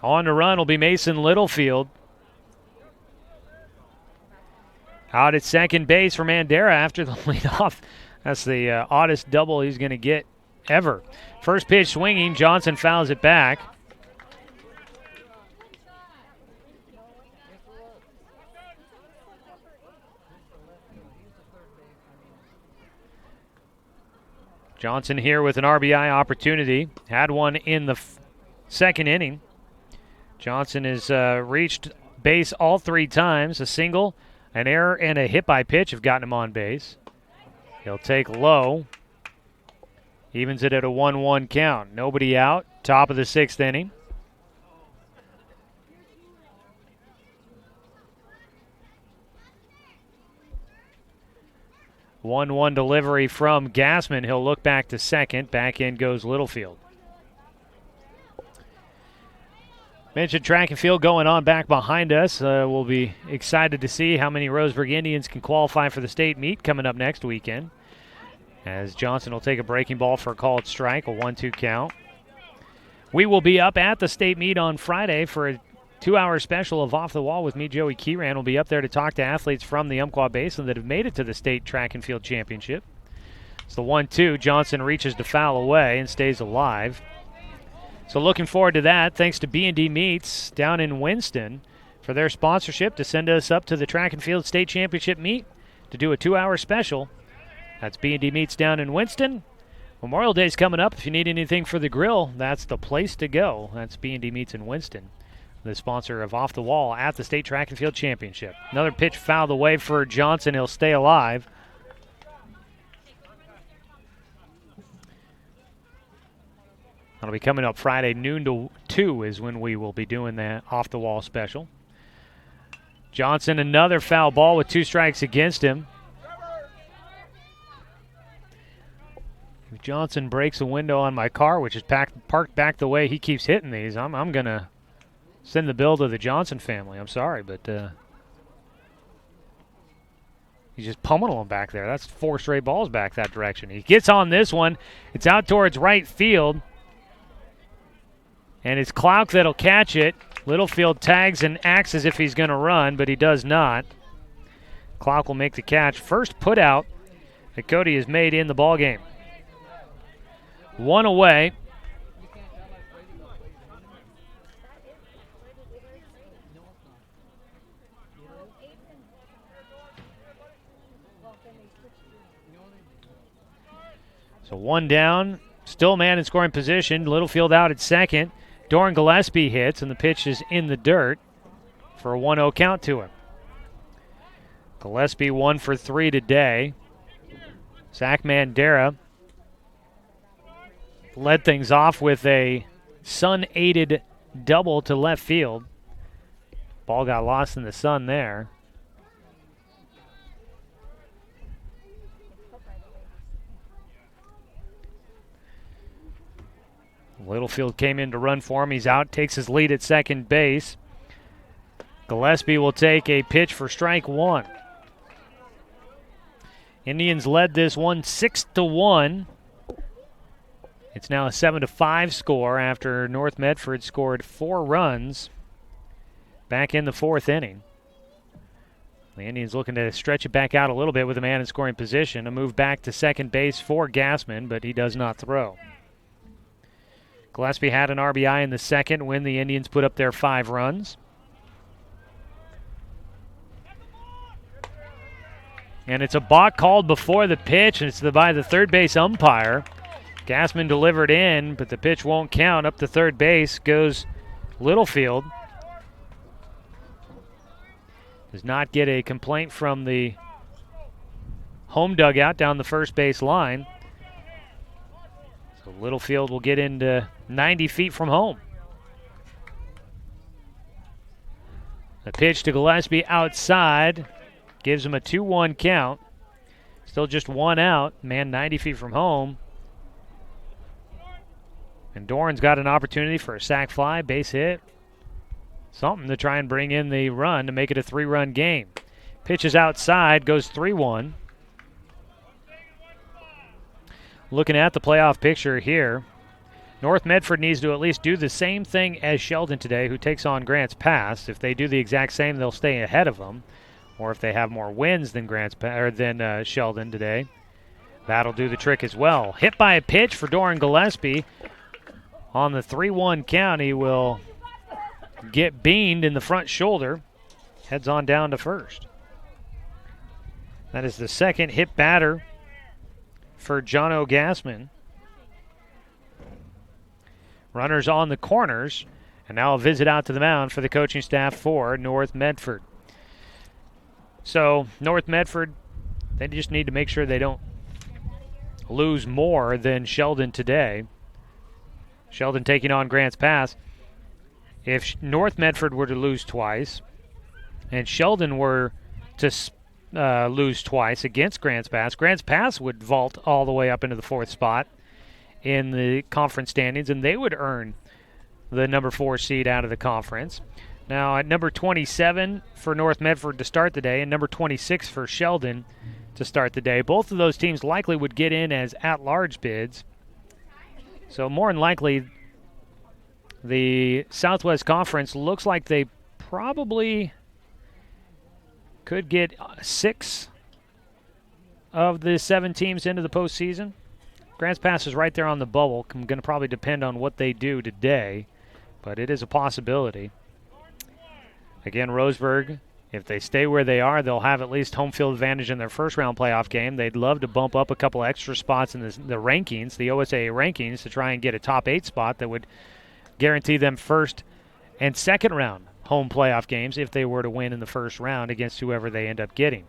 On to run will be Mason Littlefield. Out at second base for Mandera after the leadoff. That's the oddest double he's going to get ever. First pitch swinging, Johnson fouls it back. Johnson here with an RBI opportunity. Had one in the 2nd inning. Johnson has reached base all 3 times. A single, an error, and a hit by pitch have gotten him on base. He'll take low. Evens it at a 1-1 count. Nobody out. Top of the 6th inning. 1-1 delivery from Gassman. He'll look back to second. Back in goes Littlefield. Mentioned track and field going on back behind us. We'll be excited to see how many Roseburg Indians can qualify for the state meet coming up next weekend. As Johnson will take a breaking ball for a called strike, a 1-2 count. We will be up at the state meet on Friday for a 2-hour special of Off the Wall with me, Joey Keyran. Will be up there to talk to athletes from the Umpqua Basin that have made it to the state track and field championship. It's the 1-2. Johnson reaches to foul away and stays alive. So looking forward to that. Thanks to B&D Meats down in Winston for their sponsorship to send us up to the track and field state championship meet to do a 2-hour special. That's B&D Meats down in Winston. Memorial Day's coming up. If you need anything for the grill, that's the place to go. That's B&D Meats in Winston, the sponsor of Off the Wall at the State Track and Field Championship. Another pitch fouled away for Johnson. He'll stay alive. That'll be coming up Friday, noon to 2 is when we will be doing that Off the Wall special. Johnson, another foul ball with 2 strikes against him. If Johnson breaks a window on my car, which is parked back the way he keeps hitting these, I'm going to send the bill to the Johnson family. I'm sorry, but he's just pummeling them back there. That's 4 straight balls back that direction. He gets on this one. It's out towards right field. And it's Klauck that'll catch it. Littlefield tags and acts as if he's going to run, but he does not. Klauck will make the catch. First put out that Cody has made in the ballgame. 1 away. So 1 down. Still a man in scoring position. Littlefield out at second. Doran Gillespie hits, and the pitch is in the dirt for a 1-0 count to him. Gillespie 1 for 3 today. Zach Mandera led things off with a sun-aided double to left field. Ball got lost in the sun there. Littlefield came in to run for him. He's out, takes his lead at second base. Gillespie will take a pitch for strike 1. Indians led this one 6-1. It's now a 7-5 score after North Medford scored 4 runs back in the 4th inning. The Indians looking to stretch it back out a little bit with a man in scoring position. A move back to second base for Gassman, but he does not throw. Gillespie had an RBI in the second when the Indians put up their 5 runs. And it's a balk called before the pitch, and it's by the third base umpire. Gassman delivered in, but the pitch won't count. Up to third base goes Littlefield. Does not get a complaint from the home dugout down the first base line. So Littlefield will get into 90 feet from home. The pitch to Gillespie outside gives him a 2-1 count. Still just 1 out. Man 90 feet from home. And Doran's got an opportunity for a sac fly, base hit. Something to try and bring in the run to make it a 3-run game. Pitches outside, goes 3-1. Looking at the playoff picture here, North Medford needs to at least do the same thing as Sheldon today, who takes on Grants Pass. If they do the exact same, they'll stay ahead of them. Or if they have more wins than Sheldon today, that'll do the trick as well. Hit by a pitch for Doran Gillespie. On the 3-1 count, he will get beamed in the front shoulder. Heads on down to first. That is the second hit batter for Jono Gassman. Runners on the corners, and now a visit out to the mound for the coaching staff for North Medford. So North Medford, they just need to make sure they don't lose more than Sheldon today. Sheldon taking on Grants Pass. If North Medford were to lose twice and Sheldon were to lose twice against Grants Pass. Grants Pass would vault all the way up into the 4th spot in the conference standings, and they would earn the number 4 seed out of the conference. Now, at number 27 for North Medford to start the day and number 26 for Sheldon to start the day, both of those teams likely would get in as at-large bids. So more than likely, the Southwest Conference looks like they probably could get 6 of the 7 teams into the postseason. Grants Pass is right there on the bubble. Going to probably depend on what they do today, but it is a possibility. Again, Roseburg, if they stay where they are, they'll have at least home field advantage in their first-round playoff game. They'd love to bump up a couple extra spots in the rankings, the OSAA rankings, to try and get a top 8 spot that would guarantee them first and second-round home playoff games if they were to win in the first round against whoever they end up getting.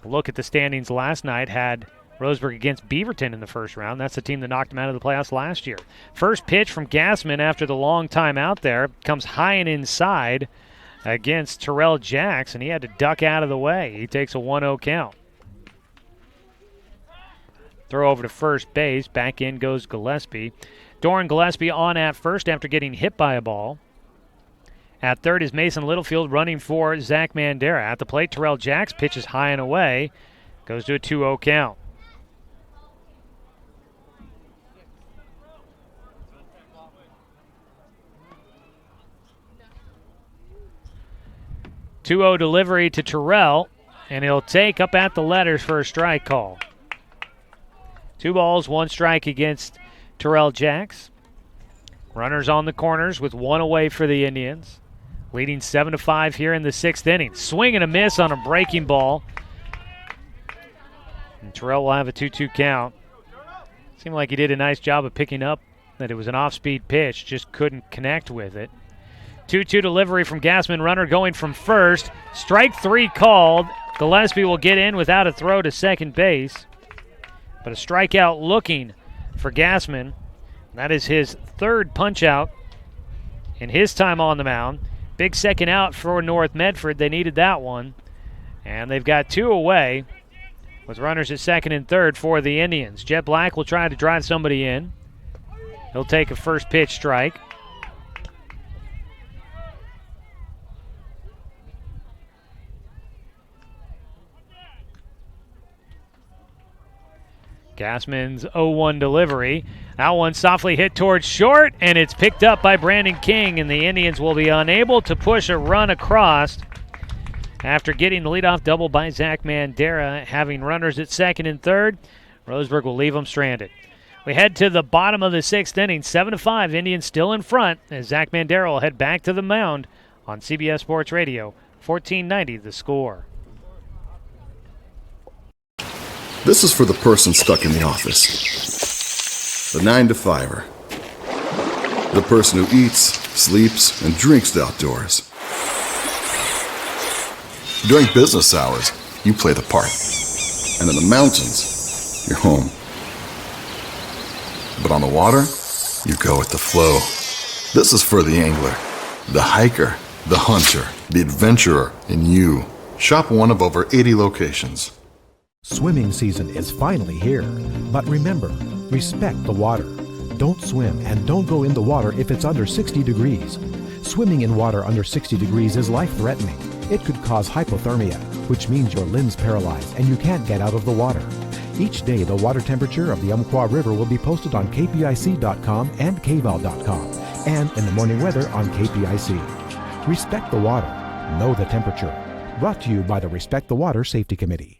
A look at the standings last night had Roseburg against Beaverton in the first round. That's the team that knocked them out of the playoffs last year. First pitch from Gassman after the long time out there comes high and inside against Terrell Jacks, and he had to duck out of the way. He takes a 1-0 count. Throw over to first base. Back in goes Gillespie. Doran Gillespie on at first after getting hit by a ball. At third is Mason Littlefield running for Zach Mandera. At the plate, Terrell Jacks pitches high and away. Goes to a 2-0 count. Delivery to Terrell, and he'll take up at the letters for a strike call. 2 balls, 1 strike against Terrell Jacks. Runners on the corners with 1 away for the Indians. Leading 7-5 here in the 6th inning. Swing and a miss on a breaking ball. And Terrell will have a 2-2 count. Seemed like he did a nice job of picking up that it was an off-speed pitch, just couldn't connect with it. 2-2 delivery from Gassman, runner going from first. Strike 3 called. Gillespie will get in without a throw to second base. But a strikeout looking for Gassman. That is his 3rd punch-out in his time on the mound. Big second out for North Medford. They needed that one. And they've got 2 away with runners at second and third for the Indians. Jet Black will try to drive somebody in. He'll take a first pitch strike. Gassman's 0-1 delivery. That one softly hit towards short, and it's picked up by Brandon King, and the Indians will be unable to push a run across after getting the leadoff double by Zach Mandera. Having runners at second and third, Roseburg will leave them stranded. We head to the bottom of the 6th inning, 7-5, Indians still in front, as Zach Mandera will head back to the mound on CBS Sports Radio, 1490 The Score. This is for the person stuck in the office. The 9-to-5er. The person who eats, sleeps, and drinks the outdoors. During business hours, you play the part. And in the mountains, you're home. But on the water, you go with the flow. This is for the angler, the hiker, the hunter, the adventurer, and you. Shop one of over 80 locations. Swimming season is finally here. But remember, respect the water. Don't swim and don't go in the water if it's under 60 degrees. Swimming in water under 60 degrees is life-threatening. It could cause hypothermia, which means your limbs paralyzed and you can't get out of the water. Each day, the water temperature of the Umpqua River will be posted on kpic.com and kval.com, and in the morning weather on KPIC. Respect the water. Know the temperature. Brought to you by the Respect the Water Safety Committee.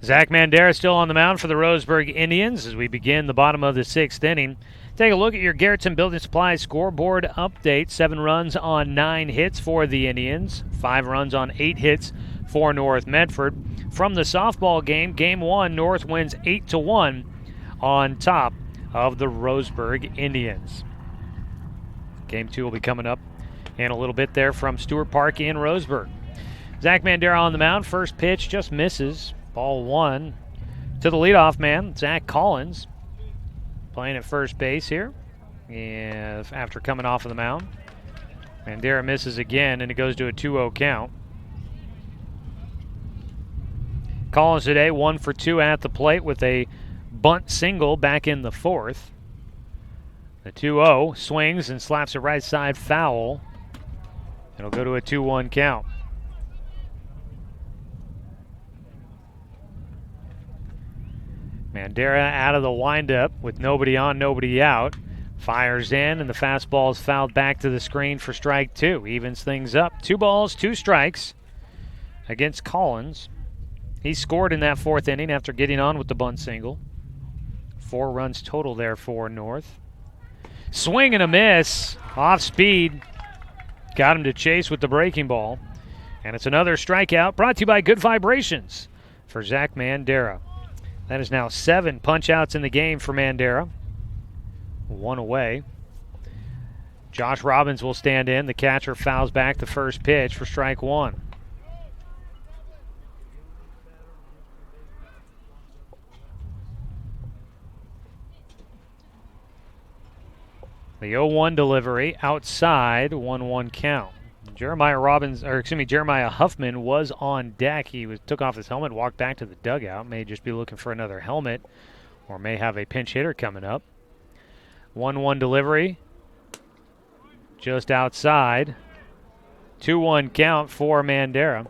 Zach Mandera still on the mound for the Roseburg Indians as we begin the bottom of the 6th inning. Take a look at your Garrettson Building Supply scoreboard update. 7 runs on 9 hits for the Indians. 5 runs on 8 hits for North Medford. From the softball game, Game 1, North wins 8-1 on top of the Roseburg Indians. Game 2 will be coming up in a little bit there from Stewart Park in Roseburg. Zach Mandera on the mound. First pitch just misses. Ball 1. To the leadoff man, Zach Collins, playing at first base here. Yeah, after coming off of the mound. Mandera misses again, and it goes to a 2-0 count. Collins today 1 for 2 at the plate with a bunt single back in the fourth. The 2-0 swings and slaps it right side foul. It'll go to a 2-1 count. Mandera out of the windup with nobody on, nobody out. Fires in, and the fastball is fouled back to the screen for strike 2. Evens things up. 2 balls, 2 strikes against Collins. He scored in that fourth inning after getting on with the bunt single. 4 runs total there for North. Swing and a miss. Off speed. Got him to chase with the breaking ball. And it's another strikeout brought to you by Good Vibrations for Zach Mandera. That is now 7 punch-outs in the game for Mandera. 1 away. Josh Robbins will stand in. The catcher fouls back the first pitch for strike 1. The 0-1 delivery outside, 1-1 count. Jeremiah Huffman was on deck. He took off his helmet, walked back to the dugout. May just be looking for another helmet, or may have a pinch hitter coming up. 1-1 delivery, just outside. 2-1 count for Mandera.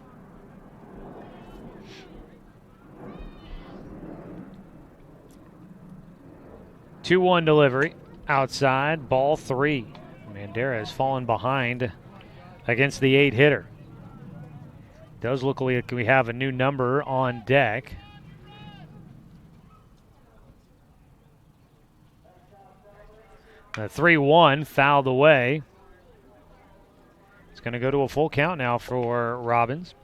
Two-1 delivery. Outside, ball 3. Mandera has fallen behind against the 8-hitter. Does look like we have a new number on deck. The 3-1 fouled away. It's going to go to a full count now for Robbins.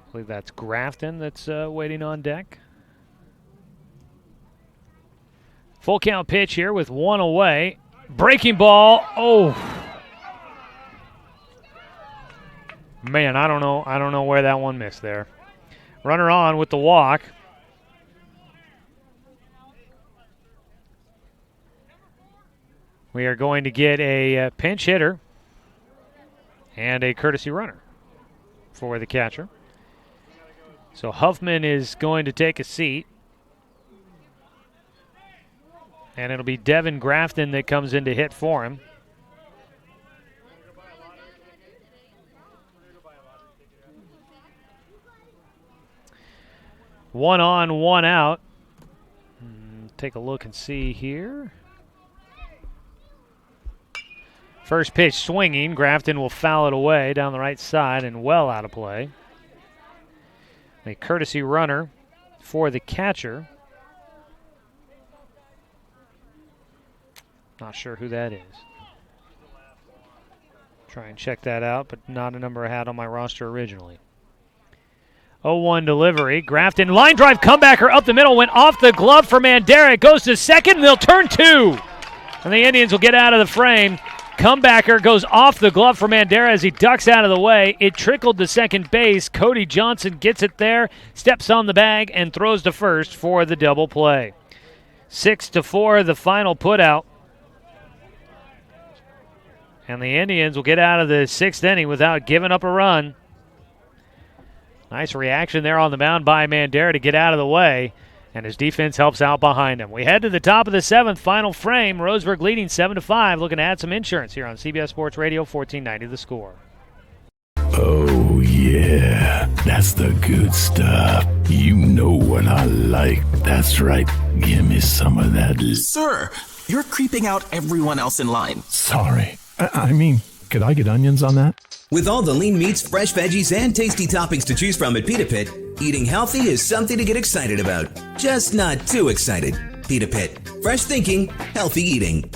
I believe that's Grafton that's waiting on deck. Full count pitch here with 1 away. Breaking ball. Oh. Man, I don't know where that one missed there. Runner on with the walk. We are going to get a pinch hitter and a courtesy runner for the catcher. So Huffman is going to take a seat. And it'll be Devin Grafton that comes in to hit for him. One on, one out. Take a look and see here. First pitch swinging. Grafton will foul it away down the right side and well out of play. A courtesy runner for the catcher. Not sure who that is. Try and check that out, but not a number I had on my roster originally. 0-1 delivery. Grafton line drive comebacker up the middle, went off the glove for Mandera. It goes to second, and they'll turn 2. And the Indians will get out of the frame. Comebacker goes off the glove for Mandera as he ducks out of the way. It trickled to second base. Cody Johnson gets it there, steps on the bag, and throws to first for the double play. 6-4, the final putout. And the Indians will get out of the 6th inning without giving up a run. Nice reaction there on the mound by Mandera to get out of the way. And his defense helps out behind him. We head to the top of the 7th, final frame. Roseburg leading 7-5, looking to add some insurance here on CBS Sports Radio, 1490 The Score. Oh, yeah, that's the good stuff. You know what I like. That's right. Give me some of that. Sir, you're creeping out everyone else in line. Sorry. I mean, could I get onions on that? With all the lean meats, fresh veggies, and tasty toppings to choose from at Pita Pit, eating healthy is something to get excited about. Just not too excited. Pita Pit. Fresh thinking, healthy eating.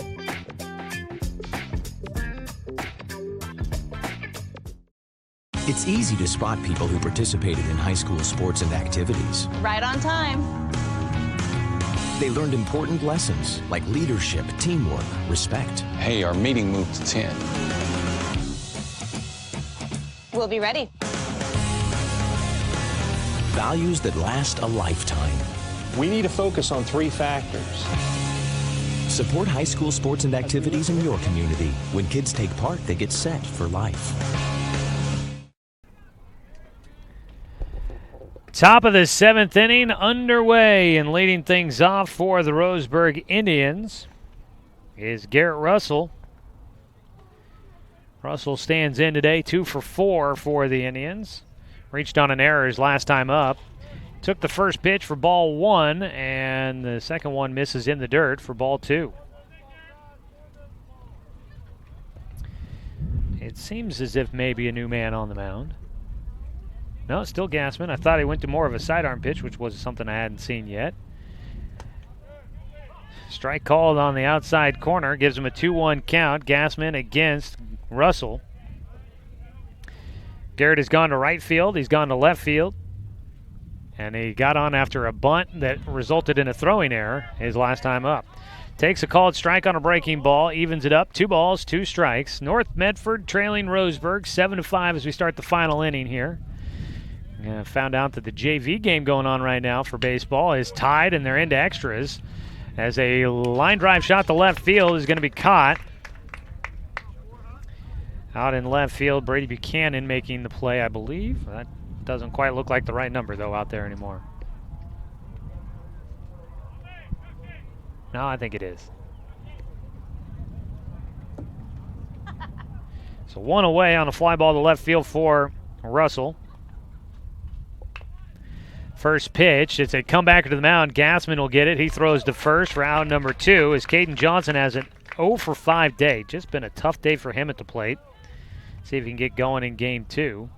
It's easy to spot people who participated in high school sports and activities. Right on time. They learned important lessons like leadership, teamwork, respect. Hey, our meeting moved to 10. We'll be ready. Values that last a lifetime. We need to focus on 3 factors. Support high school sports and activities in your community. When kids take part, they get set for life. Top of the 7th inning underway, and leading things off for the Roseburg Indians is Garrett Russell. Russell stands in today, 2 for 4 for the Indians. Reached on an error his last time up. Took the first pitch for ball 1, and the second one misses in the dirt for ball 2. It seems as if maybe a new man on the mound. No, still Gassman. I thought he went to more of a sidearm pitch, which was something I hadn't seen yet. Strike called on the outside corner. Gives him a 2-1 count. Gassman against Russell. Garrett has gone to right field. He's gone to left field. And he got on after a bunt that resulted in a throwing error his last time up. Takes a called strike on a breaking ball. Evens it up. 2 balls, 2 strikes. North Medford trailing Roseburg 7-5 as we start the final inning here. Found out that the JV game going on right now for baseball is tied, and they're into extras. As a line drive shot to left field is going to be caught. Out in left field, Brady Buchanan making the play, I believe. That doesn't quite look like the right number, though, out there anymore. No, I think it is. So 1 away on a fly ball to left field for Russell. First pitch, it's a comebacker to the mound. Gassman will get it. He throws to first for out number 2 as Caden Johnson has an 0 for 5 day. Just been a tough day for him at the plate. See if he can get going in game 2.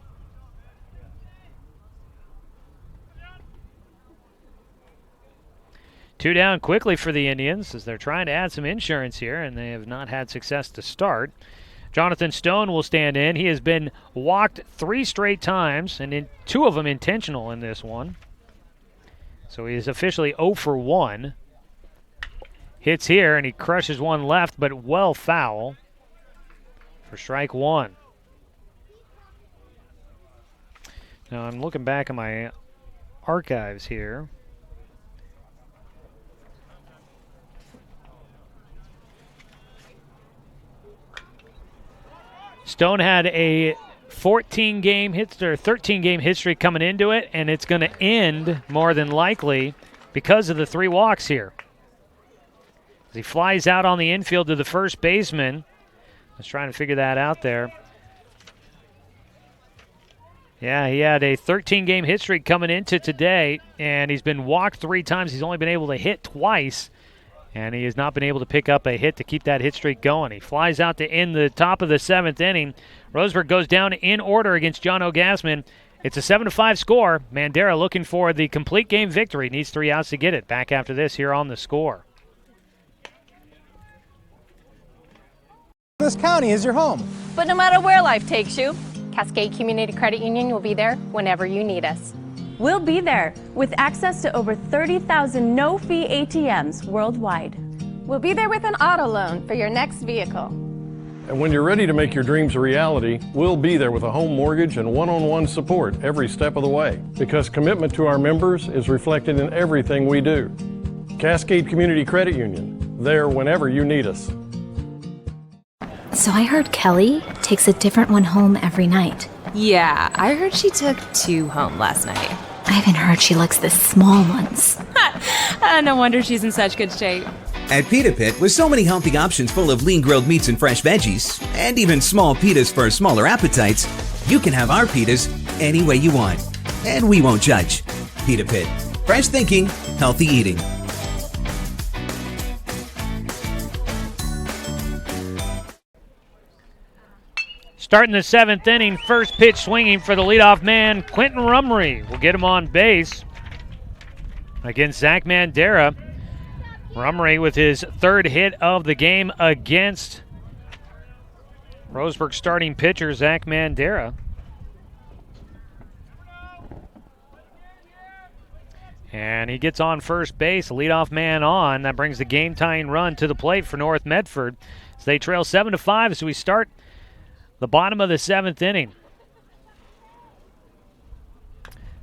Two down quickly for the Indians as they're trying to add some insurance here, and they have not had success to start. Jonathan Stone will stand in. He has been walked 3 straight times, and 2 of them intentional in this one. So he is officially 0 for 1. Hits here, and he crushes one left, but well foul for strike 1. Now I'm looking back at my archives here. Stone had a 13-game history coming into it, and it's going to end more than likely because of the 3 walks here. As he flies out on the infield to the first baseman. I was trying to figure that out there. Yeah, he had a 13-game hit streak coming into today, and he's been walked 3 times. He's only been able to hit twice, and he has not been able to pick up a hit to keep that hit streak going. He flies out to end the top of the 7th inning. Roseburg goes down in order against John O'Gassman. It's a 7-5 score. Mandera looking for the complete game victory. Needs 3 outs to get it. Back after this here on The Score. This county is your home. But no matter where life takes you, Cascade Community Credit Union will be there whenever you need us. We'll be there with access to over 30,000 no-fee ATMs worldwide. We'll be there with an auto loan for your next vehicle. And when you're ready to make your dreams a reality, we'll be there with a home mortgage and one-on-one support every step of the way. Because commitment to our members is reflected in everything we do. Cascade Community Credit Union, there whenever you need us. So I heard Kelly takes a different one home every night. Yeah, I heard she took 2 home last night. I even heard she likes the small ones. No wonder she's in such good shape. At Pita Pit, with so many healthy options full of lean grilled meats and fresh veggies, and even small pitas for smaller appetites, you can have our pitas any way you want. And we won't judge. Pita Pit. Fresh thinking, healthy eating. Starting the 7th inning, first pitch swinging for the leadoff man, Quentin Rumry will get him on base against Zach Mandera. Rumry with his 3rd hit of the game against Roseburg starting pitcher Zach Mandera. And he gets on first base, leadoff man on. That brings the game-tying run to the plate for North Medford. So they trail 7-5 as we start the bottom of the 7th inning.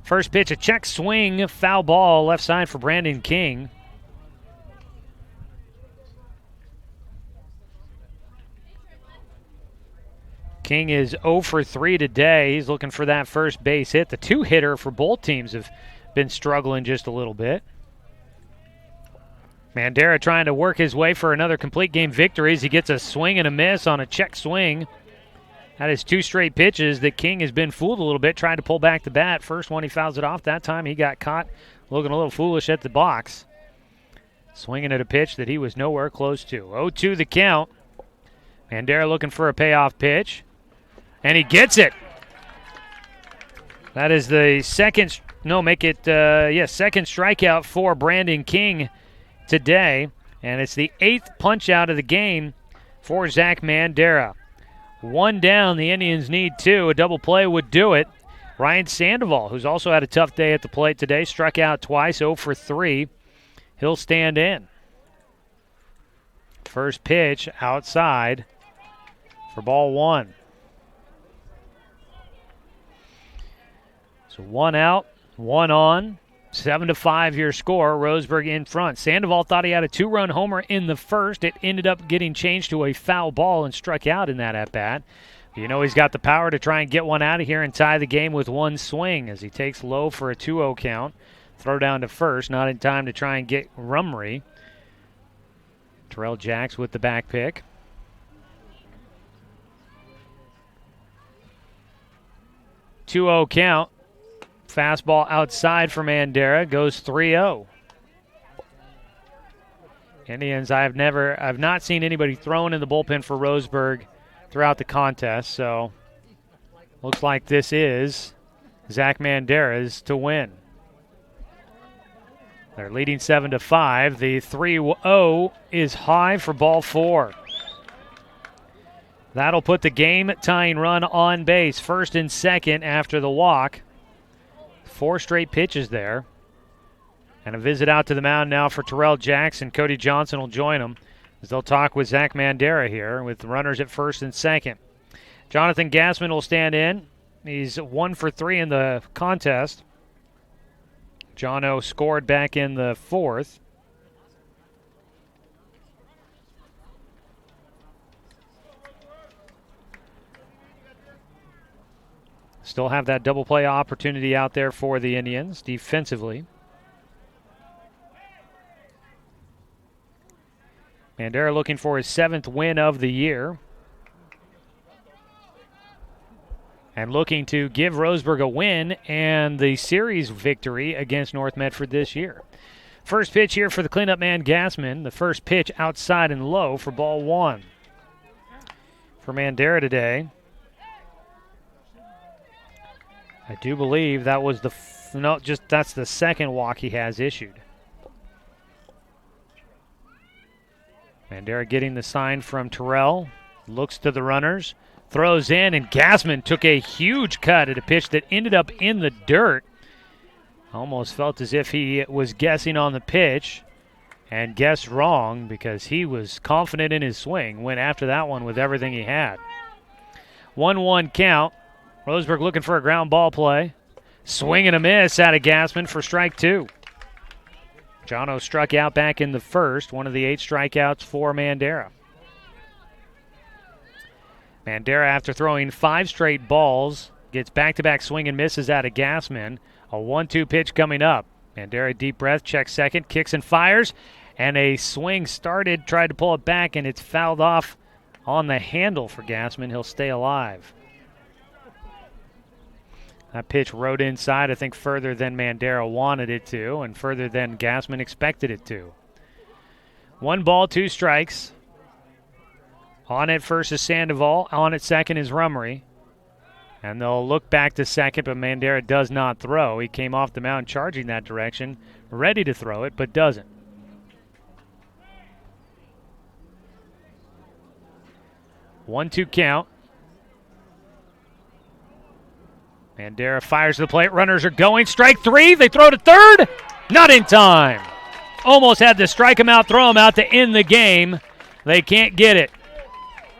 First pitch, a check swing, foul ball, left side for Brandon King. King is 0 for 3 today. He's looking for that first base hit. The two-hitter for both teams have been struggling just a little bit. Mandera trying to work his way for another complete game victory as he gets a swing and a miss on a check swing. That is 2 straight pitches that King has been fooled a little bit, trying to pull back the bat. First one he fouls it off. That time he got caught looking a little foolish at the box. Swinging at a pitch that he was nowhere close to. 0-2 the count. Mandera looking for a payoff pitch. And he gets it. That is the second strikeout for Brandon King today. And it's the 8th punch out of the game for Zach Mandera. 1 down, the Indians need 2. A double play would do it. Ryan Sandoval, who's also had a tough day at the plate today, struck out twice, 0 for 3. He'll stand in. First pitch outside for ball 1. So 1 out, 1 on. 7-5 your score. Roseburg in front. Sandoval thought he had a 2-run homer in the first. It ended up getting changed to a foul ball and struck out in that at-bat. You know he's got the power to try and get one out of here and tie the game with 1 swing as he takes low for a 2-0 count. Throw down to first, not in time to try and get Rumry. Terrell Jacks with the back pick. 2-0 count. Fastball outside for Mandera, goes 3-0. Indians, I've not seen anybody thrown in the bullpen for Roseburg throughout the contest, so looks like this is Zach Mandera's to win. They're leading 7-5. The 3-0 is high for ball 4. That'll put the game-tying run on base, first and second after the walk. 4 straight pitches there. And a visit out to the mound now for Terrell Jackson. Cody Johnson will join him as they'll talk with Zach Mandera here with runners at first and second. Jonathan Gassman will stand in. He's 1 for 3 in the contest. Jono scored back in the 4th. Still have that double play opportunity out there for the Indians defensively. Mandera looking for his 7th win of the year. And looking to give Roseburg a win and the series victory against North Medford this year. First pitch here for the cleanup man, Gassman. The first pitch outside and low for ball 1. For Mandera today. I do believe that was that's the second walk he has issued. Mandera getting the sign from Terrell. Looks to the runners. Throws in, and Gassman took a huge cut at a pitch that ended up in the dirt. Almost felt as if he was guessing on the pitch and guessed wrong because he was confident in his swing. Went after that one with everything he had. 1-1 count. Roseburg looking for a ground ball play. Swing and a miss out of Gassman for strike 2. Jono struck out back in the first, one of the 8 strikeouts for Mandera. Mandera, after throwing 5 straight balls, gets back-to-back swing and misses out of Gassman. A 1-2 pitch coming up. Mandera, deep breath, checks second, kicks and fires, and a swing started, tried to pull it back, and it's fouled off on the handle for Gassman. He'll stay alive. That pitch rode inside, I think, further than Mandera wanted it to and further than Gassman expected it to. 1 ball, 2 strikes. On at first is Sandoval. On at second is Rumry. And they'll look back to second, but Mandera does not throw. He came off the mound charging that direction, ready to throw it, but doesn't. 1-2 count. Mandera fires to the plate. Runners are going. Strike 3. They throw to third. Not in time. Almost had to strike him out, throw him out to end the game. They can't get it.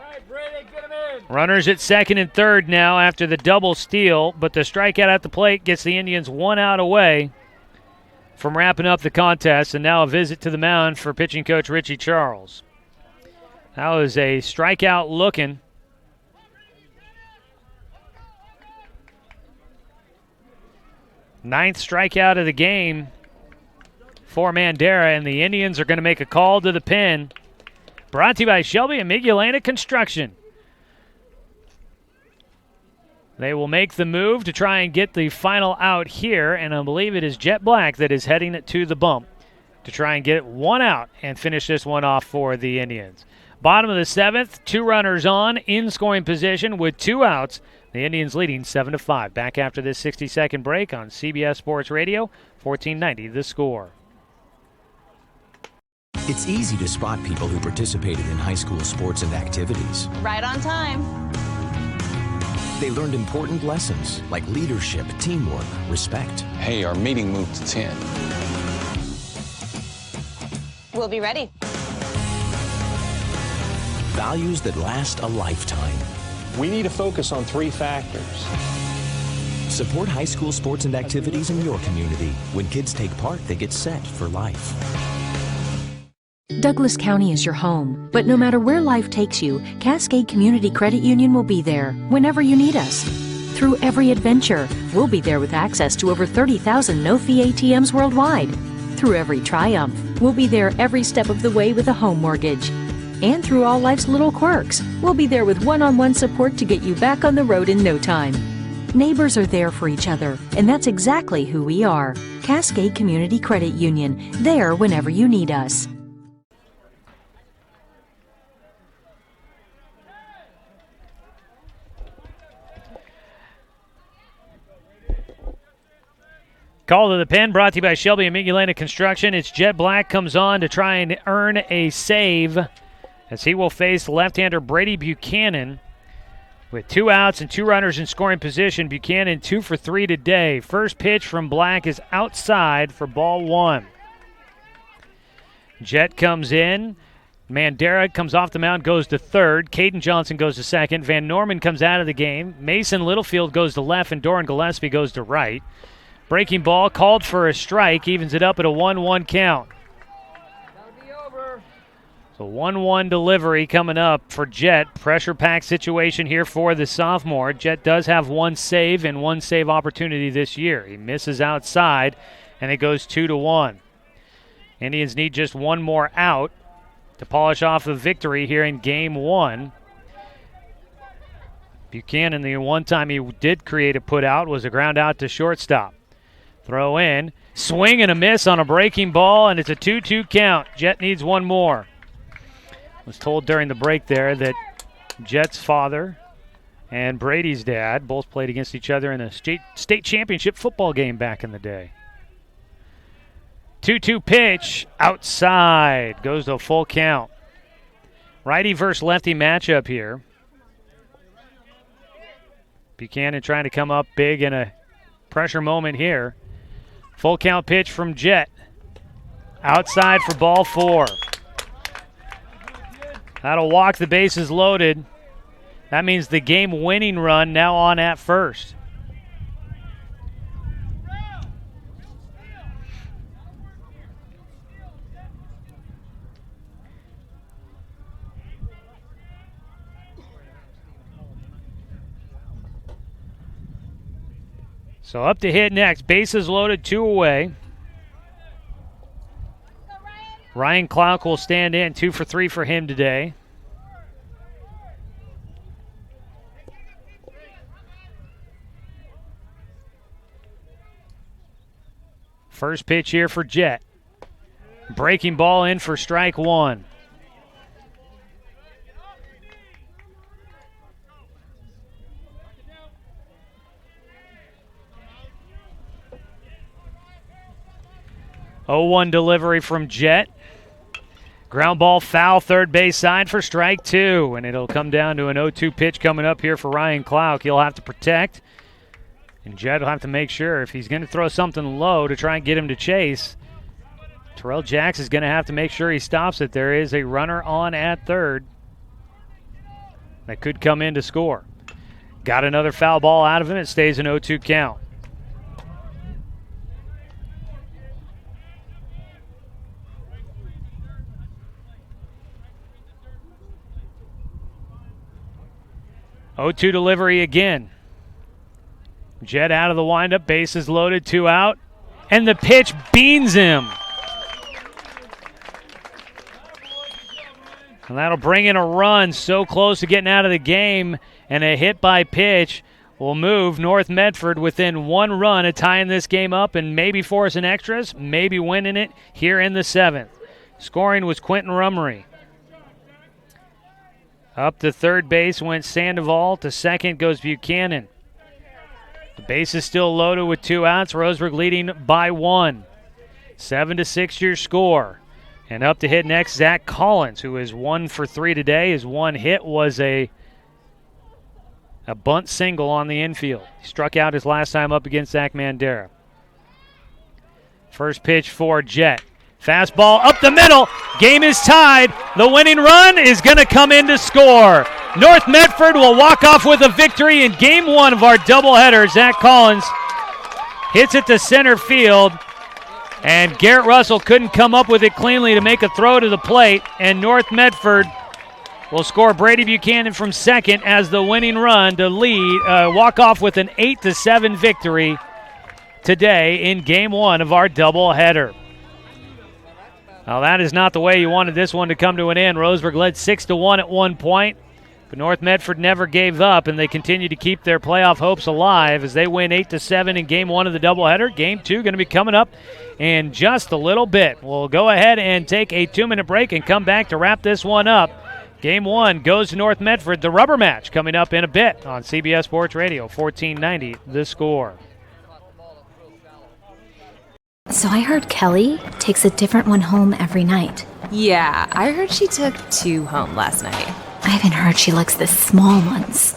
All right, Brady, get him in. Runners at second and third now after the double steal, but the strikeout at the plate gets the Indians one out away from wrapping up the contest, and now a visit to the mound for pitching coach Richie Charles. That was a strikeout looking. Ninth strikeout of the game for Mandera, and the Indians are going to make a call to the pen. Brought to you by Shelby and Migulana Construction. They will make the move to try and get the final out here, and I believe it is Jet Black that is heading it to the bump to try and get one out and finish this one off for the Indians. Bottom of the seventh, 2 runners on, in scoring position with 2 outs. The Indians leading 7-5. Back after this 60-second break on CBS Sports Radio, 1490 The Score. It's easy to spot people who participated in high school sports and activities. Right on time. They learned important lessons like leadership, teamwork, respect. Hey, our meeting moved to 10. We'll be ready. Values that last a lifetime. We need to focus on 3 factors. Support high school sports and activities in your community. When kids take part, they get set for life. Douglas County is your home, but no matter where life takes you, Cascade Community Credit Union will be there whenever you need us. Through every adventure, we'll be there with access to over 30,000 no-fee ATMs worldwide. Through every triumph, we'll be there every step of the way with a home mortgage. And through all life's little quirks, we'll be there with one-on-one support to get you back on the road in no time. Neighbors are there for each other, and that's exactly who we are. Cascade Community Credit Union, there whenever you need us. Call to the pen brought to you by Shelby and Migulana Construction. It's Jet Black comes on to try and earn a save as he will face left-hander Brady Buchanan. With 2 outs and 2 runners in scoring position, Buchanan 2 for 3 today. First pitch from Black is outside for ball 1. Jet comes in. Mandera comes off the mound, goes to third. Caden Johnson goes to second. Van Norman comes out of the game. Mason Littlefield goes to left, and Doran Gillespie goes to right. Breaking ball called for a strike, evens it up at a 1-1 count. So 1-1 delivery coming up for Jet. Pressure-packed situation here for the sophomore. Jet does have 1 save and 1 save opportunity this year. He misses outside, and it goes 2-1. Indians need just 1 more out to polish off the victory here in Game 1. Buchanan, the one time he did create a put-out, was a ground out to shortstop. Throw in, swing and a miss on a breaking ball, and it's a 2-2 count. Jet needs 1 more. Was told during the break there that Jet's father and Brady's dad both played against each other in a state championship football game back in the day. 2-2 pitch, outside, goes to a full count. Righty versus lefty matchup here. Buchanan trying to come up big in a pressure moment here. Full count pitch from Jet. Outside for ball 4. That'll walk the bases loaded. That means the game-winning run now on at first. So up to hit next. Bases loaded, 2 away. Ryan Clark will stand in, 2 for 3 for him today. First pitch here for Jet. Breaking ball in for strike 1. Oh, 1 delivery from Jet. Ground ball foul, third base side for strike 2. And it'll come down to an 0-2 pitch coming up here for Ryan Clark. He'll have to protect. And Jet will have to make sure if he's going to throw something low to try and get him to chase. Terrell Jacks is going to have to make sure he stops it. There is a runner on at third. that could come in to score. Got another foul ball out of him. It stays an 0-2 count. Delivery again. Jet out of the windup, bases loaded, 2 out, and the pitch beans him. And that'll bring in a run, so close to getting out of the game, and a hit by pitch will move North Medford within 1 run of tying this game up and maybe forcing extras, maybe winning it here in the 7th. Scoring was Quentin Rummery. Up to third base went Sandoval. To second goes Buchanan. The base is still loaded with 2 outs. Roseburg leading by 1. 7-6 your score. And up to hit next, Zach Collins, who is 1 for 3 today. His one hit was a bunt single on the infield. He struck out his last time up against Zach Mandera. First pitch for Jet. Fastball up the middle. Game is tied. The winning run is going to come in to score. North Medford will walk off with a victory in Game 1 of our doubleheader. Zach Collins hits it to center field, and Garrett Russell couldn't come up with it cleanly to make a throw to the plate, and North Medford will score Brady Buchanan from second as the winning run to walk off with an 8-7 victory today in Game 1 of our doubleheader. Now, that is not the way you wanted this one to come to an end. Roseburg led 6-1 at one point, but North Medford never gave up, and they continue to keep their playoff hopes alive as they win 8-7 in Game 1 of the doubleheader. Game 2 going to be coming up in just a little bit. We'll go ahead and take a 2-minute break and come back to wrap this one up. Game 1 goes to North Medford. The rubber match coming up in a bit on CBS Sports Radio, 1490 The Score. So I heard Kelly takes a different one home every night. Yeah, I heard she took 2 home last night. I even heard she likes the small ones.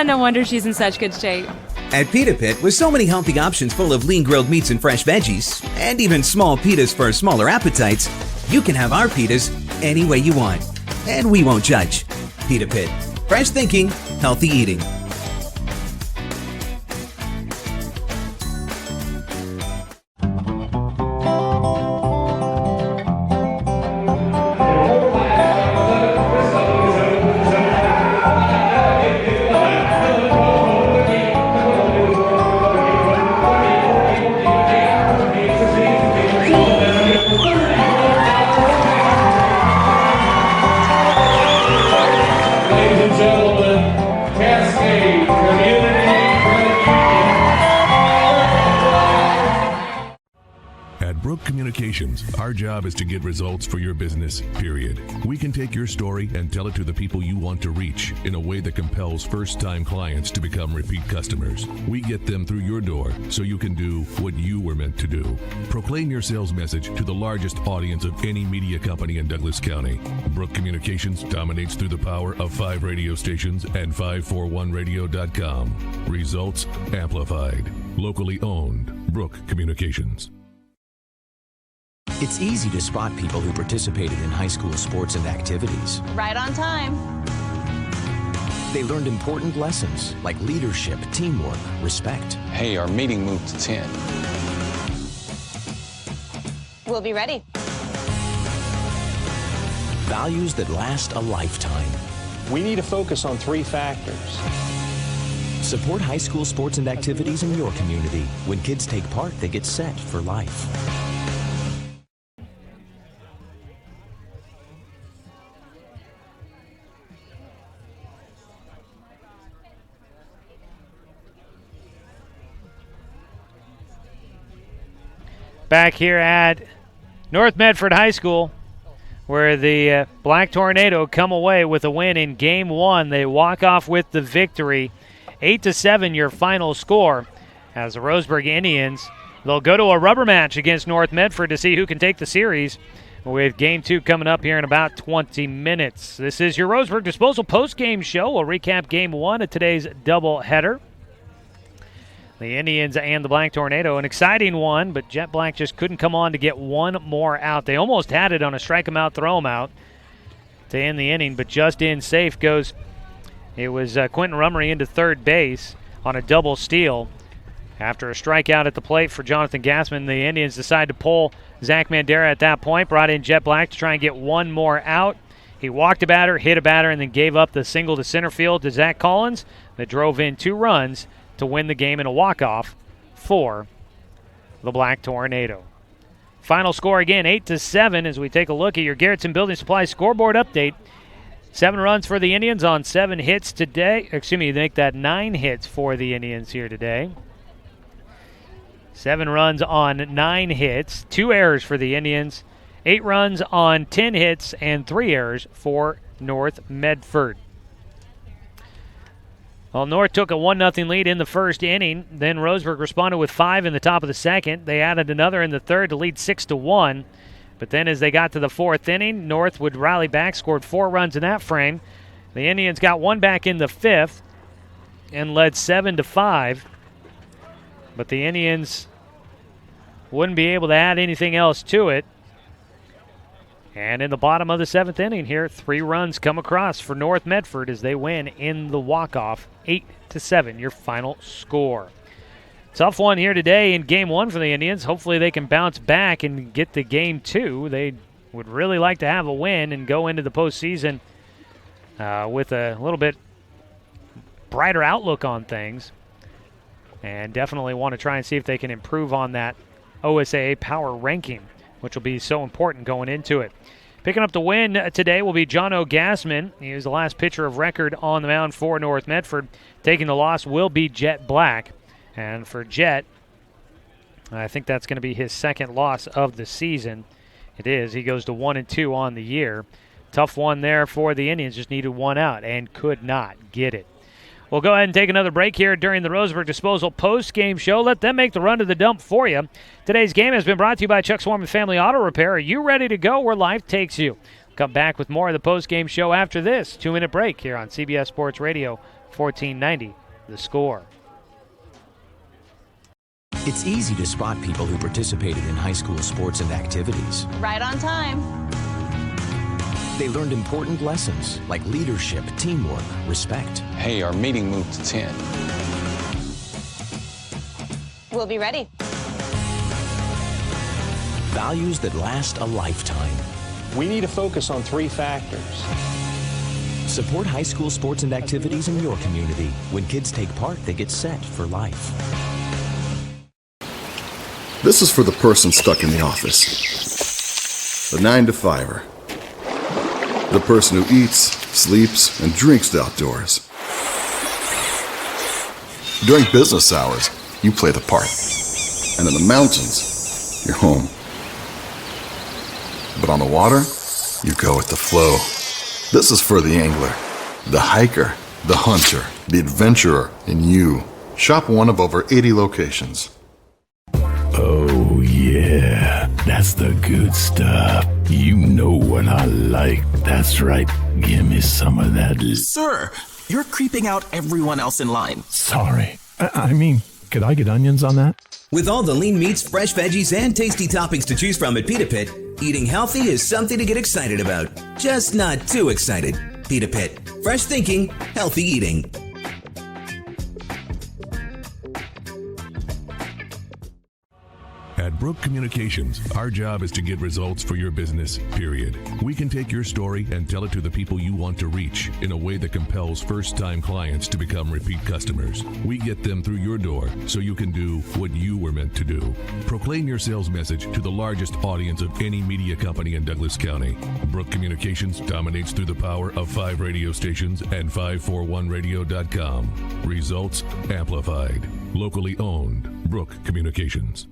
No wonder she's in such good shape. At Pita Pit, with so many healthy options full of lean grilled meats and fresh veggies, and even small pitas for smaller appetites, you can have our pitas any way you want. And we won't judge. Pita Pit. Fresh thinking, healthy eating. Our job is to get results for your business, period. We can take your story and tell it to the people you want to reach in a way that compels first-time clients to become repeat customers. We get them through your door so you can do what you were meant to do. Proclaim your sales message to the largest audience of any media company in Douglas County. Brook Communications dominates through the power of 5 radio stations and 541radio.com. Results amplified. Locally owned. Brook Communications. It's easy to spot people who participated in high school sports and activities. Right on time. They learned important lessons like leadership, teamwork, respect. Hey, our meeting moved to 10. We'll be ready. Values that last a lifetime. We need to focus on 3 factors. Support high school sports and activities in your community. When kids take part, they get set for life. Back here at North Medford High School, where the Black Tornado come away with a win in Game 1. They walk off with the victory. 8-7 your final score. As the Roseburg Indians, they'll go to a rubber match against North Medford to see who can take the series, with Game 2 coming up here in about 20 minutes. This is your Roseburg Disposal post-game show. We'll recap Game 1 of today's doubleheader. The Indians and the Black Tornado, an exciting one, but Jet Black just couldn't come on to get one more out. They almost had it on a strike him out, throw him out to end the inning, but just in safe goes It was Quentin Rummery into third base on a double steal. After a strikeout at the plate for Jonathan Gassman, the Indians decide to pull Zach Mandera at that point, brought in Jet Black to try and get one more out. He walked a batter, hit a batter, and then gave up the single to center field to Zach Collins that drove in 2 runs to win the game in a walk-off for the Black Tornado. Final score again, 8-7, as we take a look at your Garrettson Building Supply scoreboard update. 7 runs for the Indians on 7 hits today. Make that 9 hits for the Indians here today. 7 runs on 9 hits, 2 errors for the Indians, 8 runs on 10 hits, and 3 errors for North Medford. Well, North took a 1-0 lead in the first inning. Then Roseburg responded with 5 in the top of the second. They added another in the third to lead 6-1. But then as they got to the 4th inning, North would rally back, scored 4 runs in that frame. The Indians got 1 back in the 5th and led 7-5. But the Indians wouldn't be able to add anything else to it. And in the bottom of the 7th inning here, 3 runs come across for North Medford as they win in the walk-off, 8-7, your final score. Tough one here today in Game 1 for the Indians. Hopefully they can bounce back and get to Game 2. They would really like to have a win and go into the postseason with a little bit brighter outlook on things. And definitely want to try and see if they can improve on that OSAA power ranking, which will be so important going into it. Picking up the win today will be John Gassman. He was the last pitcher of record on the mound for North Medford. Taking the loss will be Jet Black. And for Jet, I think that's going to be his 2nd loss of the season. It is. He goes to 1-2 on the year. Tough one there for the Indians. Just needed 1 out and could not get it. We'll go ahead and take another break here during the Roseburg Disposal post-game show. Let them make the run to the dump for you. Today's game has been brought to you by Chuck Swarman Family Auto Repair. Are you ready to go where life takes you? We'll come back with more of the post-game show after this 2-minute break here on CBS Sports Radio 1490, The Score. It's easy to spot people who participated in high school sports and activities. Right on time. They learned important lessons like leadership, teamwork, respect. Hey, our meeting moved to 10. We'll be ready. Values that last a lifetime. We need to focus on 3 factors. Support high school sports and activities in your community. When kids take part, they get set for life. This is for the person stuck in the office. The 9-to-5er. The person who eats, sleeps, and drinks the outdoors. During business hours, you play the part. And in the mountains, you're home. But on the water, you go with the flow. This is for the angler, the hiker, the hunter, the adventurer, and you. Shop one of over 80 locations. Oh yeah, that's the good stuff. You know what I like. That's right. Give me some of that. Sir, you're creeping out everyone else in line. Sorry. I mean, could I get onions on that? With all the lean meats, fresh veggies, and tasty toppings to choose from at Pita Pit, eating healthy is something to get excited about. Just not too excited. Pita Pit. Fresh thinking, healthy eating. At Brook Communications, our job is to get results for your business, period. We can take your story and tell it to the people you want to reach in a way that compels first-time clients to become repeat customers. We get them through your door so you can do what you were meant to do. Proclaim your sales message to the largest audience of any media company in Douglas County. Brook Communications dominates through the power of 5 radio stations and 541radio.com. Results amplified. Locally owned. Brook Communications.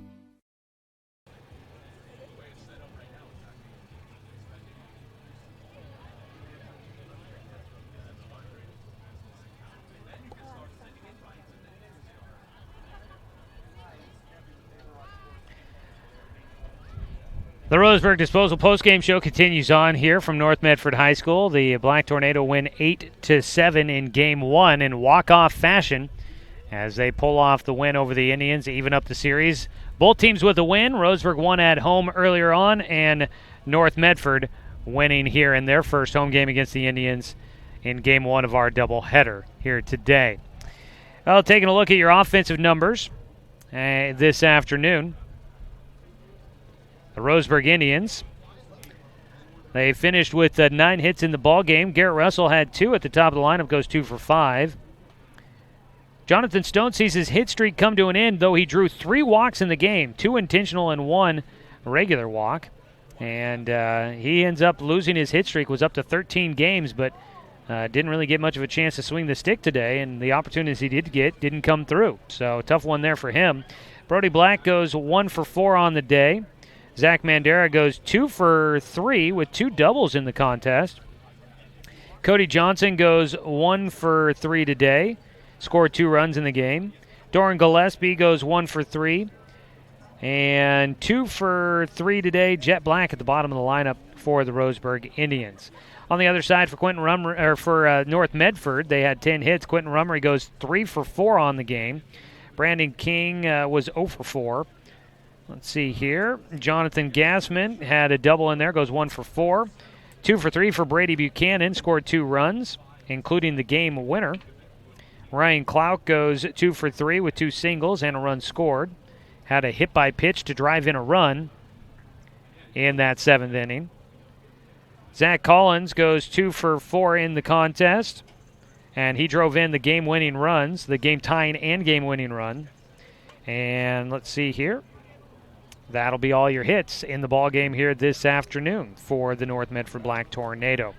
The Roseburg Disposal postgame show continues on here from North Medford High School. The Black Tornado win 8-7 in Game 1 in walk-off fashion as they pull off the win over the Indians, even up the series. Both teams with a win. Roseburg won at home earlier on, and North Medford winning here in their first home game against the Indians in Game 1 of our doubleheader here today. Well, taking a look at your offensive numbers this afternoon, the Roseburg Indians, they finished with 9 hits in the ball game. Garrett Russell had 2 at the top of the lineup, goes 2 for 5. Jonathan Stone sees his hit streak come to an end, though he drew 3 walks in the game, 2 intentional and 1 regular walk. And he ends up losing his hit streak, was up to 13 games, but didn't really get much of a chance to swing the stick today, and the opportunities he did get didn't come through. So tough one there for him. Brody Black goes 1 for 4 on the day. Zach Mandera goes 2 for 3 with 2 doubles in the contest. Cody Johnson goes 1 for 3 today, scored 2 runs in the game. Doran Gillespie goes 1 for 3. And 2 for 3 today, Jet Black at the bottom of the lineup for the Roseburg Indians. On the other side for North Medford, they had 10 hits. Quentin Rummery goes 3 for 4 on the game. Brandon King was 0 for 4. Let's see here. Jonathan Gassman had a double in there, goes 1 for 4. 2 for 3 for Brady Buchanan, scored 2 runs, including the game winner. Ryan Clouk goes 2 for 3 with 2 singles and a run scored. Had a hit by pitch to drive in a run in that 7th inning. Zach Collins goes 2 for 4 in the contest, and he drove in the game-winning runs, the game-tying and game-winning run. And let's see here. That'll be all your hits in the ball game here this afternoon for the North Medford Black Tornado.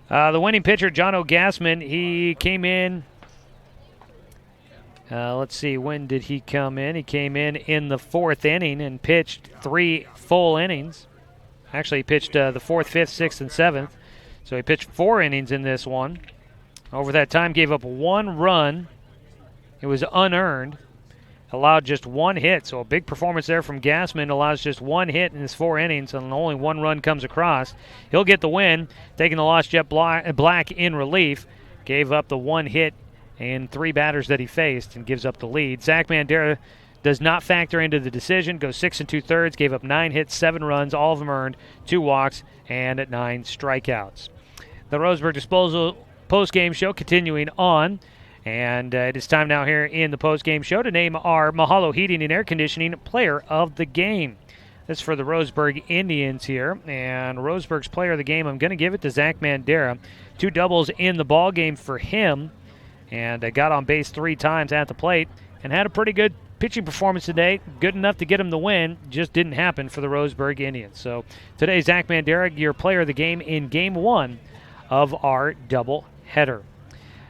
The winning pitcher, John O'Gassman, he came in. Let's see, when did he come in? He came in the 4th inning and pitched 3 full innings. Actually, he pitched the 4th, 5th, 6th, and 7th. So he pitched 4 innings in this one. Over that time, gave up 1 run. It was unearned. Allowed just 1 hit. So a big performance there from Gassman. Allows just 1 hit in his 4 innings, and only 1 run comes across. He'll get the win. Taking the loss, Jet Black in relief. Gave up the 1 hit and 3 batters that he faced and gives up the lead. Zach Mandera does not factor into the decision, goes 6 2/3, gave up 9 hits, 7 runs, all of them earned, 2 walks, and 9 strikeouts. The Roseburg Disposal postgame show continuing on, and it is time now here in the postgame show to name our Mahalo Heating and Air Conditioning Player of the Game. This is for the Roseburg Indians here, and Roseburg's Player of the Game, I'm going to give it to Zach Mandera. 2 doubles in the ball game for him. And got on base 3 times at the plate and had a pretty good pitching performance today. Good enough to get him the win. Just didn't happen for the Roseburg Indians. So today, Zach Mandera, your player of the game in Game 1 of our doubleheader.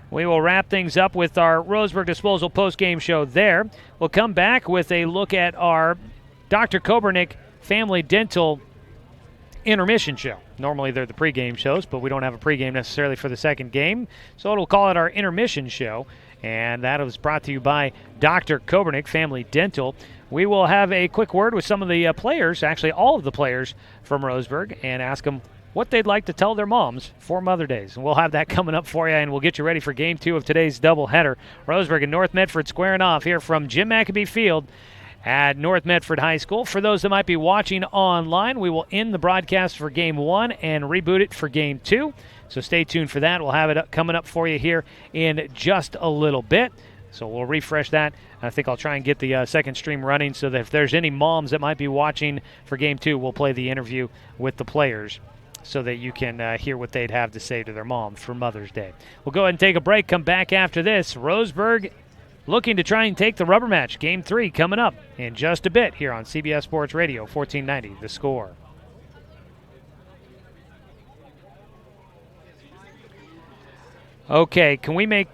We will wrap things up with our Roseburg Disposal postgame show there. We'll come back with a look at our Dr. Kobernick Family Dental intermission show. Normally they're the pregame shows, but we don't have a pregame necessarily for the second game, so we'll call it our intermission show, and that was brought to you by Dr. Kobernick Family Dental. We will have a quick word with some of the players, actually all of the players from Roseburg, and ask them what they'd like to tell their moms for Mother's Day. And we'll have that coming up for you, and we'll get you ready for Game 2 of today's doubleheader. Roseburg and North Medford squaring off here from Jim McAbee Field at North Medford High School. For those that might be watching online, we will end the broadcast for Game 1 and reboot it for Game 2. So stay tuned for that. We'll have it coming up for you here in just a little bit. So we'll refresh that. I think I'll try and get the second stream running so that if there's any moms that might be watching for Game 2, we'll play the interview with the players so that you can hear what they'd have to say to their moms for Mother's Day. We'll go ahead and take a break. Come back after this. Roseburg looking to try and take the rubber match. Game 3 coming up in just a bit here on CBS Sports Radio, 1490 The Score. Okay, can we make